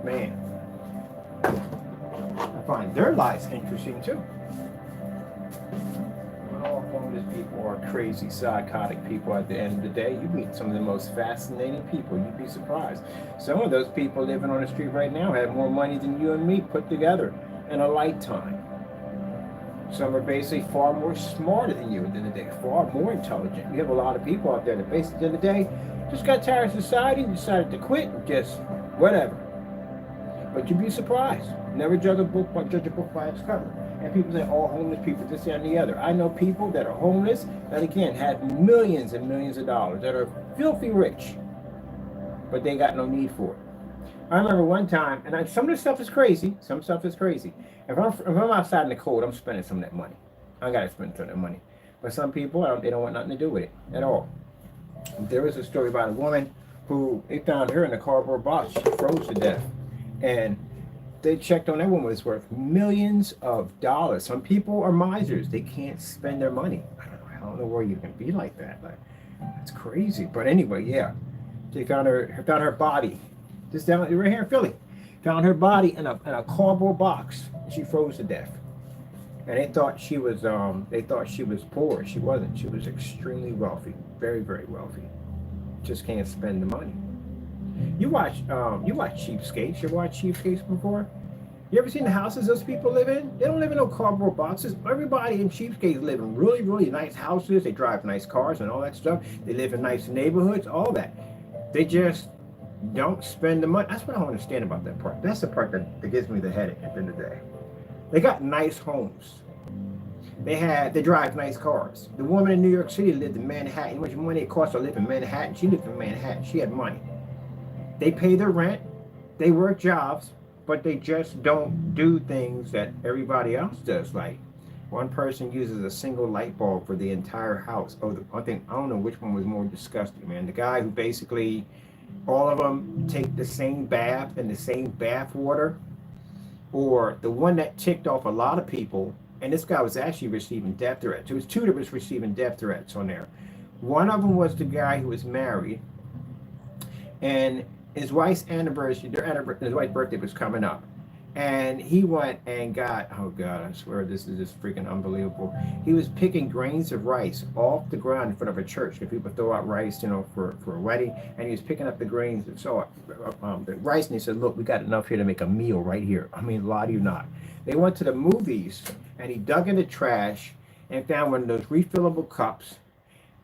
A: Man, I find their lives interesting too. All homeless people are crazy, psychotic people at the end of the day. You meet some of the most fascinating people. You'd be surprised. Some of those people living on the street right now have more money than you and me put together in a lifetime. Some are basically far more smarter than you at the end of the day, far more intelligent. You have a lot of people out there that basically at the end of the day just got tired of society and decided to quit and just whatever. But you'd be surprised. Never judge a book by its cover. And people say, all homeless people, this and the other. I know people that are homeless that, again, have millions and millions of dollars, that are filthy rich, but they got no need for it. I remember one time, and some of this stuff is crazy. Some stuff is crazy. If I'm outside in the cold, I'm spending some of that money. I got to spend some of that money. But some people, they don't want nothing to do with it at all. There was a story about a woman who, they found her in a cardboard box. She froze to death. And they checked on that woman was worth millions of dollars. Some people are misers. They can't spend their money. I don't know where you can be like that. Like, that's crazy. But anyway, yeah. They found her body. Just down right here in Philly. Found her body in a cardboard box. And she froze to death. And they thought she was poor. She wasn't. She was extremely wealthy. Very, very wealthy. Just can't spend the money. You watch Cheapskates. You ever watched Cheapskates before? You ever seen the houses those people live in? They don't live in no cardboard boxes. Everybody in Cheapskates live in really, really nice houses. They drive nice cars and all that stuff. They live in nice neighborhoods, all that. They just Don't spend the money. That's what I don't understand about that part. That's the part that gives me the headache at the end of the day. They got nice homes. They drive nice cars. The woman in New York City lived in Manhattan. How much money it cost to live in Manhattan? She lived in Manhattan. She had money. They pay their rent. They work jobs, but they just don't do things that everybody else does. Like one person uses a single light bulb for the entire house. Oh, I don't know which one was more disgusting, man. The guy who basically all of them take the same bath and the same bath water, or the one that ticked off a lot of people. And this guy was actually receiving death threats. There was two that was receiving death threats on there. One of them was the guy who was married, and his wife's anniversary, his wife's birthday was coming up. And he went and got, oh God, I swear this is just freaking unbelievable. He was picking grains of rice off the ground in front of a church. Because people throw out rice, for a wedding. And he was picking up the grains and the rice. And he said, look, we got enough here to make a meal right here. I mean, lie to you not. They went to the movies and he dug in the trash and found one of those refillable cups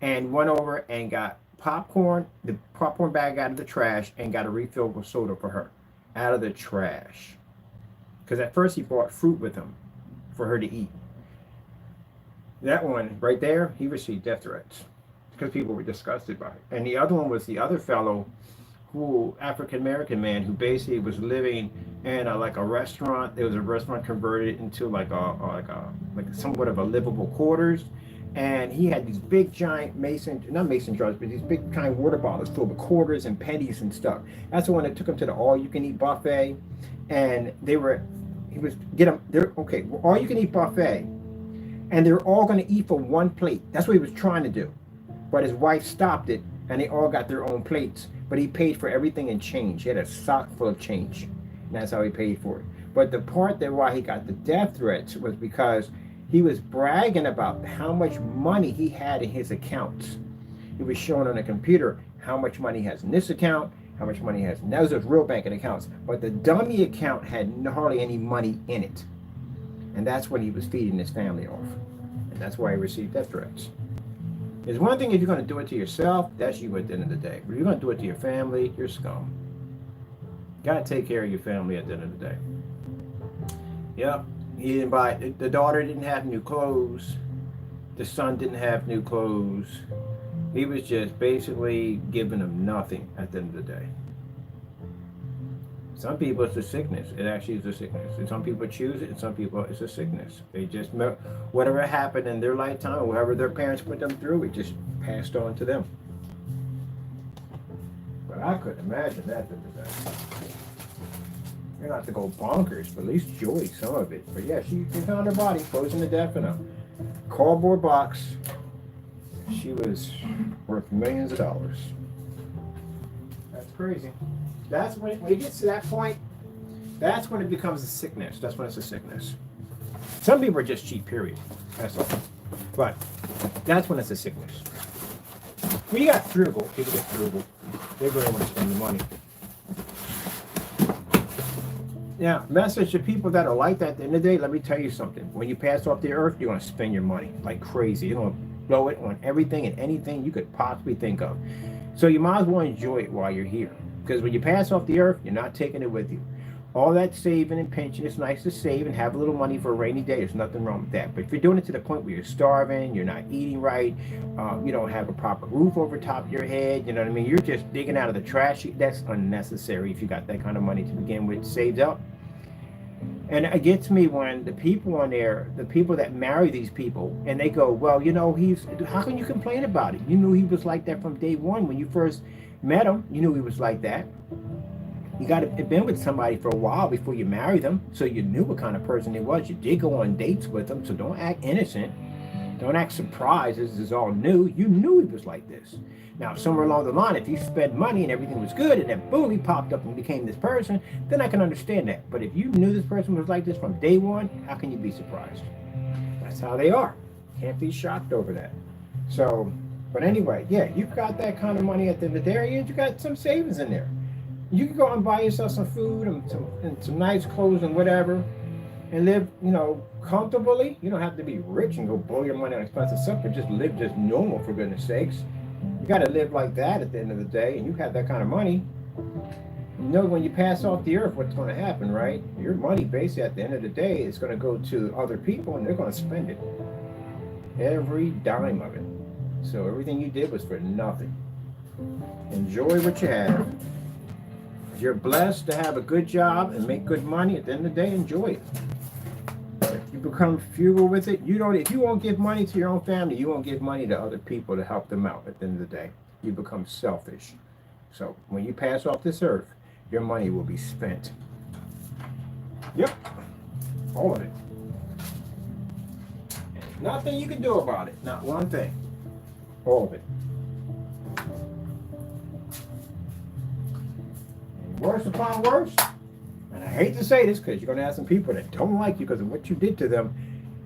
A: and went over and got the popcorn bag out of the trash and got a refillable soda for her out of the trash. Because at first he brought fruit with him for her to eat. That one right there, he received death threats because people were disgusted by it. And the other one was the other fellow, African-American man, who basically was living in a restaurant. There was a restaurant converted into like somewhat of a livable quarters. And he had these big giant not mason jars, but these big giant water bottles filled with quarters and pennies and stuff. That's the one that took him to the all-you-can-eat buffet. And all you can eat buffet, and they're all going to eat from one plate. That's what he was trying to do, but his wife stopped it, and they all got their own plates. But he paid for everything in change. He had a sock full of change, and that's how he paid for it. But the part that why he got the death threats was because he was bragging about how much money he had in his accounts. He was showing on a computer how much money he has in this account, how much money he has. And those are real banking accounts. But the dummy account had hardly any money in it. And that's what he was feeding his family off. And that's why he received death threats. There's one thing, if you're going to do it to yourself, that's you at the end of the day. But if you're going to do it to your family, you're scum. You got to take care of your family at the end of the day. Yep. He didn't buy, the daughter didn't have new clothes. The son didn't have new clothes. He was just basically giving them nothing at the end of the day. Some people it's a sickness. It actually is a sickness. And some people choose it, and some people it's a sickness. They just, whatever happened in their lifetime, or whatever their parents put them through, it just passed on to them. But I couldn't imagine that the other day. You're not to go bonkers, but at least enjoy some of it. But yeah, she found her body frozen to death in a cardboard box. She was worth millions of dollars. That's crazy. That's when it gets to that point, that's when it becomes a sickness. That's when it's a sickness. Some people are just cheap, period. That's all. But that's when it's a sickness. When you got frugal, people get frugal. They really want to spend the money. Now, message to people that are like that at the end of the day, let me tell you something. When you pass off the earth, you're going to spend your money like crazy. You're going to blow it on everything and anything you could possibly think of. So you might as well enjoy it while you're here. Because when you pass off the earth, you're not taking it with you. All that saving and pension, it's nice to save and have a little money for a rainy day. There's nothing wrong with that. But if you're doing it to the point where you're starving, you're not eating right, you don't have a proper roof over top of your head, you know what I mean? You're just digging out of the trash. That's unnecessary if you got that kind of money to begin with saved up. And it gets me when the people on there, the people that marry these people, and they go, well, how can you complain about it? You knew he was like that from day one. When you first met him, you knew he was like that. You got to have been with somebody for a while before you marry them, so you knew what kind of person he was. You did go on dates with him, so don't act innocent. Don't act surprised. This is all new. You knew he was like this. Now, somewhere along the line, if you spent money and everything was good, and then boom, he popped up and became this person, then I can understand that. But if you knew this person was like this from day one, how can you be surprised? That's how they are. Can't be shocked over that. So, but anyway, yeah, you've got that kind of money at the end of the day, and you got some savings in there. You can go and buy yourself some food and some nice clothes and whatever, and live, comfortably. You don't have to be rich and go blow your money on expensive stuff, but just live normal, for goodness sakes. You got to live like that at the end of the day, and you have that kind of money. You know, when you pass off the earth, what's going to happen, right? Your money, basically, at the end of the day, is going to go to other people, and they're going to spend it. Every dime of it. So everything you did was for nothing. Enjoy what you have. If you're blessed to have a good job and make good money, at the end of the day, enjoy it. If you become frugal with it, if you won't give money to your own family, you won't give money to other people to help them out at the end of the day. You become selfish. So when you pass off this earth, your money will be spent. Yep. All of it. Nothing you can do about it. Not one thing. All of it. And worse upon worse, and I hate to say this because you're going to have some people that don't like you because of what you did to them.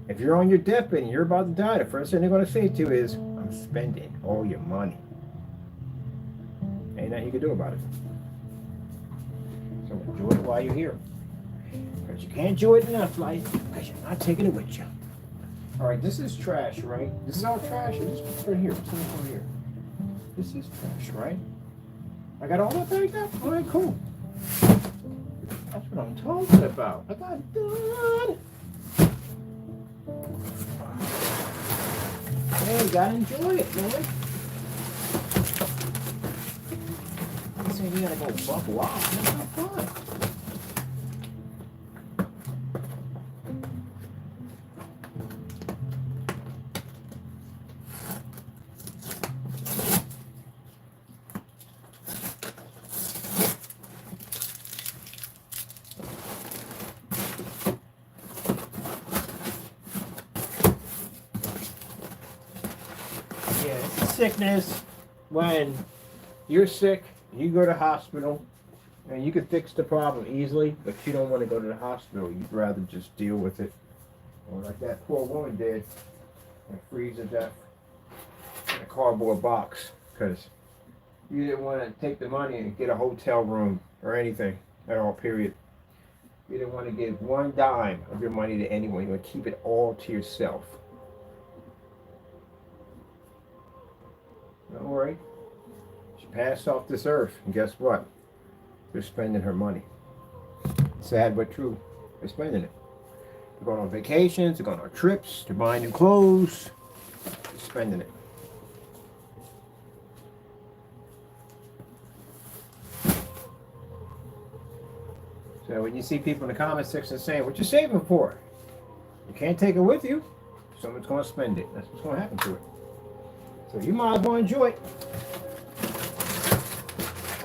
A: If you're on your deathbed and you're about to die, the first thing they're going to say to you is, I'm spending all your money. Ain't nothing you can do about it. So enjoy it while you're here. Because you can't enjoy it in this life because you're not taking it with you. Alright, this is trash, right? This is all trash. This is right here. What's over here? This is trash, right? I got all that bagged up? Alright, cool. That's what I'm talking about. I got it done. Hey, you gotta enjoy it, man. So you gotta go buck wild. That's not fun. Yeah, it's a sickness when you're sick. You go to the hospital, and you can fix the problem easily, but you don't want to go to the hospital. You'd rather just deal with it, or like that poor woman did, and freeze to death in a cardboard box, because you didn't want to take the money and get a hotel room or anything at all, period. You didn't want to give one dime of your money to anyone. You want to keep it all to yourself. Don't worry. She passed off this earth, and guess what? They're spending her money. Sad but true. They're spending it. They're going on vacations, they're going on trips, they're buying new clothes. They're spending it. So when you see people in the comment section saying, what you saving for? You can't take it with you. Someone's going to spend it. That's what's going to happen to it. So you might as well enjoy it.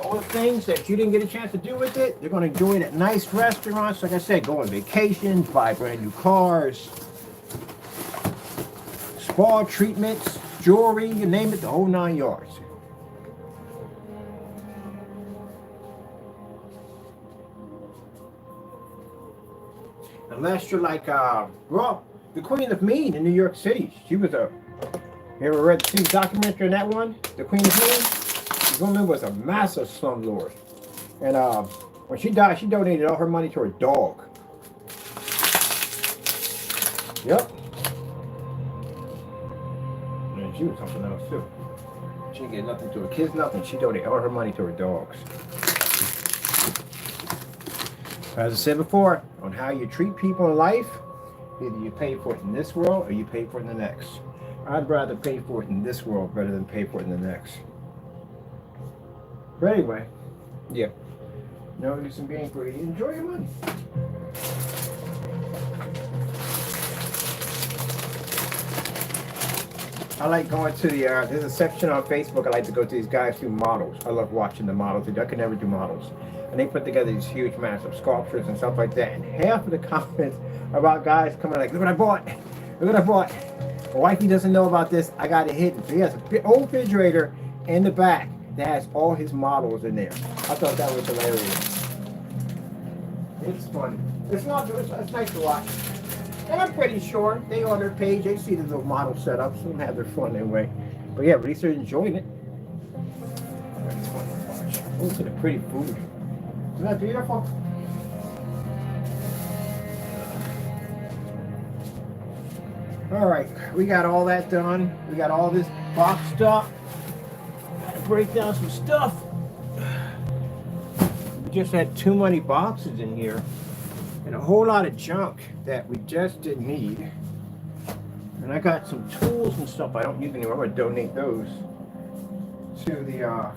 A: All the things that you didn't get a chance to do with it, you're going to enjoy it at nice restaurants. Like I said, go on vacations, buy brand new cars, spa treatments, jewelry, you name it, the whole 9 yards. Unless you're like, well, the Queen of Mean in New York City. She was a, you ever read the documentary on that one? The Queen of Mean? This woman was a massive slumlord. And when she died, she donated all her money to her dog. Yep. And she was something else too. She didn't get nothing to her kids, nothing. She donated all her money to her dogs. As I said before, on how you treat people in life, either you pay for it in this world or you pay for it in the next. I'd rather pay for it in this world better than pay for it in the next. But anyway, yeah. No use in being greedy. Enjoy your money. I like going to the, there's a section on Facebook I like to go to. These guys do models. I love watching the models. I can never do models. And they put together these huge, massive sculptures and stuff like that. And half of the comments are about guys coming like, look what I bought. Look what I bought. My wifey doesn't know about this. I got it hidden. So he has an old refrigerator in the back that has all his models in there. I thought that was hilarious. It's fun. It's not. It's nice to watch. And I'm pretty sure they on their page, they see the little model setups and have their fun anyway. But yeah, at least they're enjoying it. It's fun to watch. Look at the pretty food. Isn't that beautiful? All right, we got all that done. We got all this boxed up. Gotta break down some stuff. just had too many boxes in here and a whole lot of junk that we just didn't need. And I got some tools and stuff I don't use anymore. I'm gonna donate those to the I'm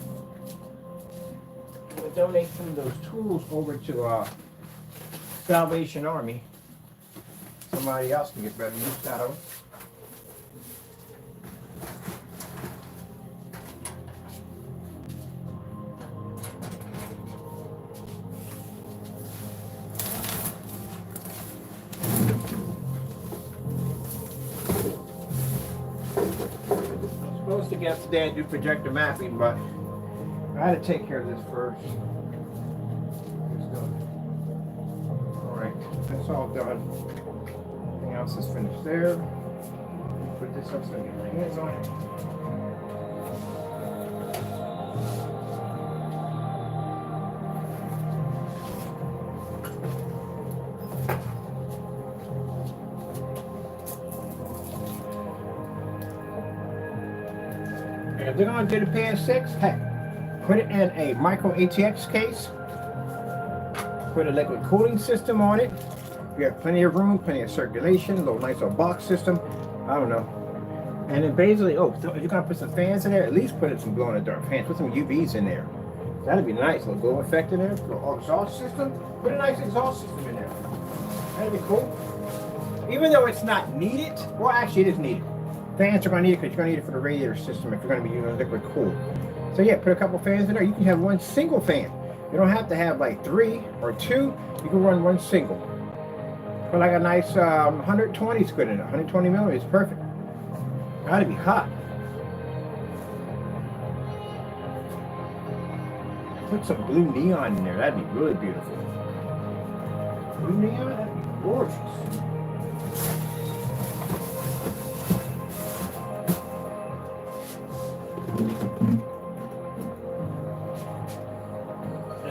A: gonna donate some of those tools over to Salvation Army. Somebody else can get better use out of them. Supposed to get up today and do projector mapping, but I had to take care of this first. Alright, that's all done. Everything else is finished there. Put this up so I can get my hands on it. And if they're going to do the PS6, hey, put it in a micro ATX case. Put a liquid cooling system on it. You have plenty of room, plenty of circulation, a little nice little box system. I don't know. And then basically, oh, so if you're going to put some fans in there, at least put in some glow in the dark fans. Put some UVs in there. That'd be nice. A little glow effect in there. A little exhaust system. Put a nice exhaust system in there. That'd be cool. Even though it's not needed, well, actually, it is needed. Fans are going to need it because you're going to need it for the radiator system if you're going to be using liquid cool. So yeah, put a couple fans in there. You can have one single fan. You don't have to have like 3 or 2. You can run one single. Put like a nice 120 is good enough. 120 millimeters, perfect. That'd be hot. Put some blue neon in there. That'd be really beautiful. Blue neon, that'd be gorgeous.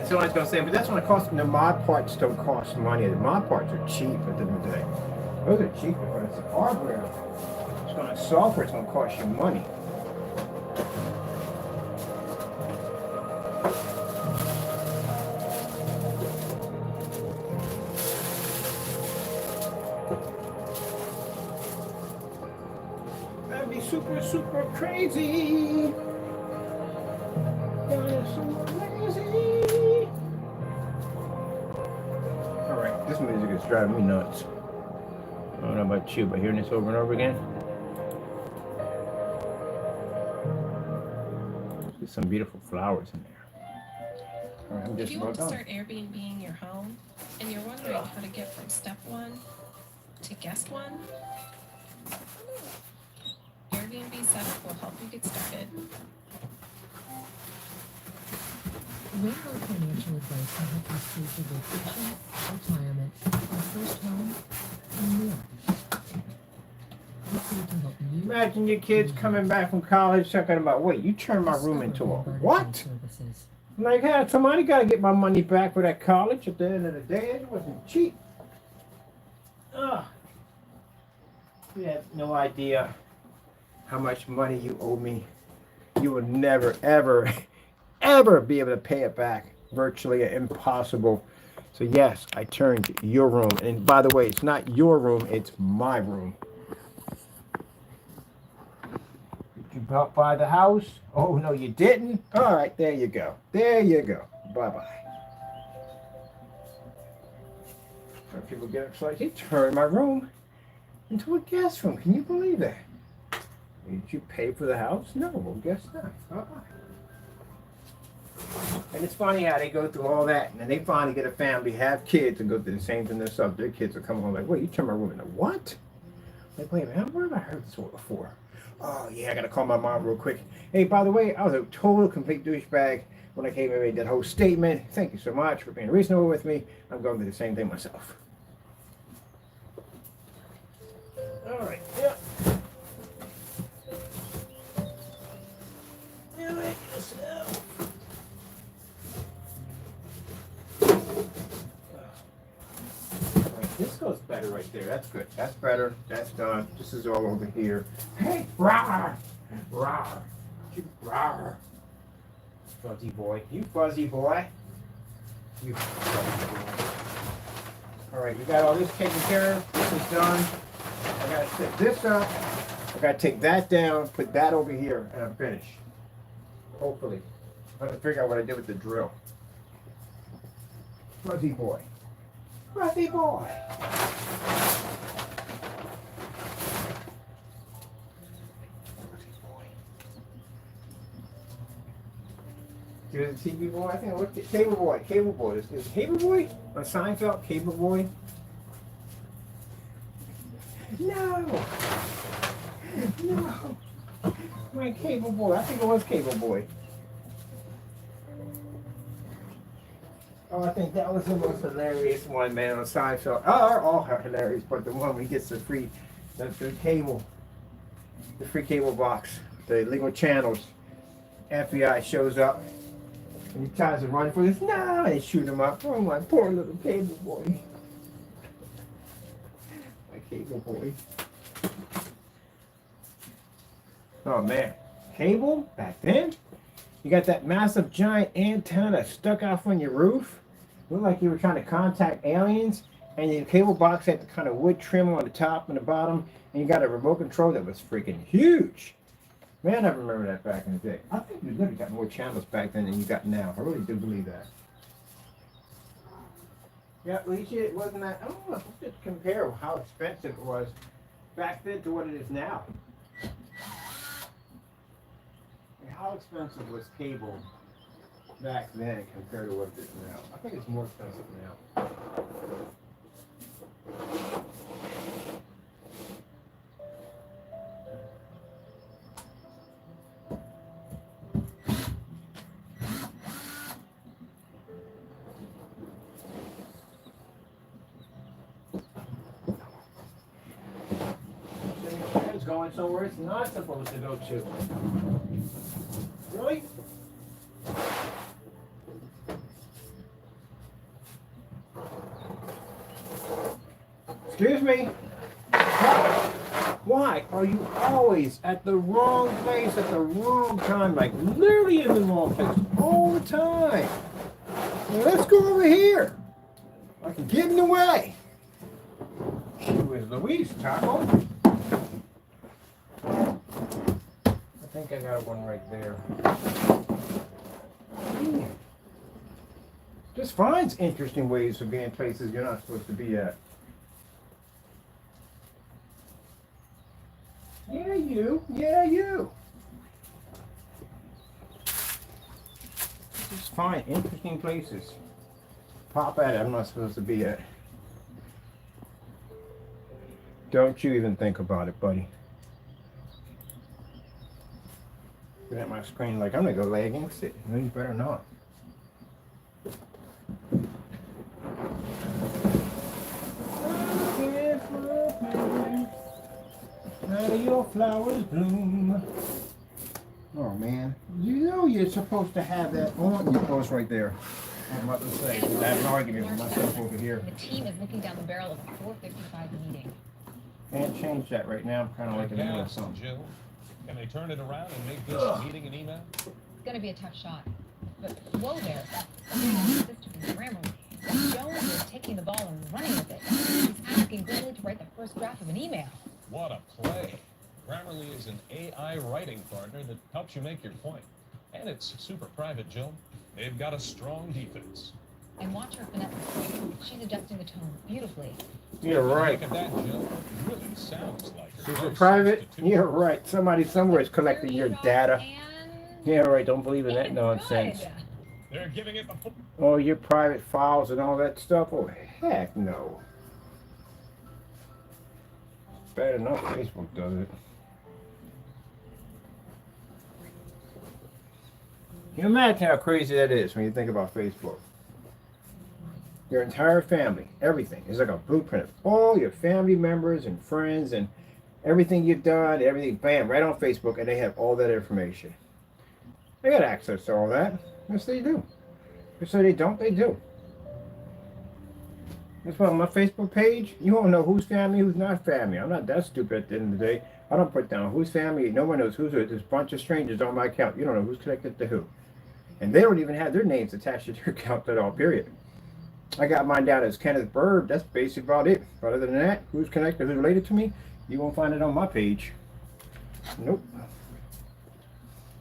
A: So I was going to say, but that's when it costs. The mod parts don't cost money. The mod parts are cheap at the end of the day. Those are cheap, but it's the hardware. It's going to software. It's going to cost you money. That'd be super, super crazy. Super crazy. This music is driving me nuts. I don't know about you, but hearing this over and over again. There's some beautiful flowers in there. All right, I'm just
B: If you
A: about
B: want to
A: done.
B: start Airbnb-ing your home and you're wondering how to get from step 1 to guest 1, Airbnb setup will help you get started.
E: Rainbow Financial Advice can help you save for vacation, retirement, your first home, and more. We're here to help you.
A: Imagine your kids coming back from college talking about, wait, you turned my room into a what?
E: Services.
A: I'm like, hey, somebody got to get my money back for that college. At the end of the day, it wasn't cheap. Ugh. You have no idea how much money you owe me. You will never, ever, ever be able to pay it back. Virtually impossible. So yes, I turned your room. And by the way, it's not your room, it's my room. Did you help buy the house? Oh, no, you didn't? All right, there you go. There you go. Bye-bye. Some people get excited. He turned my room into a guest room. Can you believe that? Did you pay for the house? No, well, guess not. Bye-bye. And it's funny how they go through all that, and then they finally get a family, have kids, and go through the same thing themselves. Their kids will come home like, wait, you turned my room into what? Like, wait a minute, where have I heard this one before? Oh, yeah, I got to call my mom real quick. Hey, by the way, I was a total, complete douchebag when I came and made that whole statement. Thank you so much for being reasonable with me. I'm going through the same thing myself. All right, yeah. Do it yourself. This goes better right there. That's good. That's better. That's done. This is all over here. Hey, rawr, rawr, you rawr, fuzzy boy. You fuzzy boy. All right, we got all this taken care of. This is done. I gotta set this up. I gotta take that down, put that over here, and I'm finished. Hopefully. I have to figure out what I did with the drill. Fuzzy boy. Fuzzy boy. Here's the TV boy. I think I looked at Cable Boy. Cable Boy. Is Cable Boy on Seinfeld? Cable Boy? No. No. My Cable Boy. I think it was Cable Boy. Oh, I think that was the most hilarious one, man, on Seinfeld. Oh, they're all hilarious, but the one when he gets the free, the cable, the free cable box, the illegal channels. FBI shows up. And he tries to run for this. No, they shoot him up. Oh, my poor little Cable Boy. My Cable Boy. Oh, man. Cable? Back then? You got that massive giant antenna stuck off on your roof. Looked like you were trying to contact aliens. And your cable box had the kind of wood trim on the top and the bottom. And you got a remote control that was freaking huge. Man, I remember that back in the day. I think you literally got more channels back then than you got now. I really do believe that. Yeah, at least it wasn't that. I don't know. Let's just compare how expensive it was back then to what it is now. How expensive was cable back then compared to what it is now? I think it's more expensive now. It's going somewhere it's not supposed to go to. Really? Excuse me? Why are you always at the wrong place at the wrong time? Like literally in the wrong place all the time. Now, let's go over here. I can get in the way. Where's Louise, Taco? I think I got one right there. Just finds interesting ways of being places you're not supposed to be at. Yeah, you. Yeah, you. Just find interesting places. Pop at it. I'm not supposed to be at. Don't you even think about it, buddy. Look at my screen like I'm gonna go lay against it. No, you better not. How do your flowers bloom? Oh man, you know you're supposed to have that on your post right there. I'm about to say, I have an argument with myself over here.
E: The team is looking down the barrel of a 4:55 meeting.
A: Can't change that right now. I'm kind of like in the middle of something.
J: Jill, can they turn it around and make this meeting an email?
E: It's gonna be a tough shot. But whoa there, sister from Grammarly. Jones is taking the ball and running with it. He's asking Grammarly to write the first draft of an email.
J: What a play. Grammarly is an AI writing partner that helps you make your point. And it's super private, Jill. They've got a strong defense.
E: And watch her finesse. She's adjusting the tone beautifully.
A: You're right.
J: Look at that, Jill. It really sounds like her.
A: Super
J: voice
A: private?
J: substitute.
A: You're right. Somebody somewhere is collecting your data.
E: And
A: Yeah, right. Don't believe in that nonsense.
E: good.
J: They're giving it the full...
A: Oh, your private files and all that stuff? Oh, heck no. Bad enough Facebook does it. Can you imagine how crazy that is when you think about Facebook? Your entire family, everything is like a blueprint of all your family members and friends and everything you've done, everything, bam, right on Facebook, and they have all that information. They got access to all that. Yes, they do. They say they don't, they do. That's why on my Facebook page, you won't know who's family, who's not family. I'm not that stupid at the end of the day. I don't put down who's family. No one knows who's who. There's a bunch of strangers on my account. You don't know who's connected to who. And they don't even have their names attached to their account at all, period. I got mine down as Kenneth Bird. That's basically about it. But other than that, who's connected, who's related to me, you won't find it on my page. Nope.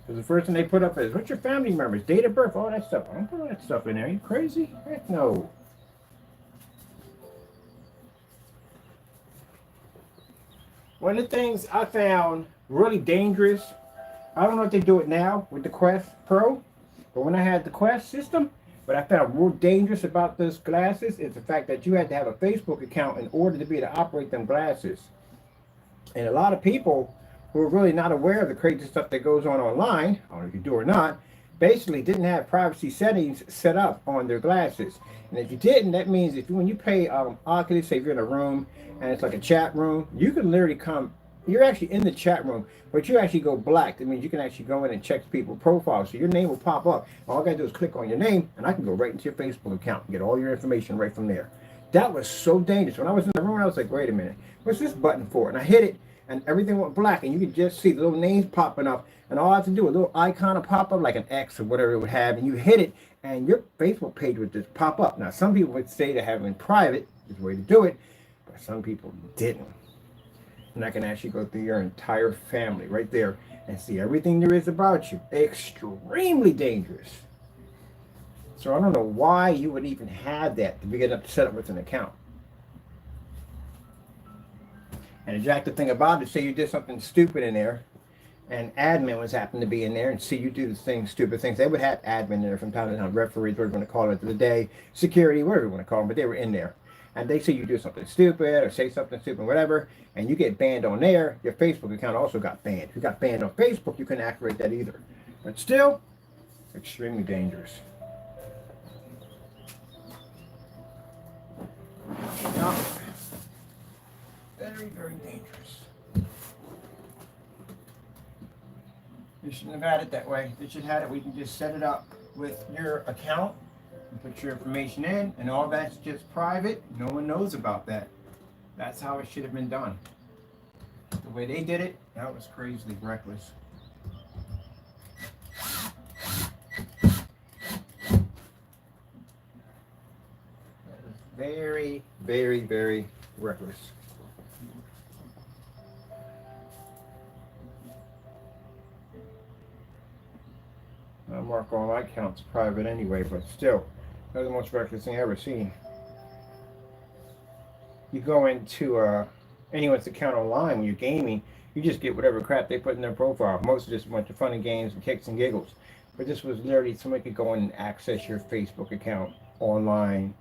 A: Because the first thing they put up is, what's your family members, date of birth, all that stuff. I don't put all that stuff in there. Are you crazy? Heck no. One of the things I found really dangerous, I don't know if they do it now with the Quest Pro, but when I had the Quest system, what I found real dangerous about those glasses is the fact that you had to have a Facebook account in order to be able to operate them glasses. And a lot of people who are really not aware of the crazy stuff that goes on online, I don't know if you do or not, basically didn't have privacy settings set up on their glasses. And if you didn't, that means if when you pay Oculus, say if you're in a room and it's like a chat room, you can literally you're actually in the chat room, but you actually go black. That means you can actually go in and check people's profiles. So your name will pop up. All I gotta do is click on your name and I can go right into your Facebook account and get all your information right from there. That was so dangerous. When I was in the room, I was like, wait a minute, what's this button for? And I hit it and everything went black and you could just see the little names popping up, and all I have to do, a little icon will pop up like an X or whatever it would have, and you hit it and your Facebook page would just pop up. Now some people would say to have it in private is the way to do it, but some people didn't. And I can actually go through your entire family right there and see everything there is about you. Extremely dangerous. So I don't know why you would even have that to get up set up with an account. And the jacked thing about it, say you did something stupid in there, and admin was happened to be in there, and see you do the things, stupid things. They would have admin in there from time to time, referees, whatever you want to call it of the day, security, whatever you want to call them, but they were in there. And they say you do something stupid or say something stupid, whatever, and you get banned on there, your Facebook account also got banned. If you got banned on Facebook, you couldn't activate that either. But still, extremely dangerous. Yeah. Very, very dangerous. You shouldn't have had it that way. They should have it, we can just set it up with your account, put your information in, and all that's just private. No one knows about that. That's how it should have been done. The way they did it, that was crazily reckless. That was very, very, very reckless. I mark all my accounts private anyway, but still, that's the most reckless thing I've ever seen. You go into anyone's account online when you're gaming, you just get whatever crap they put in their profile. Most of just a bunch of funny games and kicks and giggles. But this was literally somebody could go in and access your Facebook account online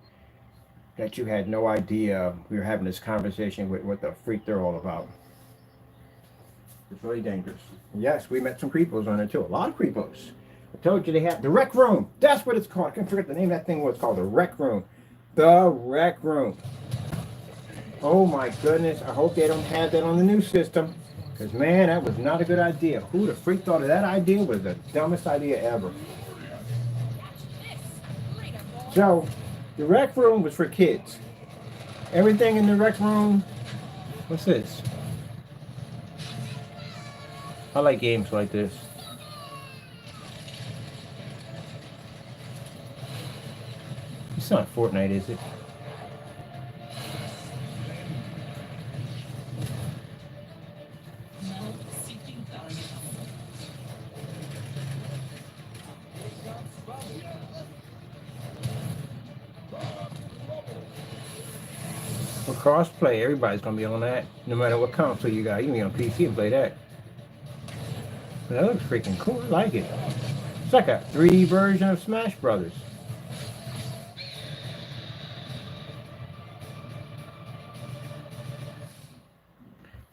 A: that you had no idea we were having this conversation with what the freak they're all about. It's really dangerous. And yes, we met some creepos on it too. A lot of creepos. I told you they had the rec room. That's what it's called. I can't forget the name of that thing. What it's called, the rec room. The rec room. Oh my goodness. I hope they don't have that on the new system. Because man, that was not a good idea. Who the freak thought of that idea? Was the dumbest idea ever. So, the rec room was for kids. Everything in the rec room. What's this? I like games like this. It's not Fortnite, is it? For crossplay, everybody's gonna be on that. No matter what console you got, you can be on PC and play that. But that looks freaking cool. I like it. It's like a 3D version of Smash Brothers.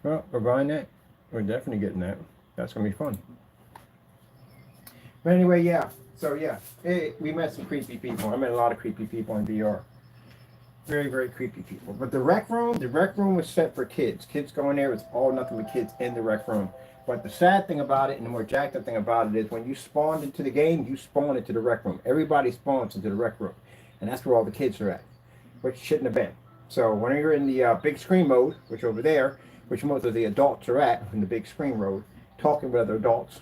A: Well, we're buying that. We're definitely getting that. That's going to be fun. But anyway, yeah. So, yeah. We met some creepy people. I met a lot of creepy people in VR. Very, very creepy people. But the rec room was set for kids. Kids go in there. It's all nothing but kids in the rec room. But the sad thing about it and the more jacked up thing about it is when you spawned into the game, you spawn into the rec room. Everybody spawns into the rec room. And that's where all the kids are at. Which shouldn't have been. So when you're in the big screen mode, which over there, which most of the adults are at in the big screen road, talking with other adults.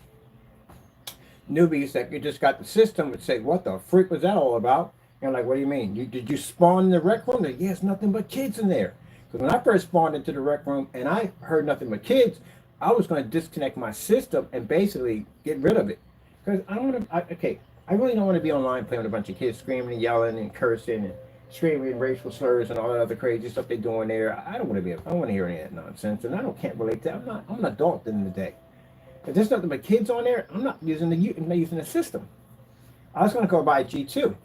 A: Newbies that you just got the system would say, what the freak was that all about? And I'm like, what do you mean? Did you spawn in the rec room? Like, yeah, it's nothing but kids in there. Because when I first spawned into the rec room and I heard nothing but kids, I was going to disconnect my system and basically get rid of it. Because I don't want to, okay, I really don't want to be online playing with a bunch of kids screaming and yelling and cursing and screaming racial slurs and all that other crazy stuff they're doing there. I don't want to be, I don't want to hear any of that nonsense. And can't relate to that. I'm an adult at the end of the day. If there's nothing but kids on there, I'm not using the system. I was going to go buy G2.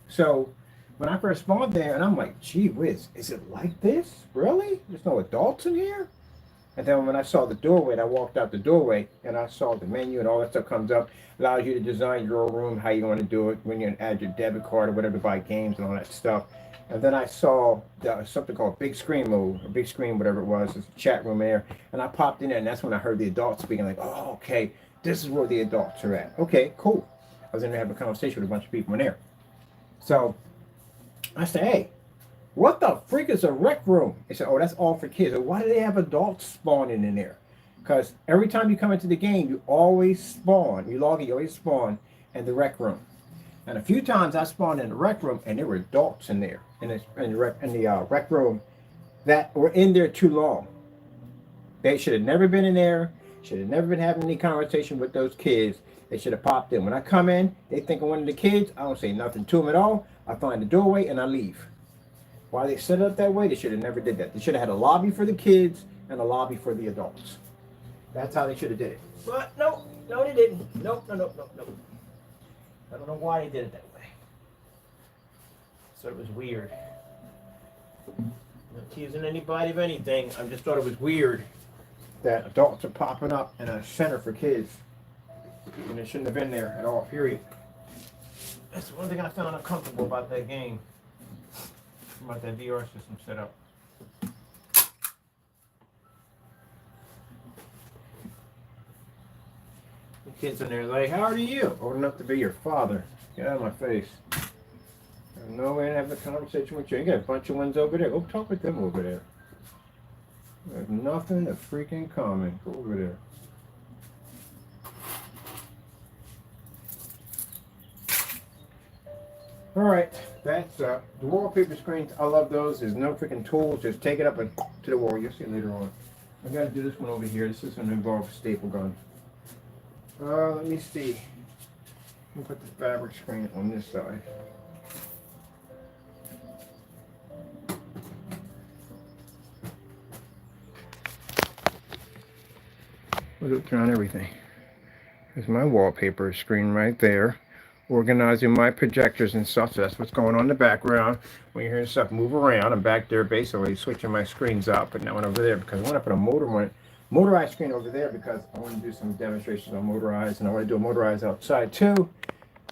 A: So when I first spawned there, and I'm like, gee whiz, is it like this? Really? There's no adults in here? And then when I saw the doorway, and I walked out the doorway, and I saw the menu and all that stuff comes up, allows you to design your room, how you want to do it, when you add your debit card or whatever to buy games and all that stuff. And then I saw something called big screen mode, or big screen, whatever it was, it's a chat room there. And I popped in there, and that's when I heard the adults speaking, like, oh, okay, this is where the adults are at. Okay, cool. I was in there having a conversation with a bunch of people in there. So I said, hey, what the freak is a rec room? They said, oh, that's all for kids. So why do they have adults spawning in there? Because every time you come into the game, you always spawn. You log in, you always spawn in the rec room. And a few times I spawned in the rec room, and there were adults in there, in the rec room that were in there too long. They should have never been in there. Should have never been having any conversation with those kids. They should have popped in. When I come in, they think I'm one of the kids. I don't say nothing to them at all. I find the doorway and I leave. Why they set it up that way? They should have never did that. They should have had a lobby for the kids and a lobby for the adults. That's how they should have did it. But no, they didn't. Nope. I don't know why they did it that way. So it was weird. I'm not accusing anybody of anything. I just thought it was weird that adults are popping up in a center for kids. And they shouldn't have been there at all, period. That's one thing I found uncomfortable about that game. About that VR system set up. The kids in there like, how old are you? Old enough to be your father. Get out of my face. I have no way to have a conversation with you. You got a bunch of ones over there. Go talk with them over there. There's nothing to freaking comment. Go over there. Alright, that's the wallpaper screens. I love those. There's no freaking tools. Just take it up and to the wall. You'll see it later on. I gotta do this one over here. This is going to involve a staple gun. Let me see. Let me put the fabric screen on this side. We'll turn on everything. There's my wallpaper screen right there. Organizing my projectors and stuff, so that's what's going on in the background. When you're hearing stuff move around, I'm back there basically switching my screens out, putting that one over there because I want to put a motorized screen over there because I want to do some demonstrations on motorized, and I want to do a motorized outside too.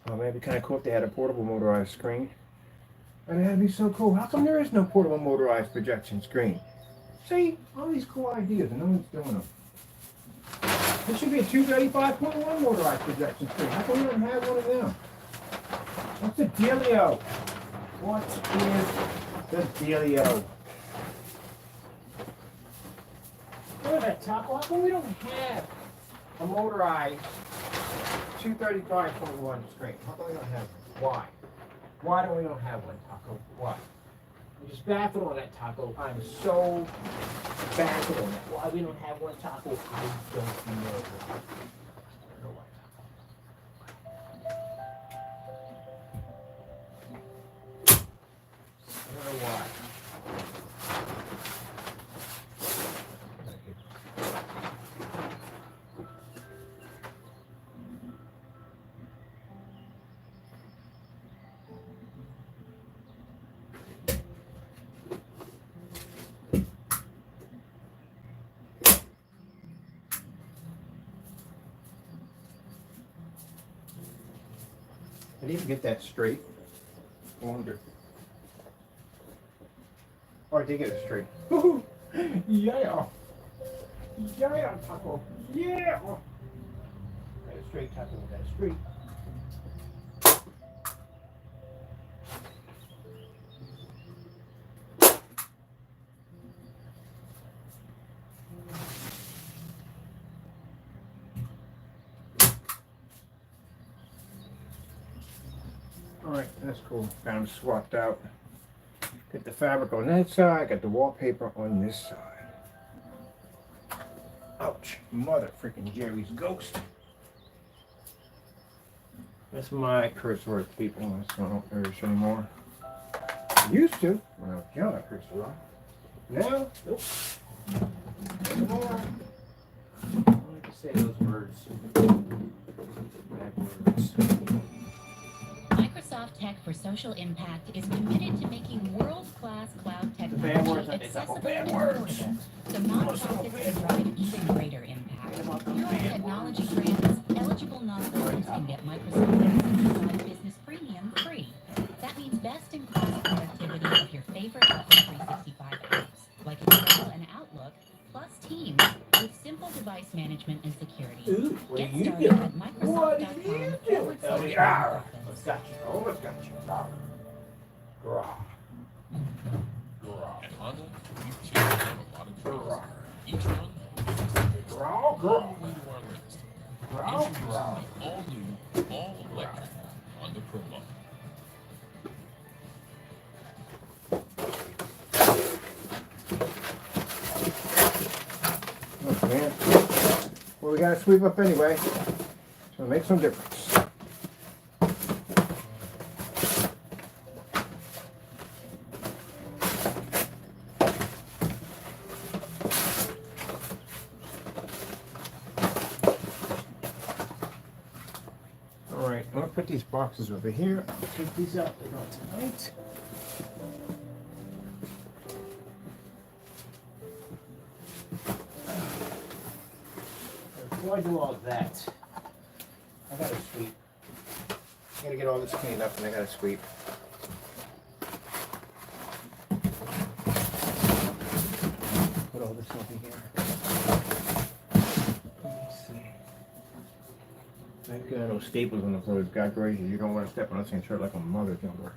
A: It'd be kind of cool if they had a portable motorized screen. And that'd be so cool. How come there is no portable motorized projection screen? See, all these cool ideas and no one's doing them. There should be a 235.1 motorized projection screen. How come we don't have one of them? What's the dealio? What is the dealio? Look at that, Taco. How come we don't have a motorized 235.1 screen? How come we don't have one? Why? Why do we don't have one, Taco? Why? I'm just baffled on that, Taco. I'm so baffled on that. Why we don't have one, Taco? I don't know. I don't know why. I don't know why. I need to get that straight. I wonder. Or I did get it straight. Woohoo! Yeah! Yeah, Taco! Yeah! Got it straight, Taco. Got it straight. Alright, that's cool. Got them swapped out. Get the fabric on that side, got the wallpaper on this side. Ouch, mother freaking Jerry's ghost. That's my curse word, people. That's not Irish anymore. I used to when I was young, I cursed a lot. Now, nope. No more. I don't like to say those words. Bad words.
K: Microsoft Tech for Social Impact is committed to making world-class cloud
A: Bad
K: technology
A: words, I think that's all
K: accessible
A: bad
K: and
A: words.
K: affordable, so nonprofits can drive even greater impact. Here are technology grants. Eligible nonprofits can get Microsoft Access Business Premium free. That means best-in-class productivity of your favorite Office 365 apps, like Excel and Outlook, plus Teams, with simple device management and security.
A: Ooh, what
K: Get
A: are you
K: started
A: doing?
K: at
A: What are you doing? FLE-R-M.
K: Microsoft.com/office.
A: Got you. Almost got you. Grah.
J: At Honda, we too have a lot of choices. Each one
A: Grah,
J: all
A: grah.
J: the way to our list.
A: Grah,
J: Introducing
A: grah.
J: the all-new, all-electric Honda Prologue.
A: Look, man. Well, we gotta sweep up anyway. So make some difference. Alright, I'm gonna put these boxes over here. I'll take these out later on tonight. Before I do all that, I gotta sweep. I gotta get all this cleaned up and I gotta sweep. Put all this over here. Let's see. I've got those staples on the floor. God gracious, you don't want to step on this thing shirt like a mother jumper.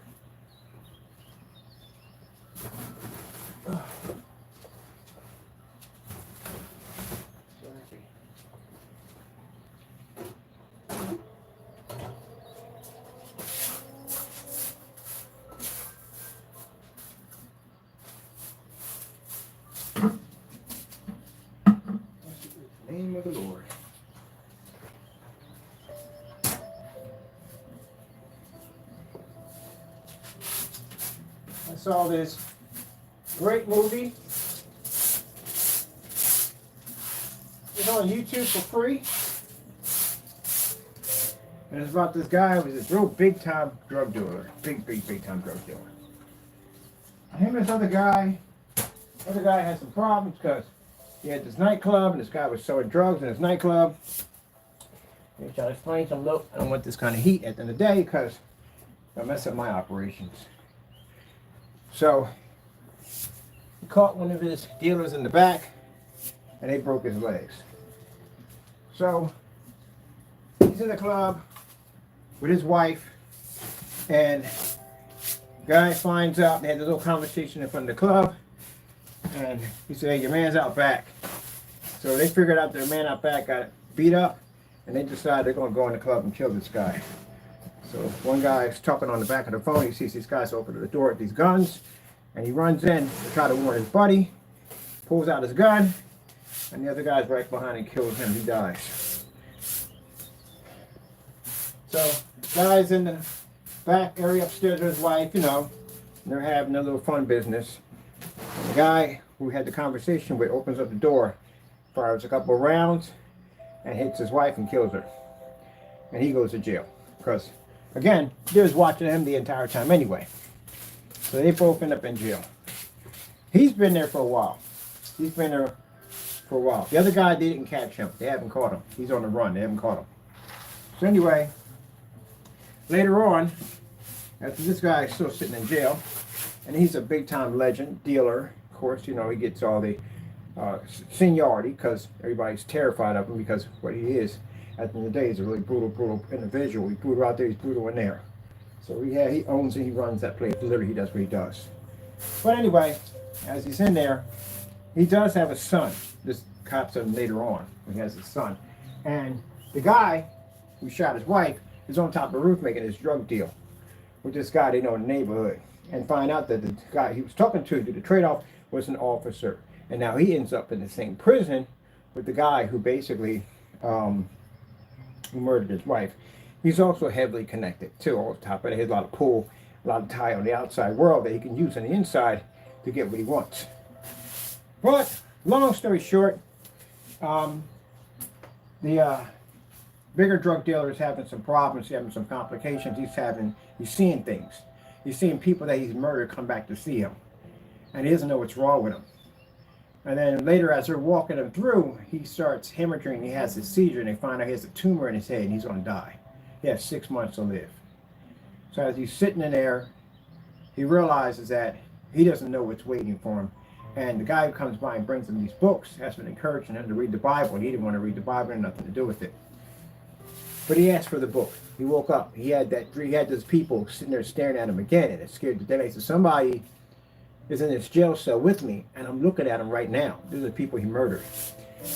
A: Name of the Lord. I saw this great movie. It's on YouTube for free. And it's about this guy who was a real big time drug dealer. Big time drug dealer. Him and this other guy had some problems because he had this nightclub and this guy was selling drugs in his nightclub. And he tried to explain to him, look, I don't want this kind of heat at the end of the day because it'll mess up my operations. So he caught one of his dealers in the back and they broke his legs. So he's in the club with his wife and the guy finds out, they had a little conversation in front of the club. And he said, hey, your man's out back. So they figured out their man out back got beat up, and they decided they're going to go in the club and kill this guy. So one guy's talking on the back of the phone. He sees these guys open the door with these guns, and he runs in to try to warn his buddy, pulls out his gun, and the other guy's right behind and kills him. He dies. So the guy's in the back area upstairs with his wife, you know, and they're having a little fun business. The guy who had the conversation with opens up the door, fires a couple of rounds, and hits his wife and kills her. And he goes to jail. Because, again, they was watching him the entire time anyway. So they both end up in jail. He's been there for a while. The other guy, they didn't catch him. They haven't caught him. He's on the run. They haven't caught him. So anyway, later on, after this guy is still sitting in jail, and he's a big-time legend, dealer. Of course, you know, he gets all the seniority because everybody's terrified of him because what he is, at the end of the day, is a really brutal individual. He's brutal out there, he's brutal in there. So he owns and he runs that place. Literally, he does what he does. But anyway, as he's in there, he does have a son. This cop's on later on. He has a son. And the guy who shot his wife is on top of the roof making his drug deal. with this guy they know in the neighborhood, and find out that the guy he was talking to do the trade-off was an officer. And now he ends up in the same prison with the guy who basically who murdered his wife. He's also heavily connected too. On top of it, he has a lot of pull, a lot of tie on the outside world that he can use on the inside to get what he wants. But long story short, the bigger drug dealer is having some problems. He's having some complications. He's seeing things. He's seeing people that he's murdered come back to see him, and he doesn't know what's wrong with him. And then later, as they're walking him through, he starts hemorrhaging. He has a seizure, and they find out he has a tumor in his head, and he's going to die. He has 6 months to live. So as he's sitting in there, he realizes that he doesn't know what's waiting for him. And the guy who comes by and brings him these books has been encouraging him to read the Bible. He didn't want to read the Bible, had nothing to do with it. But he asked for the book. He woke up. He had those people sitting there staring at him again, and it scared the dead. He said, somebody is in this jail cell with me, and I'm looking at him right now. These are the people he murdered.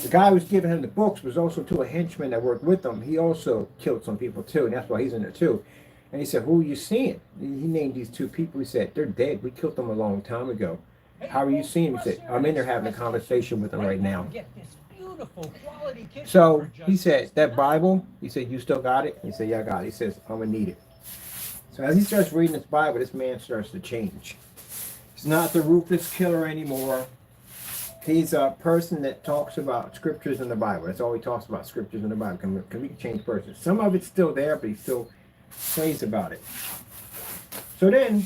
A: The guy who was giving him the books was also two henchmen that worked with him. He also killed some people too, and that's why he's in there too. And he said, who are you seeing? He named these two people. He said, they're dead. We killed them a long time ago. How are you seeing them? He said, I'm in there having a conversation with them right now. So he said, that Bible, he said, you still got it? He said, yeah, I got it. He says, I'm going to need it. So as he starts reading this Bible, this man starts to change. He's not the ruthless killer anymore. He's a person that talks about scriptures in the Bible. That's all he talks about, scriptures in the Bible. Can be a changed person. Some of it's still there, but he still prays about it. So then,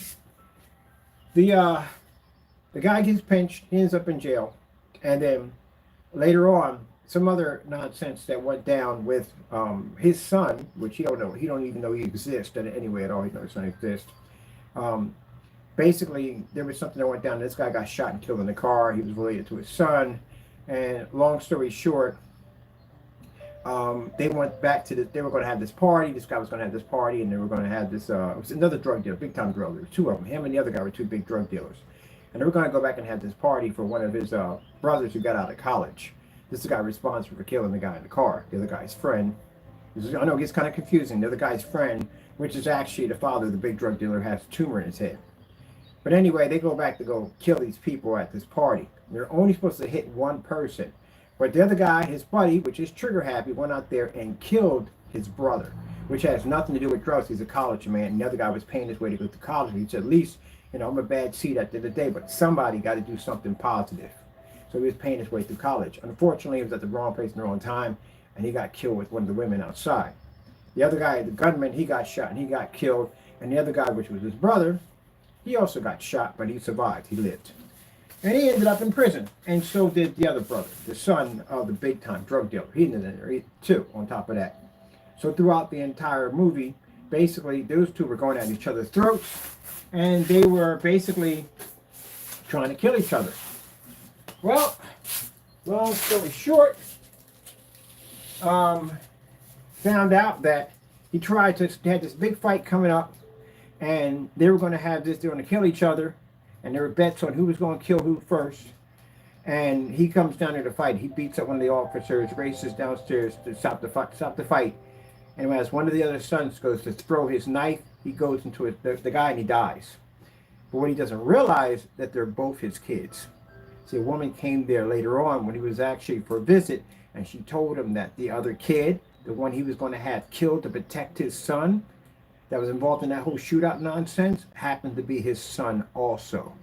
A: the guy gets pinched. He ends up in jail. And then later on, some other nonsense that went down with his son, which he don't know. He don't even know he exists anyway at all. He knows his son exists. Basically, there was something that went down. This guy got shot and killed in the car. He was related to his son. And long story short, they went back to they were going to have this party. This guy was going to have this party, and they were going to have this, it was another drug dealer, big time drug dealer. Two of them. Him and the other guy were two big drug dealers. And they were going to go back and have this party for one of his brothers who got out of college. This is the guy responsible for killing the guy in the car. The other guy's friend. I know it gets kind of confusing. The other guy's friend, which is actually the father of the big drug dealer, has a tumor in his head. But anyway, they go back to go kill these people at this party. They're only supposed to hit one person. But the other guy, his buddy, which is trigger happy, went out there and killed his brother, which has nothing to do with drugs. He's a college man. And the other guy was paying his way to go to college. He said, at least, you know, I'm a bad seed at the end of the day, but somebody got to do something positive. So he was paying his way through college. Unfortunately, he was at the wrong place in the wrong time, and he got killed with one of the women outside. The other guy, the gunman, he got shot and he got killed. And the other guy, which was his brother, he also got shot, but he survived. He lived. And he ended up in prison. And so did the other brother, the son of the big-time drug dealer. He ended in there too, on top of that. So throughout the entire movie, basically, those two were going at each other's throats. And they were basically trying to kill each other. Well, long story short, found out that they had this big fight coming up. And they were going to have this, they were going to kill each other. And there were bets on who was going to kill who first. And he comes down there to fight. He beats up one of the officers, races downstairs to stop the fight. And as one of the other sons goes to throw his knife, he goes into the guy and he dies. But what he doesn't realize that they're both his kids. See, a woman came there later on when he was actually for a visit, and she told him that the other kid, the one he was going to have killed to protect his son, that was involved in that whole shootout nonsense, happened to be his son also.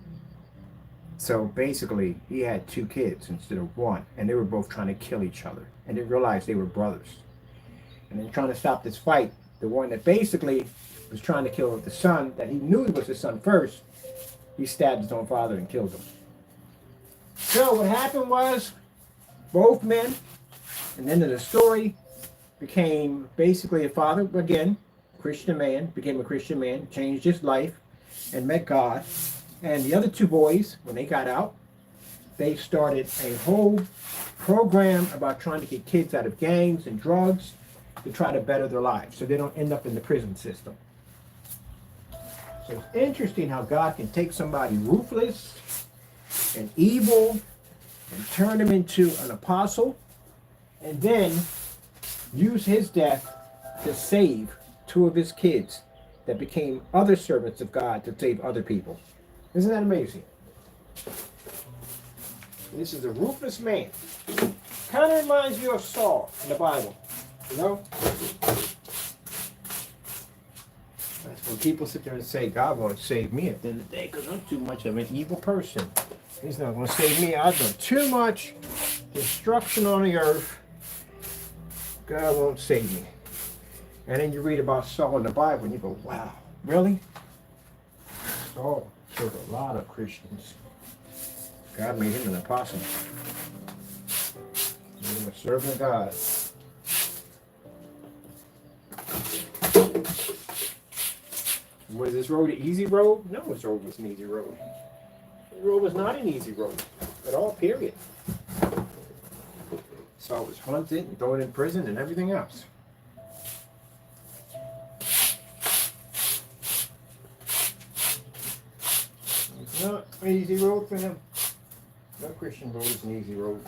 A: So basically, he had two kids instead of one, and they were both trying to kill each other, and they realized they were brothers. And then trying to stop this fight, the one that basically was trying to kill the son, that he knew he was his son first, he stabbed his own father and killed him. So what happened was, both men, and then the story became basically a father, again, Christian man, became a Christian man, changed his life, and met God. And the other two boys, when they got out, they started a whole program about trying to get kids out of gangs and drugs to try to better their lives so they don't end up in the prison system. So it's interesting how God can take somebody ruthless and evil and turn him into an apostle and then use his death to save two of his kids that became other servants of God to save other people. Isn't that amazing? This is a ruthless man. Kind of reminds me of Saul in the Bible. You know? That's when people sit there and say, God won't save me at the end of the day because I'm too much of an evil person. He's not going to save me. I've done too much destruction on the earth. God won't save me. And then you read about Saul in the Bible and you go, wow, really? Saul killed a lot of Christians. God made him an apostle. Made him a servant of God. Was this road an easy road? No, this road was an easy road. The road was not an easy road at all, period. Saul was hunted and thrown in prison and everything else. It's not an easy road for him. No Christian road is an easy road.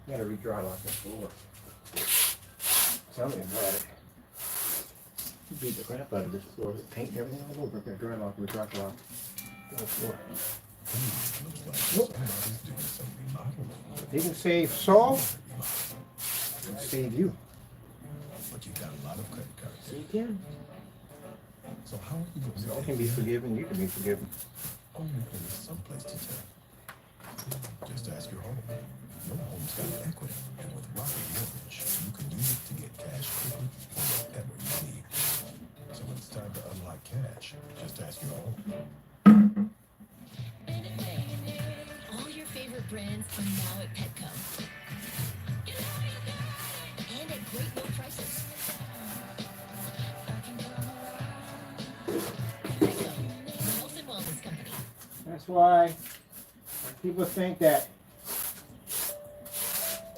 A: You gotta re-dry lock the floor. Tell me about it. You beat the crap out of this floor. The paint and everything all over. Got dry lock, re-dry lock. The floor. Nope. He can save Saul. He can save you.
H: But you got a lot of credit cards.
A: You can.
H: So how are you going to
A: Saul can be forgiven. You can be forgiven.
H: Only there is some place to turn. Just ask your home. Your home's got equity, and with Rocket Mortgage, you can use it to get cash quickly for whatever you need. So when it's time to unlock cash, just ask your home.
F: All your favorite brands are now at Petco. And at great low prices. Petco, the health and wellness company.
A: That's why people think that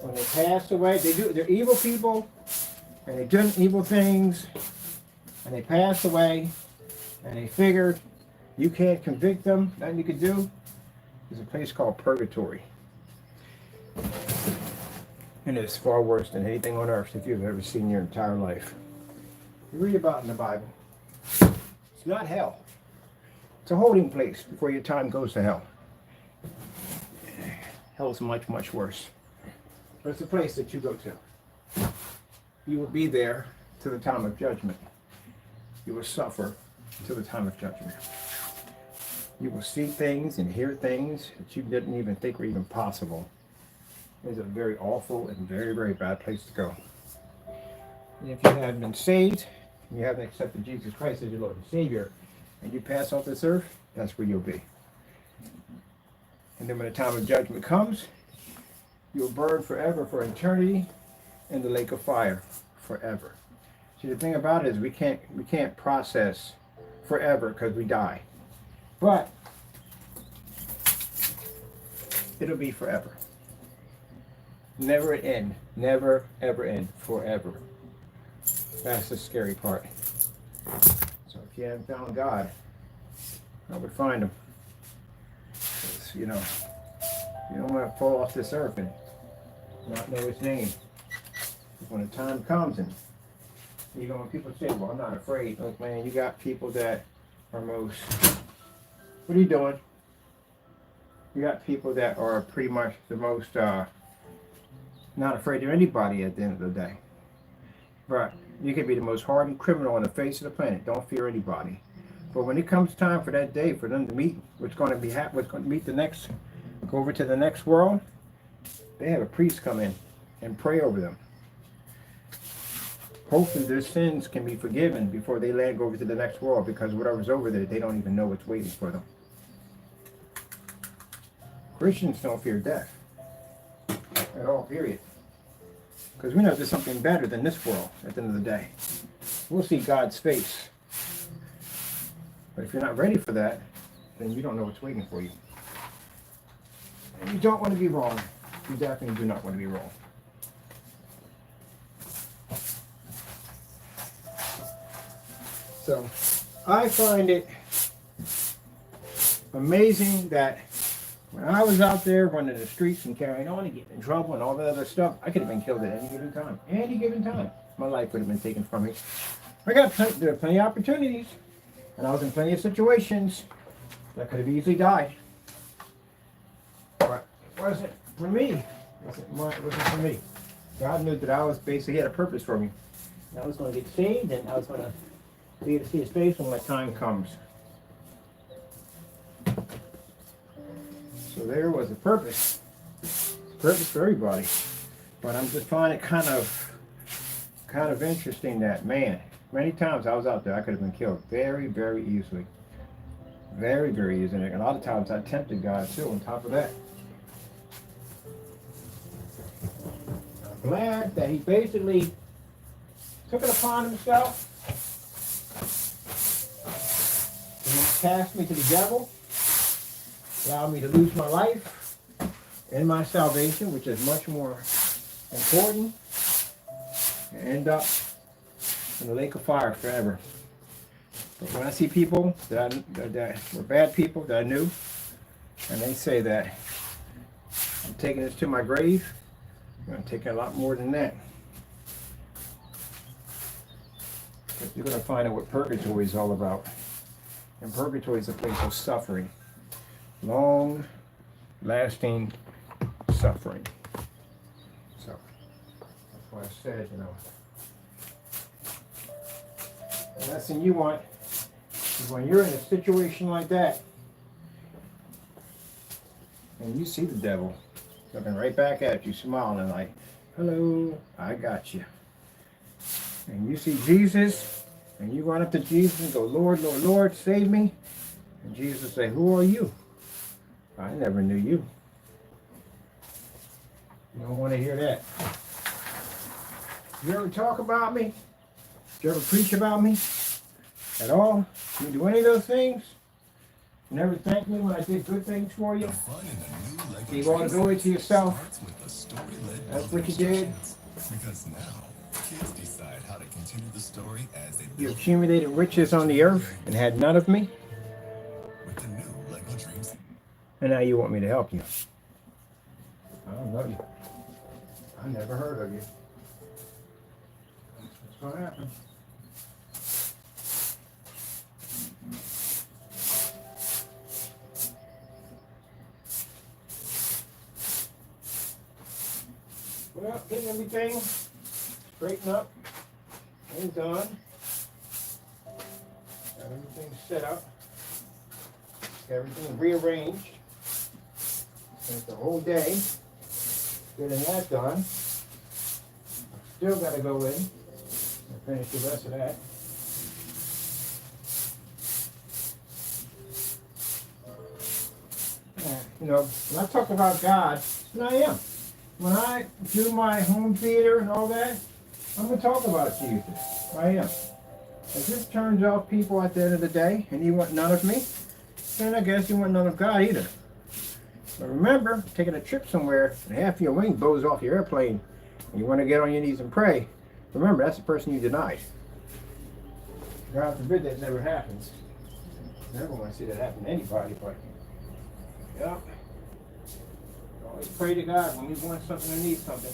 A: when they pass away, they're evil people, and they done evil things, and they pass away, and they figured you can't convict them, nothing you can do. There's a place called purgatory. And it's far worse than anything on earth if you've ever seen in your entire life. You read about it in the Bible. It's not hell. It's a holding place before your time goes to hell. Hell is much, much worse. But it's a place that you go to. You will be there to the time of judgment. You will suffer to the time of judgment. You will see things and hear things that you didn't even think were even possible. It's a very awful and very, very bad place to go. And if you haven't been saved, and you haven't accepted Jesus Christ as your Lord and Savior, and you pass off this earth, that's where you'll be. And then when the time of judgment comes, you'll burn forever for eternity in the lake of fire forever. See, the thing about it is we can't process forever because we die. But it'll be forever. Never end. Never ever end. Forever. That's the scary part. So if you haven't found God, I would find him. You know, you don't want to fall off this earth and not know his name. When the time comes and you know, when people say, well, I'm not afraid. Look, man, you got people that are most, what are you doing? You got people that are pretty much the most not afraid of anybody at the end of the day. But you can be the most hardened criminal on the face of the planet. Don't fear anybody. But when it comes time for that day for them to meet, what's going to meet the next, go over to the next world, they have a priest come in and pray over them. Hopefully their sins can be forgiven before they land over to the next world, because whatever's over there, they don't even know what's waiting for them. Christians don't fear death at all, period. Because we know there's something better than this world at the end of the day. We'll see God's face. But if you're not ready for that, then you don't know what's waiting for you. And you don't want to be wrong. You definitely do not want to be wrong. So I find it amazing that When I was out there running the streets and carrying on and getting in trouble and all that other stuff, I could have been killed at any given time. Any given time. My life would have been taken from me. There are plenty of opportunities. And I was in plenty of situations that could have easily died. But it wasn't for me. It wasn't for me. God knew that I was basically, He had a purpose for me. I was going to get saved, and I was going to be able to see His face when my time comes. So there was a purpose. Purpose for everybody. But I'm just finding it kind of interesting that, man, many times I was out there, I could have been killed very, very easily. Very, very easily. And a lot of times I tempted God too on top of that. I'm glad that He basically took it upon Himself and cast me to the devil, allowed me to lose my life and my salvation, which is much more important, and end up in the lake of fire forever. But when I see people that were bad people that I knew, and they say that I'm taking this to my grave, I'm going to take a lot more than that. But you're going to find out what purgatory is all about. And purgatory is a place of suffering. Long, lasting suffering. So, that's why I said, the last thing you want is when you're in a situation like that, and you see the devil looking right back at you, smiling like, hello, I got you. And you see Jesus, and you run up to Jesus and go, Lord, Lord, Lord, save me. And Jesus will say, who are you? I never knew you. You don't want to hear that. You ever talk about me? Did you ever preach about me? At all? You do any of those things? You never thank me when I did good things for you? Gave all the glory to yourself? That's what you did?
H: Because now, kids decide how to continue the story as they
A: You accumulated riches on the earth and had none of me?
H: with the new Lego Dreams.
A: And now you want me to help you. I don't know you. I never heard of you. That's what's going to happen. Well, getting everything straightened up and done. Got everything set up. Got everything rearranged. Spent the whole day getting that done. Still got to go in and finish the rest of that. When I talk about God, and I am. When I do my home theater and all that, I'm going to talk about Jesus. I am. If this turns off people at the end of the day, and you want none of me, then I guess you want none of God either. But remember, taking a trip somewhere, and half your wing blows off your airplane, and you want to get on your knees and pray, remember, that's the person you denied. God forbid that never happens. Never want to see that happen to anybody, but, yeah. Always pray to God when you want something or need something.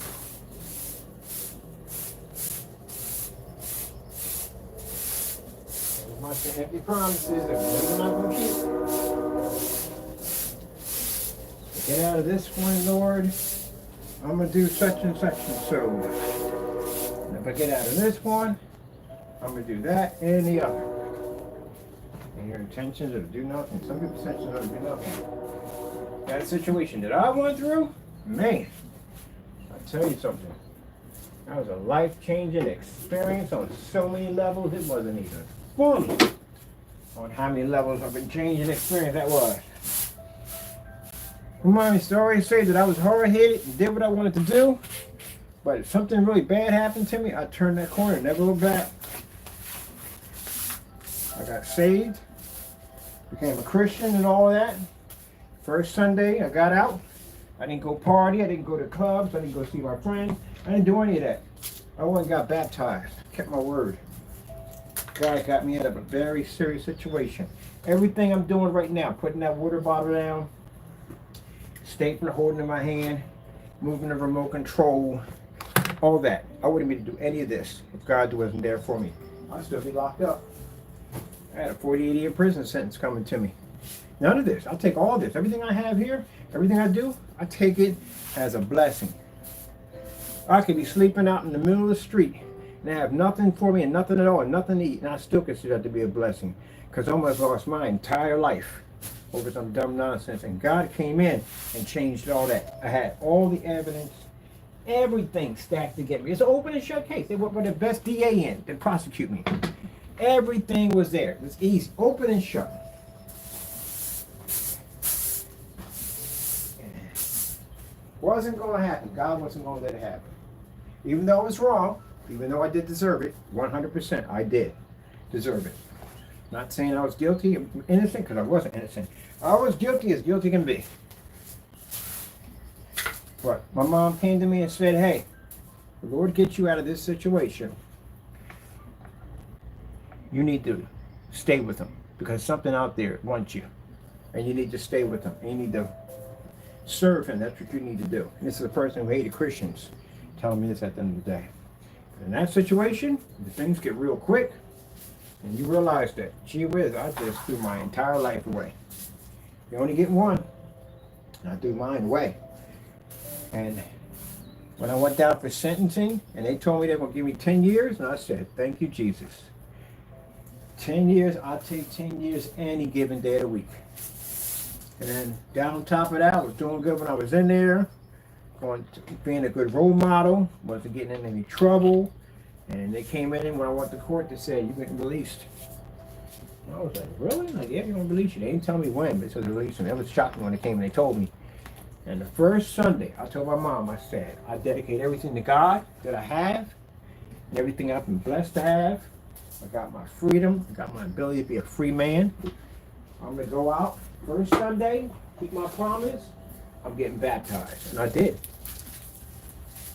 A: There's much of empty promises that we're not going to keep. Get out of this one, Lord. I'm going to do such and such and so. And if I get out of this one, I'm going to do that and the other. And your intentions are to do nothing. Some people's intentions are to do nothing. That situation that I went through, man, I'll tell you something. That was a life-changing experience on so many levels, it wasn't even funny on how many levels of a changing experience that was. Remind me, stories say that I was hard-headed and did what I wanted to do, but if something really bad happened to me, I turned that corner and never looked back. I got saved, became a Christian and all of that. First Sunday, I got out. I didn't go party. I didn't go to clubs. I didn't go see my friends. I didn't do any of that. I went and got baptized. Kept my word. God got me out of a very serious situation. Everything I'm doing right now, putting that water bottle down, stapler holding in my hand, moving the remote control, all that. I wouldn't be able to do any of this if God wasn't there for me. I'd still be locked up. I had a 48-year prison sentence coming to me. None of this. I'll take all this. Everything I have here, everything I do, I take it as a blessing. I could be sleeping out in the middle of the street and have nothing for me and nothing at all and nothing to eat, and I still consider that to be a blessing, because I almost lost my entire life over some dumb nonsense, and God came in and changed all that. I had all the evidence, everything stacked against me. It's an open and shut case. They were the best DA in to prosecute me. Everything was there. It was easy, open and shut. Wasn't going to happen. God wasn't going to let it happen. Even though it was wrong, even though I did deserve it, 100% I did deserve it. Not saying I was guilty, innocent, because I wasn't innocent. I was guilty as guilty can be. But my mom came to me and said, hey, the Lord gets you out of this situation. You need to stay with him, because something out there wants you. And you need to stay with him. And you need to serve him. That's what you need to do. And this is a person who hated Christians telling me this at the end of the day. In that situation, the things get real quick, and you realize that, gee whiz, I just threw my entire life away. You only get one, and I threw mine away. And when I went down for sentencing, and they told me they were going to give me 10 years, and I said, thank you, Jesus. 10 years, I'll take 10 years any given day of the week. And then down on top of that, I was doing good when I was in there, going to being a good role model, wasn't getting in any trouble. And they came in when I went to court, they said, you're getting released. And I was like, really? Like, yeah, you're going to release you. They didn't tell me when, but it said release. And it was shocking when they came and they told me. And the first Sunday, I told my mom, I said, I dedicate everything to God that I have, and everything I've been blessed to have. I got my freedom, I got my ability to be a free man. I'm going to go out first Sunday, keep my promise, I'm getting baptized. And I did.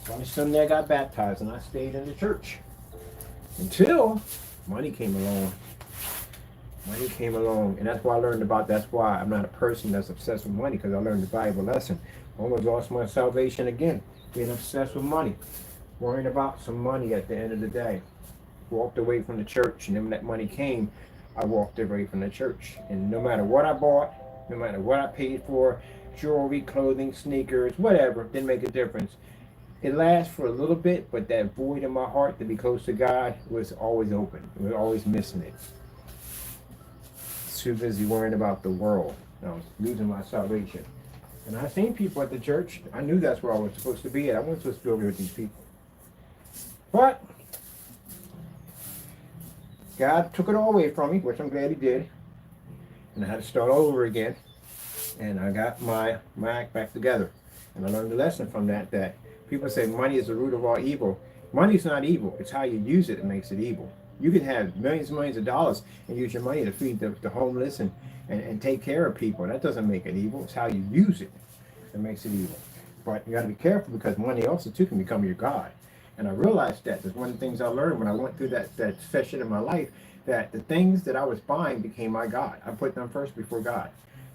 A: First Sunday I got baptized, and I stayed in the church until money came along. Money came along, and that's why I learned about, that's why I'm not a person that's obsessed with money, because I learned the valuable lesson. I almost lost my salvation again, being obsessed with money, worrying about some money at the end of the day. Walked away from the church, and then when that money came, I walked away from the church. And no matter what I bought, no matter what I paid for, jewelry, clothing, sneakers, whatever, didn't make a difference. It lasts for a little bit, but that void in my heart to be close to God was always open. I was always missing it. Too busy worrying about the world. I was losing my salvation. And I seen people at the church. I knew that's where I was supposed to be at. I wasn't supposed to be over with these people. But God took it all away from me, which I'm glad he did. And I had to start all over again. And I got my act back together. And I learned a lesson from that, that people say money is the root of all evil. Money's not evil. It's how you use it that makes it evil. You can have millions and millions of dollars and use your money to feed the homeless and take care of people. That doesn't make it evil. It's how you use it that makes it evil. But you got to be careful, because money also too can become your God. And I realized that. That's one of the things I learned when I went through that session in my life, that the things that I was buying became my God. I put them first before God.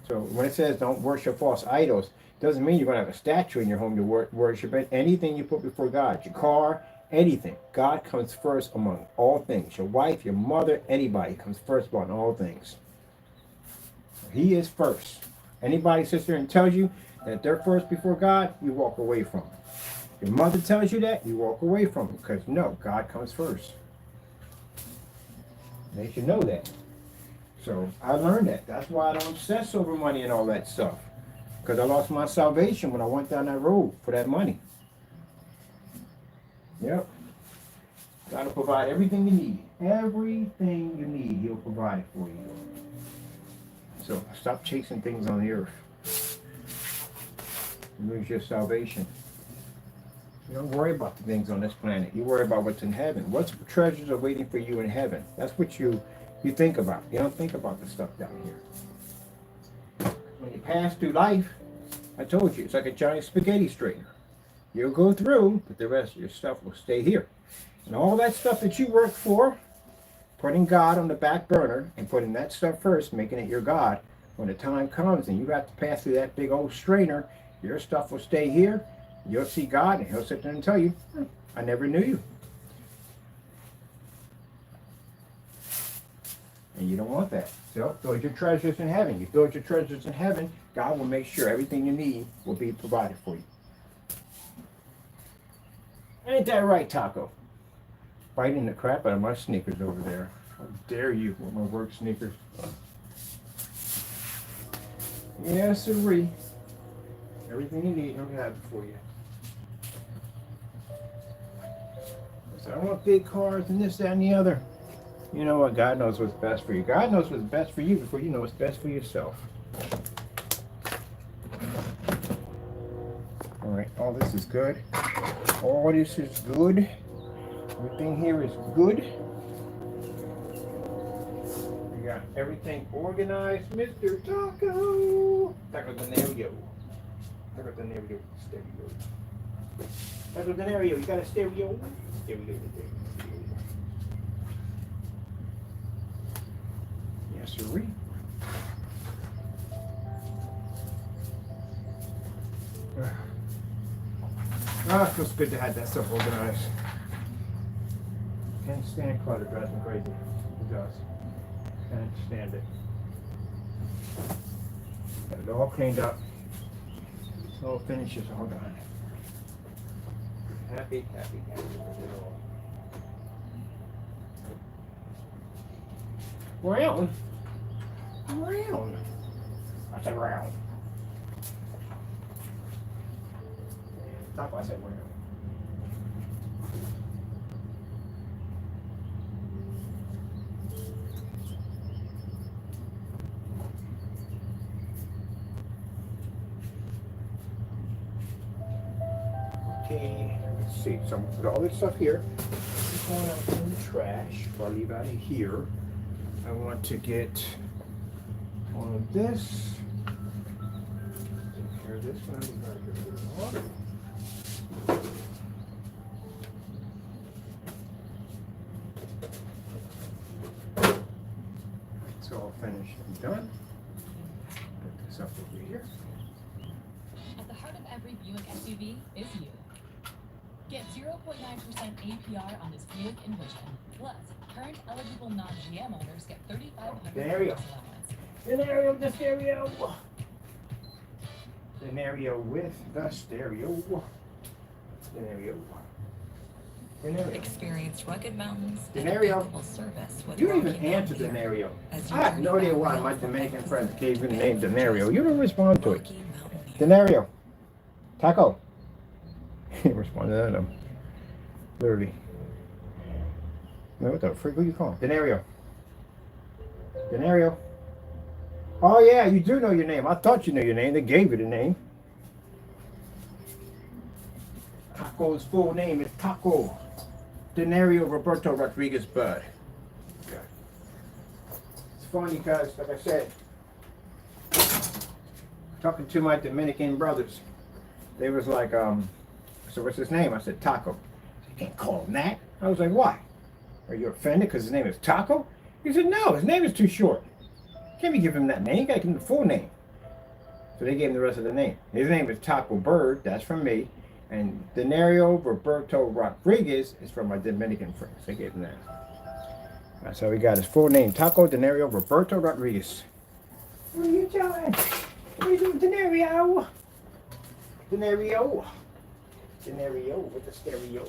A: So when it says don't worship false idols, it doesn't mean you're going to have a statue in your home to worship it. Anything you put before God, your car, anything. God comes first among all things. Your wife, your mother, anybody comes first among all things. He is first. Anybody sits there and tells you that they're first before God, you walk away from them. Your mother tells you that, you walk away from them, because no, God comes first. They should know that. So I learned that. That's why I don't obsess over money and all that stuff, because I lost my salvation when I went down that road for that money. Yep. God will provide everything you need. Everything you need, he'll provide it for you. So stop chasing things on the earth. You lose your salvation. You don't worry about the things on this planet. You worry about what's in heaven. What treasures are waiting for you in heaven? That's what you think about. You don't think about the stuff down here. When you pass through life, I told you, it's like a giant spaghetti straightener. You'll go through, but the rest of your stuff will stay here. And all that stuff that you work for, putting God on the back burner and putting that stuff first, making it your God, when the time comes and you have to pass through that big old strainer, Your stuff will stay here. You'll see God, and He'll sit there and tell you, I never knew you. And you don't want that. So build your treasures in heaven. You build your treasures in heaven, God will make sure everything you need will be provided for you. Ain't that right, Taco? Biting the crap out of my sneakers over there. How dare you with my work sneakers. Yes, sirree. Everything you need, I'll have it for you. So I want big cars and this, that, and the other. You know what? God knows what's best for you. God knows what's best for you before you know what's best for yourself. All right, all this is good. All this is good. Everything here is good. We got everything organized, Mr. Taco. Taco Denario. Taco Denario. Stereo. Taco Denario, you got a stereo? Stereo. Yes, sirree. Ah, it feels good to have that stuff organized. Can't stand clutter, drives me crazy. It does. Can't stand it. Got it all cleaned up. All finishes all done. Happy, happy, happy with it all. Round? Round. I said round. Not why I said round. Okay, let's see. So I'm gonna put all this stuff here. This is going out in the trash. I'll leave out of here. I want to get all of this. Take care of this one. It's all finished and done. Put this up over here.
G: At the heart of every Buick SUV is you. Get 0.9% APR on this Buick Envision. Plus, current eligible non-GM owners get $3,500
A: There we go. Scenario with the stereo. Scenario with the stereo. Scenario. Scenario.
B: Experience rugged mountains and
A: Scenario.
B: impeccable service with
A: You didn't
B: Rocky
A: even answer
B: Mountain
A: Denario.
B: Beer. As you
A: I have
B: journey
A: no idea
B: back
A: why
B: road
A: my
B: from
A: Dominican
B: Rocky
A: friend gave you the
B: Mountain
A: name
B: Beer,
A: Denario. You don't respond to it.
B: Rocky Mountain Beer.
A: Denario. Taco. He responded to them. Literally. Man, what the freak? Who you calling? Denario. Denario. Oh yeah, you do know your name. I thought you knew your name. They gave you the name. Taco's full name is Taco Denario Roberto Rodriguez Bud. It's funny because, like I said, talking to my Dominican brothers, they was like, so what's his name? I said, Taco. You can't call him that. I was like, why? Are you offended because his name is Taco? He said, no, his name is too short. Can't be giving him that name. You gotta give him the full name. So they gave him the rest of the name. His name is Taco Bird. That's from me. And Denario Roberto Rodriguez is from my Dominican friends. They gave him that. That's how we got his full name. Taco Denario Roberto Rodriguez. What are you doing? What are you doing, Denario? Denario. Denario with the stereo.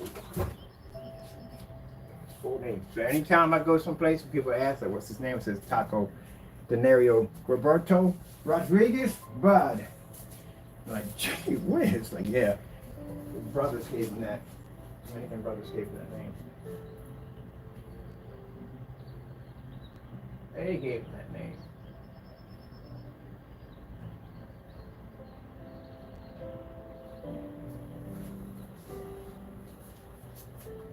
A: Full name. So anytime I go someplace and people ask, like, what's his name? It says Taco Denario Roberto Rodriguez Bud. I'm like, gee whiz. Like, yeah. The brothers gave him that. Dominican brothers gave him that name. They gave him that name.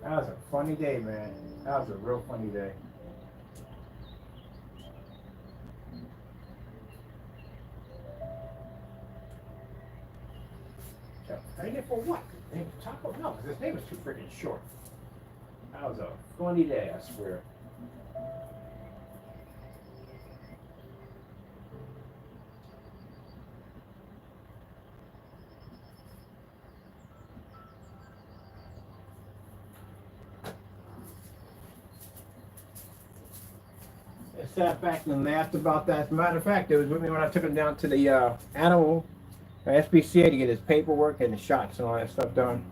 A: That was a funny day, man. That was a real funny day. Paid it for what? Taco? No, because his name was too freaking short. That was a funny day, I swear. sat back and laughed about that. As a matter of fact, it was with me when I took him down to the animal SPCA to get his paperwork and the shots and all that stuff done.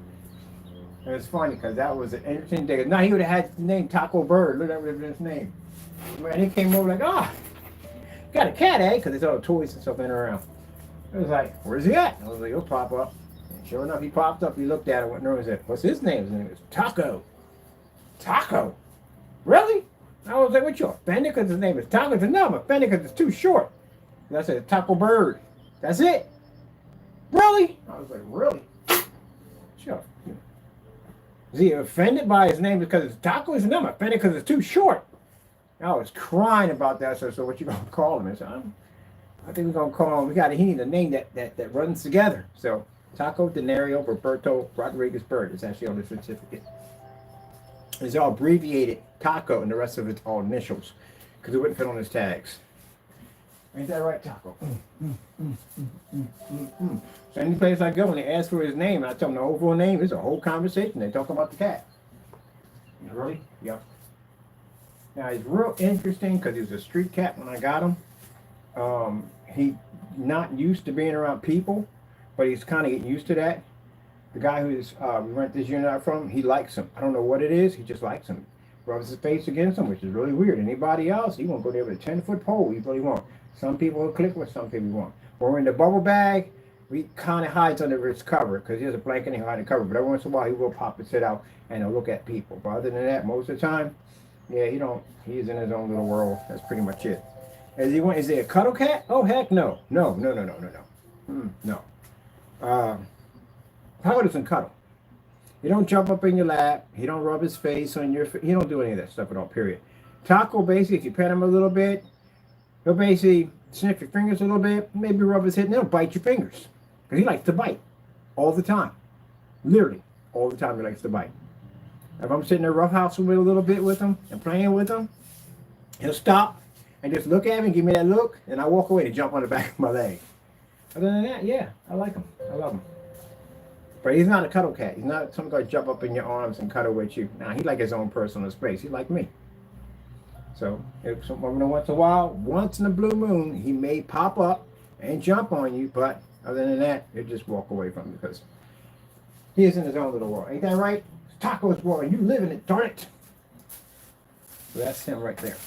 A: And it's funny because that was an interesting day. Now he would have had his name Taco Bird. Look, that would have been his name. Man, he came over like, oh, got a cat, eh? Because there's all the toys and stuff in and around. It was like, where's he at? I was like, he'll pop up. And sure enough, he popped up. He looked at it. What nerve is it? What's his name? His name is Taco. Taco? Really? I was like, what, you offended because his name is Taco? I said, no, I'm offended because it's too short. And I said, Taco Bird. That's it. Really? I was like, really? Sure. Is he offended by his name because it's Taco? He said, no, I'm offended because it's too short. I was crying about that. So what you gonna call him? I said, I think we're gonna call him. He needs a name that runs together. So Taco Denario Roberto Rodriguez Bird is actually on the certificate. It's all abbreviated Taco, and the rest of it's all initials because it wouldn't fit on his tags. Ain't that right, Taco? So any place I go, when they ask for his name, and I tell them the overall name, it's a whole conversation. They talk about the cat. Really? Yep. Now he's real interesting because he was a street cat when I got him. He not used to being around people, but he's kind of getting used to that. The guy who's we rent this unit out from, he likes him. I don't know what it is. He just likes him. Rubs his face against him, which is really weird. Anybody else, he won't go there with a 10-foot pole. He really won't. Some people will click with, some people won't. When we're in the bubble bag, we kind of hides under its cover because he has a blanket and he hides the cover. But every once in a while, he will pop and sit out and he'll look at people. But other than that, most of the time, yeah, he's in his own little world. That's pretty much it. Is he a cuddle cat? Oh, heck no. No. No. Taco doesn't cuddle. He don't jump up in your lap. He don't rub his face on your face. He don't do any of that stuff at all, period. Taco, basically, if you pet him a little bit, he'll basically sniff your fingers a little bit, maybe rub his head, and he'll bite your fingers. Because he likes to bite all the time. Literally, all the time he likes to bite. If I'm sitting there roughhousing with a little bit with him and playing with him, he'll stop and just look at me and give me that look, and I walk away to jump on the back of my leg. Other than that, yeah, I like him. I love him. But he's not a cuddle cat. He's not some guy jump up in your arms and cuddle with you. Nah, he like his own personal space. He like me. So if someone once in a while, once in a blue moon, he may pop up and jump on you. But other than that, you just walk away from him because he is in his own little world. Ain't that right? It's Taco's world, and you live in it, darn it. So that's him right there.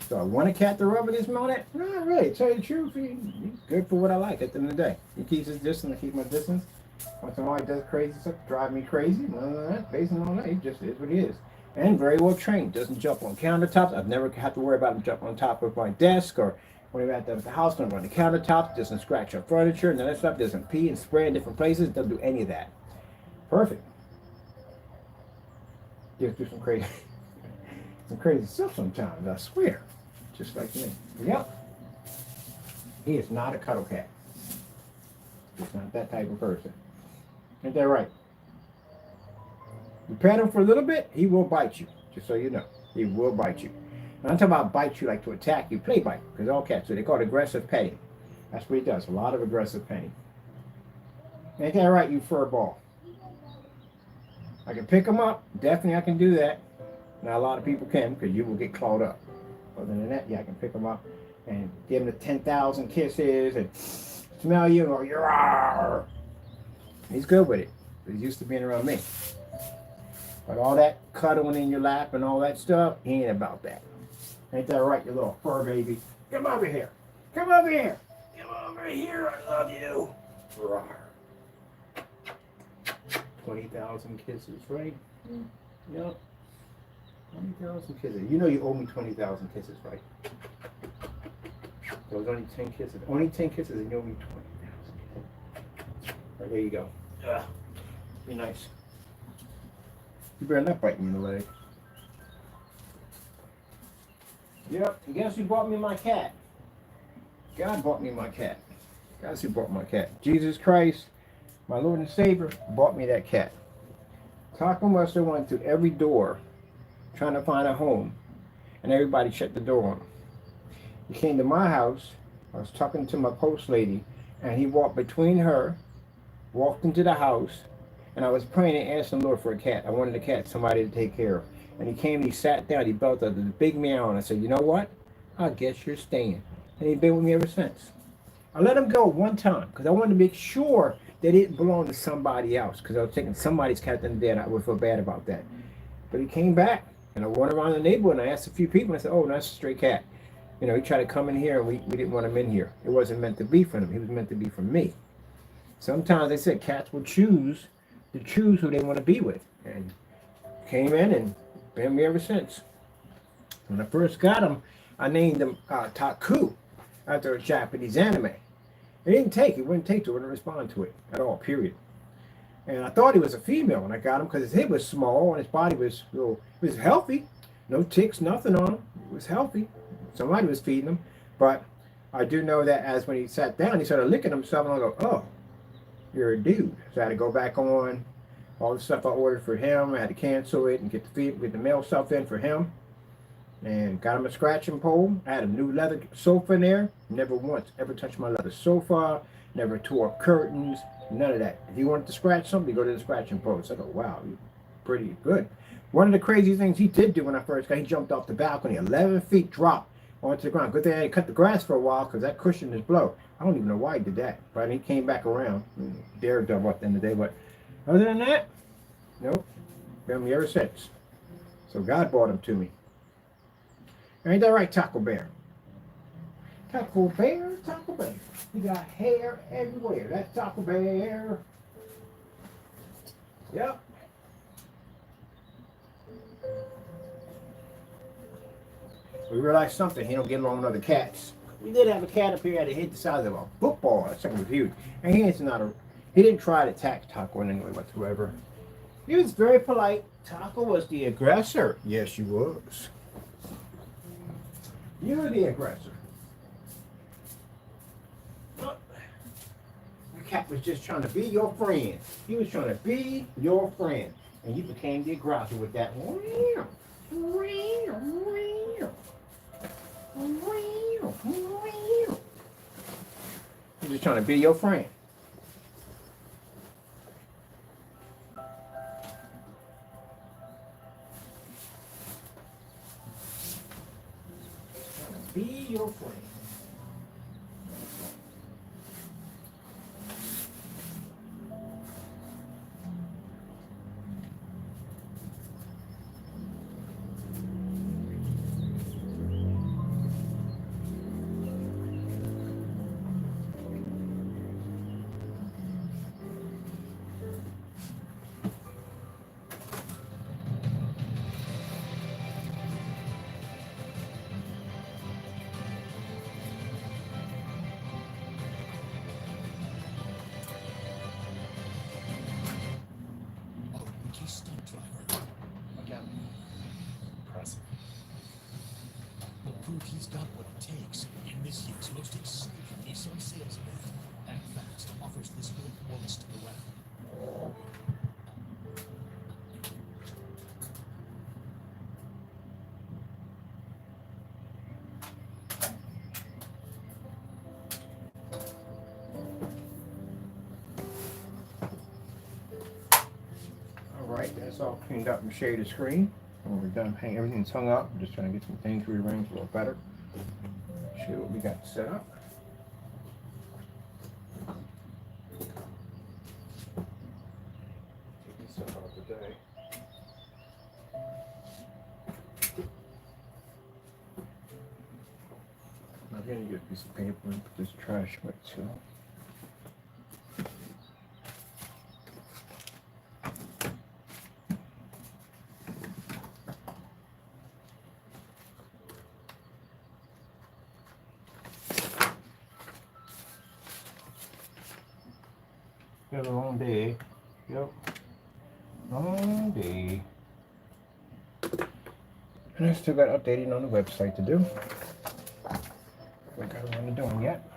A: So I want a cat to rub against me on that? Not really. Tell you the truth, he's good for what I like at the end of the day. He keeps his distance, I keep my distance. Once in a while he does crazy stuff, drive me crazy. None of that, based on that, he just is what he is. And very well trained, doesn't jump on countertops. I've never had to worry about him jumping on top of my desk or when we're at the house, when we're on the countertops, doesn't scratch our furniture, and that stuff, doesn't pee and spray in different places, doesn't do any of that. Perfect. Just do some crazy stuff sometimes, I swear. Just like me. Yep. He is not a cuddle cat. He's not that type of person. Ain't that right? You pet him for a little bit, he will bite you. Just so you know. He will bite you. Now, I'm talking about bite you like to attack you. Play bite. Because all cats, so they call it aggressive petting. That's what he does. A lot of aggressive petting. Ain't that right, you fur ball? I can pick him up. Definitely I can do that. Now, a lot of people can because you will get clawed up. Other than that, yeah, I can pick him up and give him the 10,000 kisses and smell you or you're. He's good with it. He's used to being around me. But all that cuddling in your lap and all that stuff, he ain't about that. Ain't that right, you little fur baby? Come over here. Come over here. Come over here. I love you. Rawr. 20,000 kisses, right? Yep. 20,000 kisses. You know you owe me 20,000 kisses, right? There was only 10 kisses. Only 10 kisses and you owe me 20,000. Right, there you go. Ugh. Be nice. You better not bite me in the leg. Yep, and guess who bought me my cat? God bought me my cat. Guess who bought my cat? Jesus Christ, my Lord and Savior, bought me that cat. Taco must have went to every door trying to find a home, and everybody shut the door on him. He came to my house. I was talking to my post lady, and he walked between her, walked into the house, and I was praying and asking the Lord for a cat. I wanted a cat, somebody to take care of. And he came, he sat down, he belted a big meow, and I said, you know what? I guess you're staying. And he's been with me ever since. I let him go one time because I wanted to make sure that it didn't belong to somebody else because I was taking somebody's cat in the day and I would feel bad about that. But he came back and I went around the neighborhood and I asked a few people and I said, oh, that's a stray cat. You know, he tried to come in here and we didn't want him in here. It wasn't meant to be for him. He was meant to be for me. Sometimes they said cats will choose who they want to be with. And came in and been me ever since. When I first got him, I named him Taku after a Japanese anime. It wouldn't respond to it at all, period. And I thought he was a female when I got him because his head was small and his body was healthy. No ticks, nothing on him. It was healthy. Somebody was feeding him. But I do know that as when he sat down, he started licking himself and I go, oh, you're a dude. So I had to go back on all the stuff I ordered for him. I had to cancel it and get the mail stuff in for him. And got him a scratching pole. I had a new leather sofa in there. Never once ever touched my leather sofa. Never tore up curtains. None of that. If he wanted to scratch something, go to the scratching pole. So I go, wow, you're pretty good. One of the crazy things he did do when I first got, he jumped off the balcony, 11 feet drop onto the ground. Good thing I had to cut the grass for a while because that cushioned his blow. I don't even know why he did that. But he came back around. Daredevil at the end of the day. But other than that, nope. Been me ever since. So God brought him to me. Ain't that right, Taco Bear? Taco Bear, Taco Bear. He got hair everywhere. That's Taco Bear. Yep. We realized something. He don't get along with other cats. We did have a cat up here that hit the size of a football. That thing was huge. And he didn't try to attack Taco in any way whatsoever. He was very polite. Taco was the aggressor. Yes, he was. You're the aggressor. Look, the cat was just trying to be your friend. He was trying to be your friend. And you became the aggressor with that. He was trying to be your friend. Be your friend.
H: Stunt driver.
D: Again. Impressive.
H: Will prove he's got what it takes in this year's most exciting Nissan sales event. Act Fast offers this good performance to the round.
A: Alright, that's all cleaned up and shaded screen. When we're done painting, everything's hung up. I'm just trying to get some things rearranged a little better. Show you what we got set up. Take this stuff out today. I'm gonna get a piece of paper and put this trash away too. Been a long day. Yep. Long day. And I still got updating on the website to do. I got around to doing yet.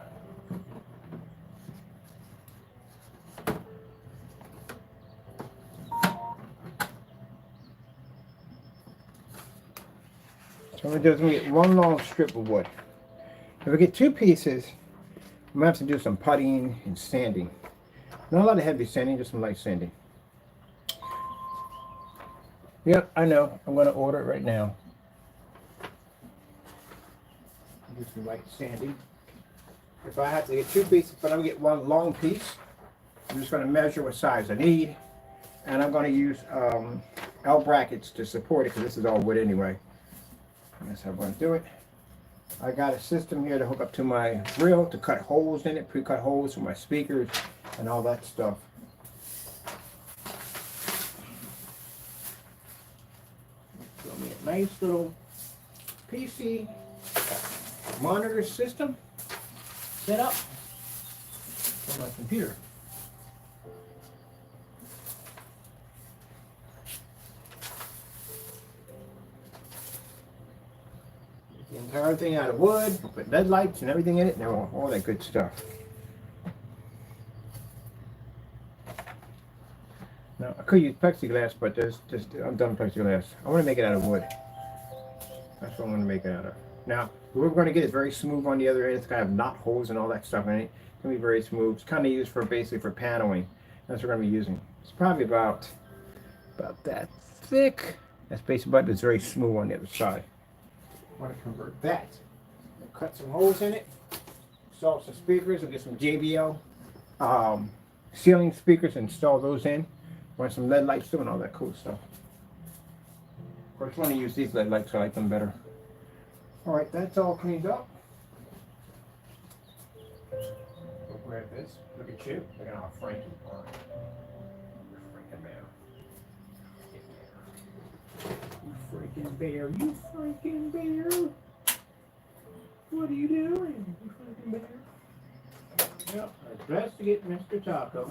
A: So what I'm gonna do is I'm gonna get one long strip of wood. If I get two pieces, I'm gonna have to do some puttying and sanding. Not a lot of heavy sanding, just some light sanding. Yep, I know. I'm going to order it right now. Do some light sanding. If I have to get 2 pieces, but I'm gonna get 1 long piece. I'm just gonna measure what size I need, and I'm gonna use L brackets to support it because this is all wood anyway. And that's how I'm gonna do it. I got a system here to hook up to my grill to cut holes in it, pre-cut holes for my speakers and all that stuff. Got me a nice little PC monitor system set up on my computer. The entire thing out of wood, put LED lights and everything in it, and all that good stuff. Now I could use plexiglass, but I'm done with plexiglass. I want to make it out of wood. That's what I'm going to make it out of. Now, what we're going to get is very smooth on the other end. It's going to have knot holes and all that stuff in it. It's going to be very smooth. It's kind of used for basically for paneling. That's what we're going to be using. It's probably about that thick. That's basically about it's very smooth on the other side. I want to convert that. Cut some holes in it. Install some speakers. We'll get some JBL ceiling speakers and install those in. Want some LED lights too and all that cool stuff. Of course, I want to use these LED lights, so I like them better. Alright, that's all cleaned up. We'll grab this. Look at you. Look at how Frankie are. You freaking bear. You freaking bear. What are you doing? You freaking bear. Yep, it's best to get Mr. Taco.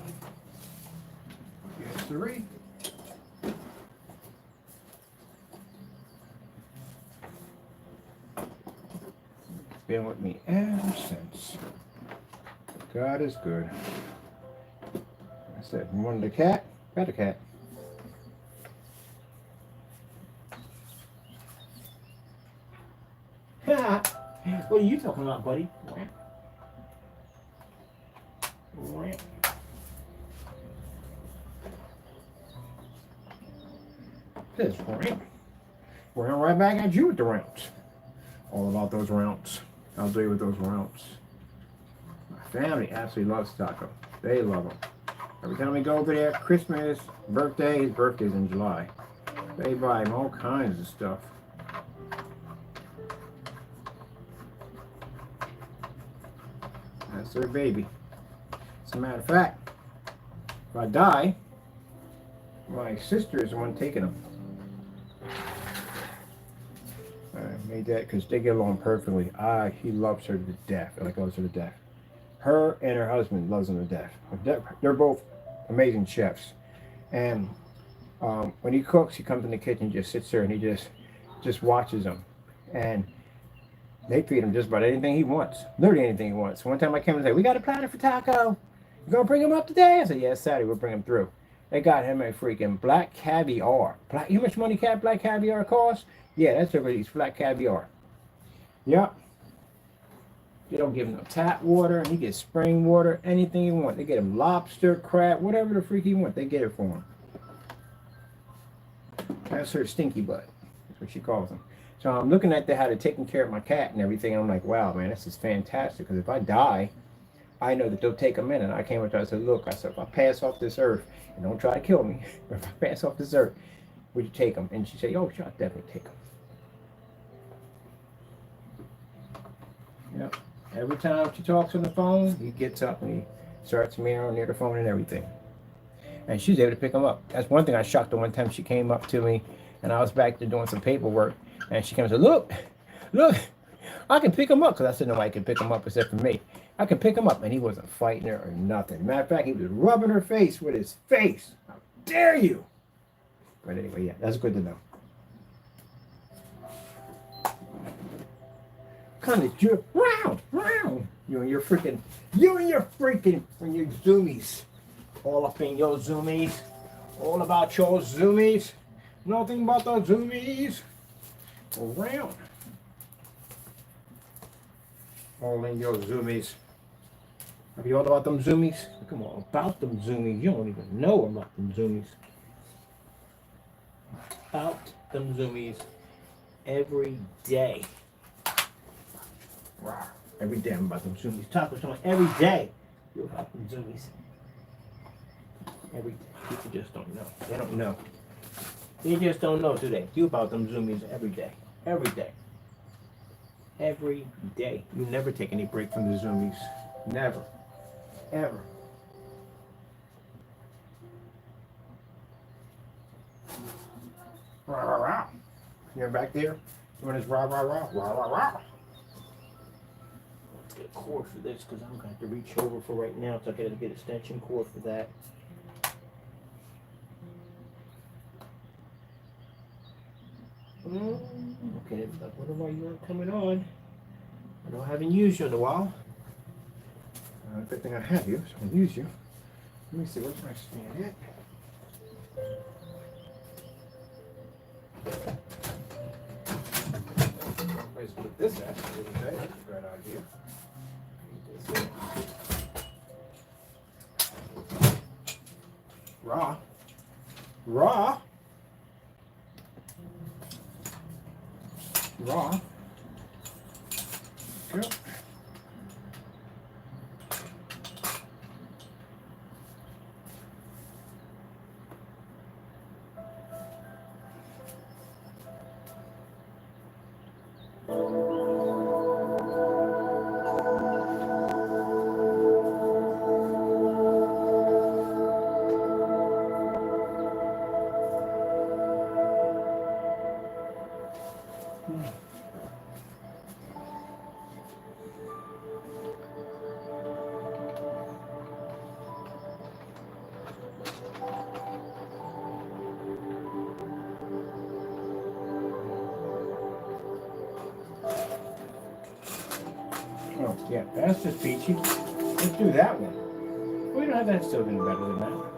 A: Yes, sirree. Been with me ever since. God is good. I said, you wanted a cat? Got a cat. What are you talking about, buddy? This right. We're going right back at you with the rounds. All about those rounds. I'll do you with those rounds. My family absolutely loves taco. They love them. Every time we go over there, Christmas, birthday, his birthday's in July. They buy him all kinds of stuff. That's their baby. As a matter of fact, if I die, my sister is the one taking them. I made that because they get along perfectly. He loves her to death. Like loves her to death. Her and her husband loves them to death. They're both amazing chefs. And when he cooks, he comes in the kitchen, just sits there, and he just watches them. And they feed him just about anything he wants. Literally anything he wants. One time I came and said, "We got a platter for Taco. You gonna bring him up today?" I said, "Yes, Saturday we'll bring him through." They got him a freaking black caviar. You know how much money black caviar costs? Yeah, that's over these black caviar. Yep. They don't give him no tap water. He gets spring water, anything he wants. They get him lobster, crab, whatever the freak he wants. They get it for him. That's her stinky butt. That's what she calls him. So I'm looking at how they're taking care of my cat and everything. And I'm like, wow, man, this is fantastic. Because if I die, I know that they'll take them in. And I came up to her and said, look, I said, if I pass off this earth, and don't try to kill me, but if I pass off this earth, would you take them? And she said, oh, sure, I'll definitely take them. Yep. Every time she talks on the phone, he gets up and he starts meowing near the phone and everything. And she's able to pick him up. That's one thing I shocked her one time. She came up to me, and I was back there doing some paperwork, and she came and said, look, I can pick him up. Because I said, nobody can pick him up except for me. I can pick him up. And he wasn't fighting her or nothing. Matter of fact, he was rubbing her face with his face. How dare you? But anyway, yeah, that's good to know. Kind of jerk round. You and your freaking when your zoomies. All up in your zoomies. All about your zoomies. Nothing but the zoomies. Around. All in your zoomies. Have you all about them zoomies? Come on, about them zoomies. You don't even know about them zoomies. About them zoomies every day. Wow. Every day I'm about them zoomies. Talk with someone every day. You're about them zoomies. Every day. People just don't know. They don't know. They just don't know, do they? You about them zoomies every day. Every day. Every day. You never take any break from the zoomies. Never. Ever. Rah, rah, rah. You're back there? You want this rah, rah, rah, rah, rah, rah. Let's get a cord for this because I'm going to have to reach over for right now, so I got to get extension cord for that. Okay, I wonder why you aren't coming on. I know I haven't used you in a while. Good thing I have you, so I'll use you. Let me see, where's my stand at? Let's put this at. That's a great idea. Raw. Raw. Raw. Go. Oh, yeah, that's just peachy. Let's do that one. We don't have that still any better than that.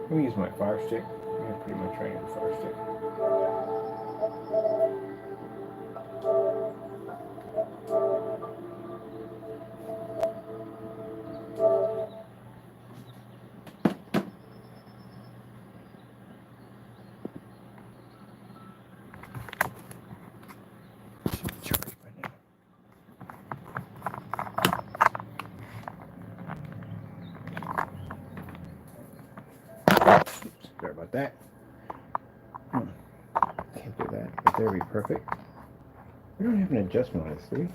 A: Let me use my fire stick. I'm pretty much ready with the fire stick. Should be charged by now. Sorry about that. Can't do that, but there we perfect. We don't have an adjustment on this, do we?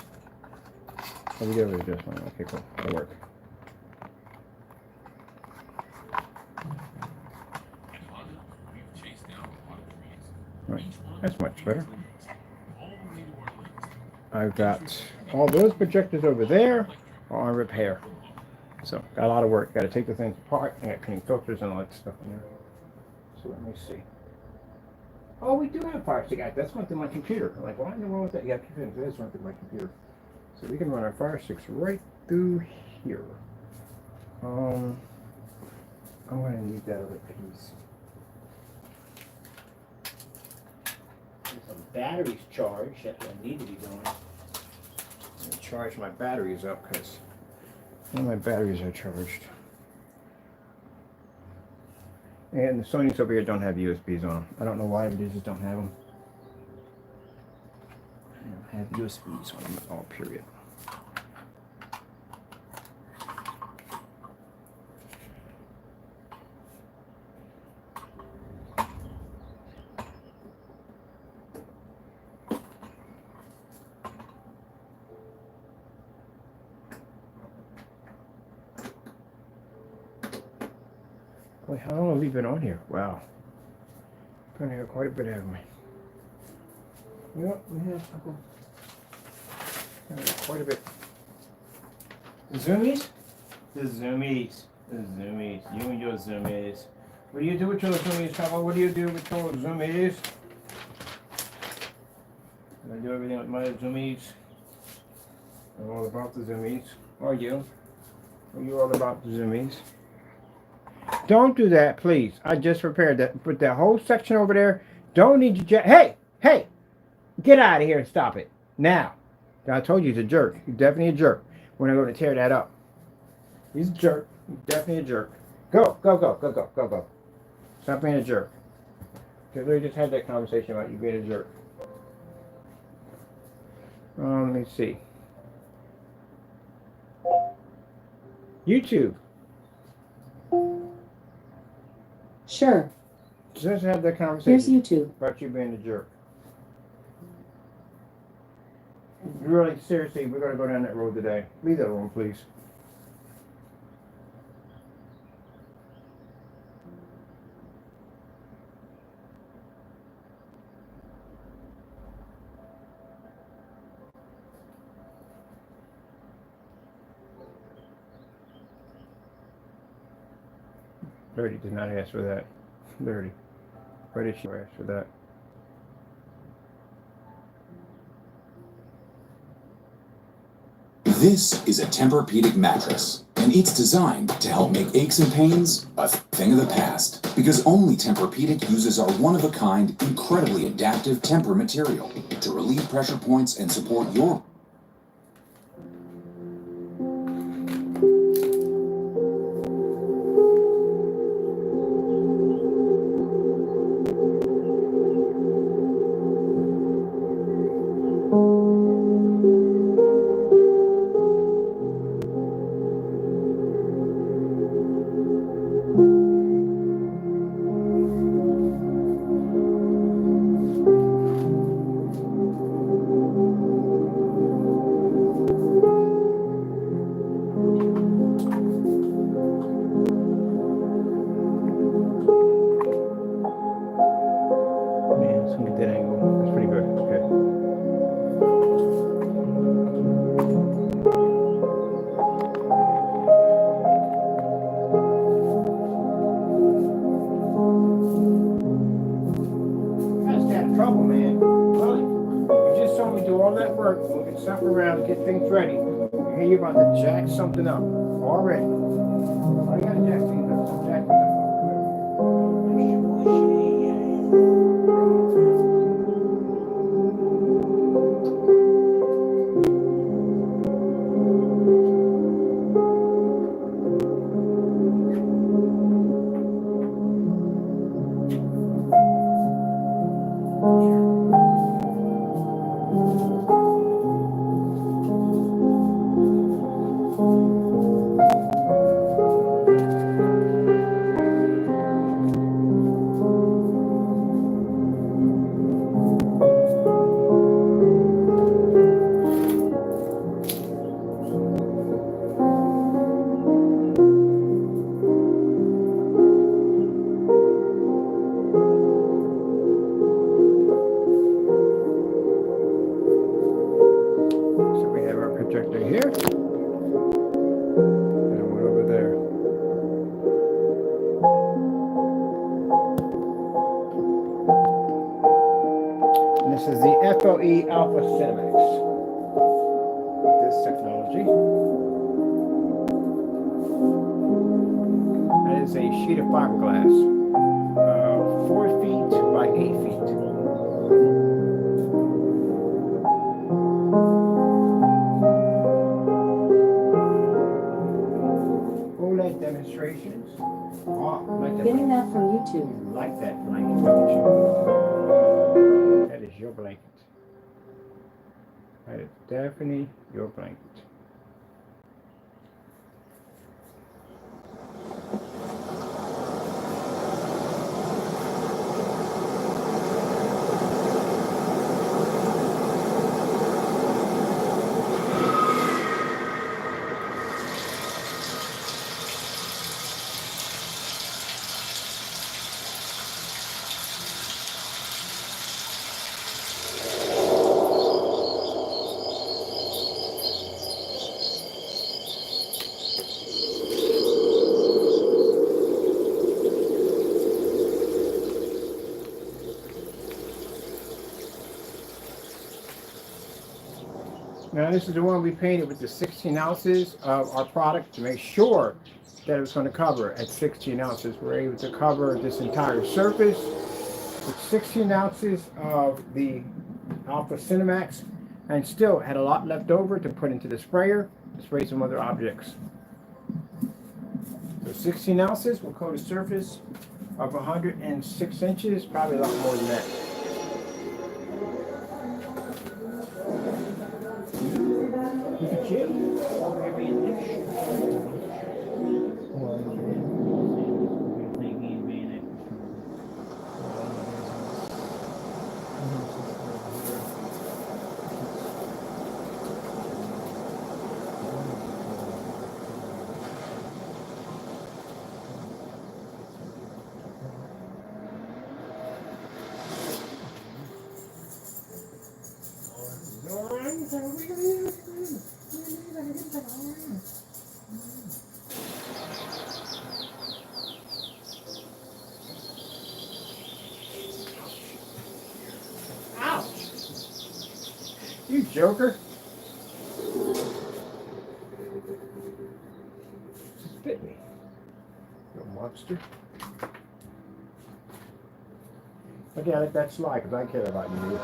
A: Oh, we do have an adjustment. Okay, cool. That'll work. Right. That's much better. I've got all those projectors over there on repair. So, got a lot of work. Got to take the things apart. I got clean filters and all that stuff in there. So, let me see. Oh, we do have a fire stick. That's one through my computer. I'm like, why in the world with that? Yeah, it is run through my computer. So, we can run our fire sticks right through here. I'm going to need that other piece. Some batteries charged that I need to be doing. I'm going to charge my batteries up because none of my batteries are charged. And the Sony's over here don't have USBs on them. I don't know why, but they just don't have them. I don't have USBs on them at all, period. Boy, how long have we been on here? Wow. Been here quite a bit, haven't we? Yep, we have quite a bit. The zoomies? The zoomies. The zoomies. You and your zoomies. What do you do with your zoomies, Papa? What do you do with your zoomies? I do everything with my zoomies. I'm all about the zoomies. Are you? Are you all about the zoomies? Don't do that, please. I just repaired that. Put that whole section over there. Don't need your jack. Hey! Hey! Get out of here and stop it. Now. I told you he's a jerk. He's definitely a jerk. When I go to tear that up. He's a jerk. He's definitely a jerk. Go, go, go, go, go, go, go. Stop being a jerk. Because we just had that conversation about you being a jerk. Let me see. YouTube.
L: Sure.
A: Just had that conversation.
L: Here's YouTube.
A: About you being a jerk. Really, seriously, we're going to go down that road today. Leave that alone, please. Birdie did not ask for that. Birdie. Why did she ask for that?
M: This is a Tempur-Pedic mattress, and it's designed to help make aches and pains a thing of the past. Because only Tempur-Pedic uses our one-of-a-kind, incredibly adaptive Tempur material to relieve pressure points and support your
A: jack something up already. I got to jack things up. So jack things up. This is the FLE Alpha Cinemax. This technology. That is a sheet of fiberglass, 4 feet by 8 feet. OLED demonstrations. Oh, like that.
L: Getting that from YouTube.
A: You like that blanket, don't you? That is your blanket. That is definitely your blanket. this is the one we painted with the 16 ounces of our product to make sure that it was going to cover at 16 ounces. We're able to cover this entire surface with 16 ounces of the Alpha Cinemax, and still had a lot left over to put into the sprayer to spray some other objects. So 16 ounces will coat a surface of 106 inches, probably a lot more than that. Look at you. Ouch! You joker! Spit me, you monster. Okay, I let that slide because I care about you, dude.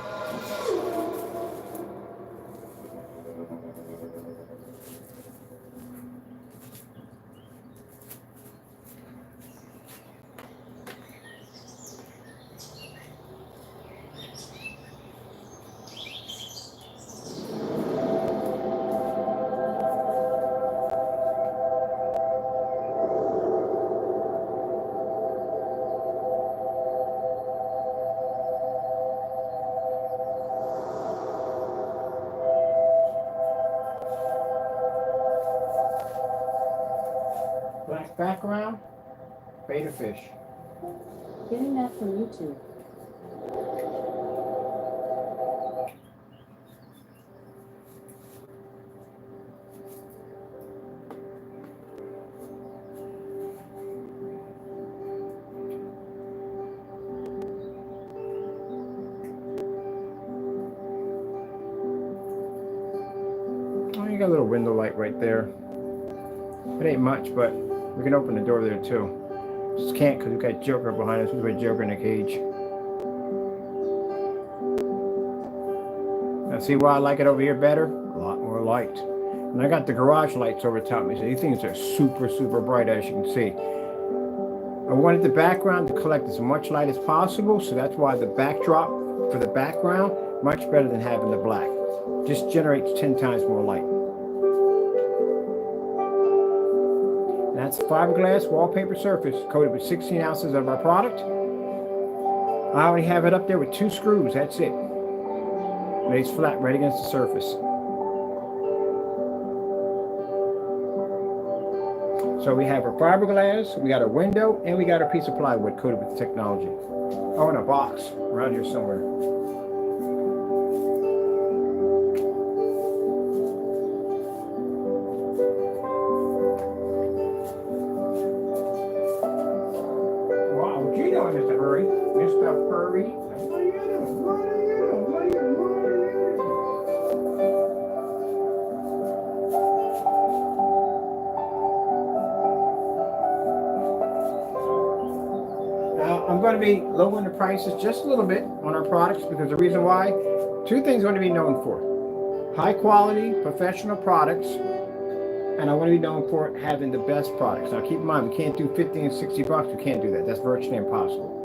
A: Black background, beta fish.
L: Getting that from YouTube.
A: Oh, you got a little window light right there. It ain't much, but we can open the door there too. Just can't because we got Joker behind us. We got Joker in a cage. Now see why I like it over here better? A lot more light. And I got the garage lights over top me, so these things are super, super bright, as you can see. I wanted the background to collect as much light as possible, so that's why the backdrop for the background, much better than having the black. Just generates 10 times more light. That's fiberglass wallpaper surface coated with 16 ounces of our product. I already have it up there with 2 screws, that's it. Lays flat right against the surface. So we have our fiberglass, we got a window, and we got a piece of plywood coated with technology. Oh, in a box around here somewhere. Mr. Hurry. Mr. Hurry. What are you doing? What are you doing? What are you doing? Now, I'm going to be lowering the prices just a little bit on our products because the reason why, 2 things I'm going to be known for. High quality, professional products, and I want to be known for having the best products. Now keep in mind, we can't do 50 and 60 bucks. We can't do that. That's virtually impossible.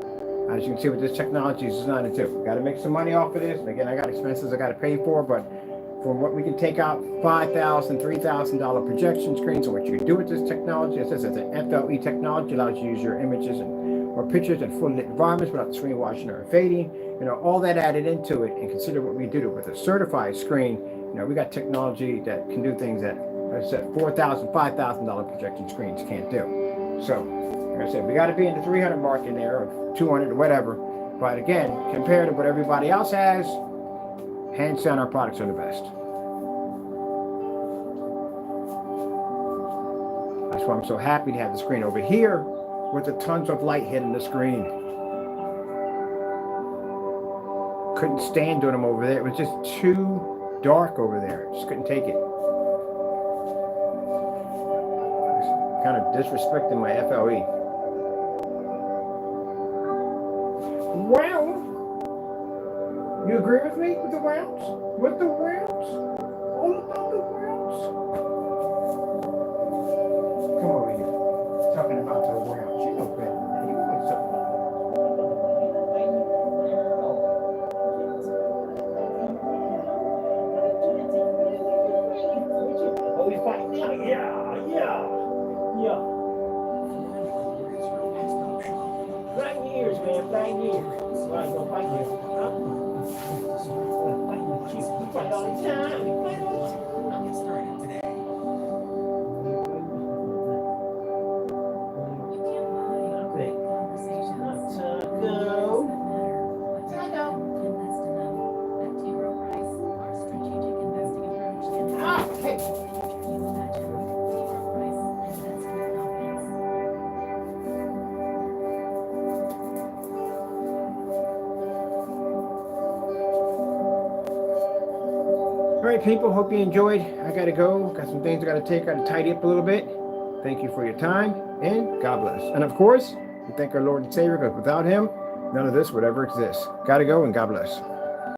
A: As you can see what this technology is designed to do. We got to make some money off of this. And again, I got expenses I got to pay for, but from what we can take out $5,000, $3,000 projection screens, and what you can do with this technology, it says it's an FLE technology, allows you to use your images or pictures in full lit environments without the screen washing or fading. You know, all that added into it, and consider what we do with a certified screen. You know, we got technology that can do things that, like I said, $4,000, $5,000 projection screens can't do. So, like I said, we got to be in the 300 mark in there, or 200 or whatever. But again, compared to what everybody else has, hands down, our products are the best. That's why I'm so happy to have the screen over here with the tons of light hitting the screen. Couldn't stand doing them over there. It was just too dark over there. Just couldn't take it. Kind of disrespecting my FLE. Well, you agree with me with the rounds? With the rounds? All about the rounds? Come over here. Talking about the rounds. You know better than that. You know something about that. Oh, we fighting now? Yeah. 9 years, man. 9 years. Right, go fight you. Huh? Fight you. We fight all the time. We fight all the time.
C: I'll get started today.
G: You can't buy a great conversation.
A: Taco.
G: Invest in them. At T. Rowe Price, our strategic investing approach can help
A: Okay.
G: you imagine. T. Rowe Price, invest with confidence.
A: All right, people, hope you enjoyed. I gotta go. Got some things I gotta take. Gotta tidy up a little bit. Thank you for your time, and God bless. And of course, we thank our Lord and Savior, because without him, none of this would ever exist. Gotta go, and God bless.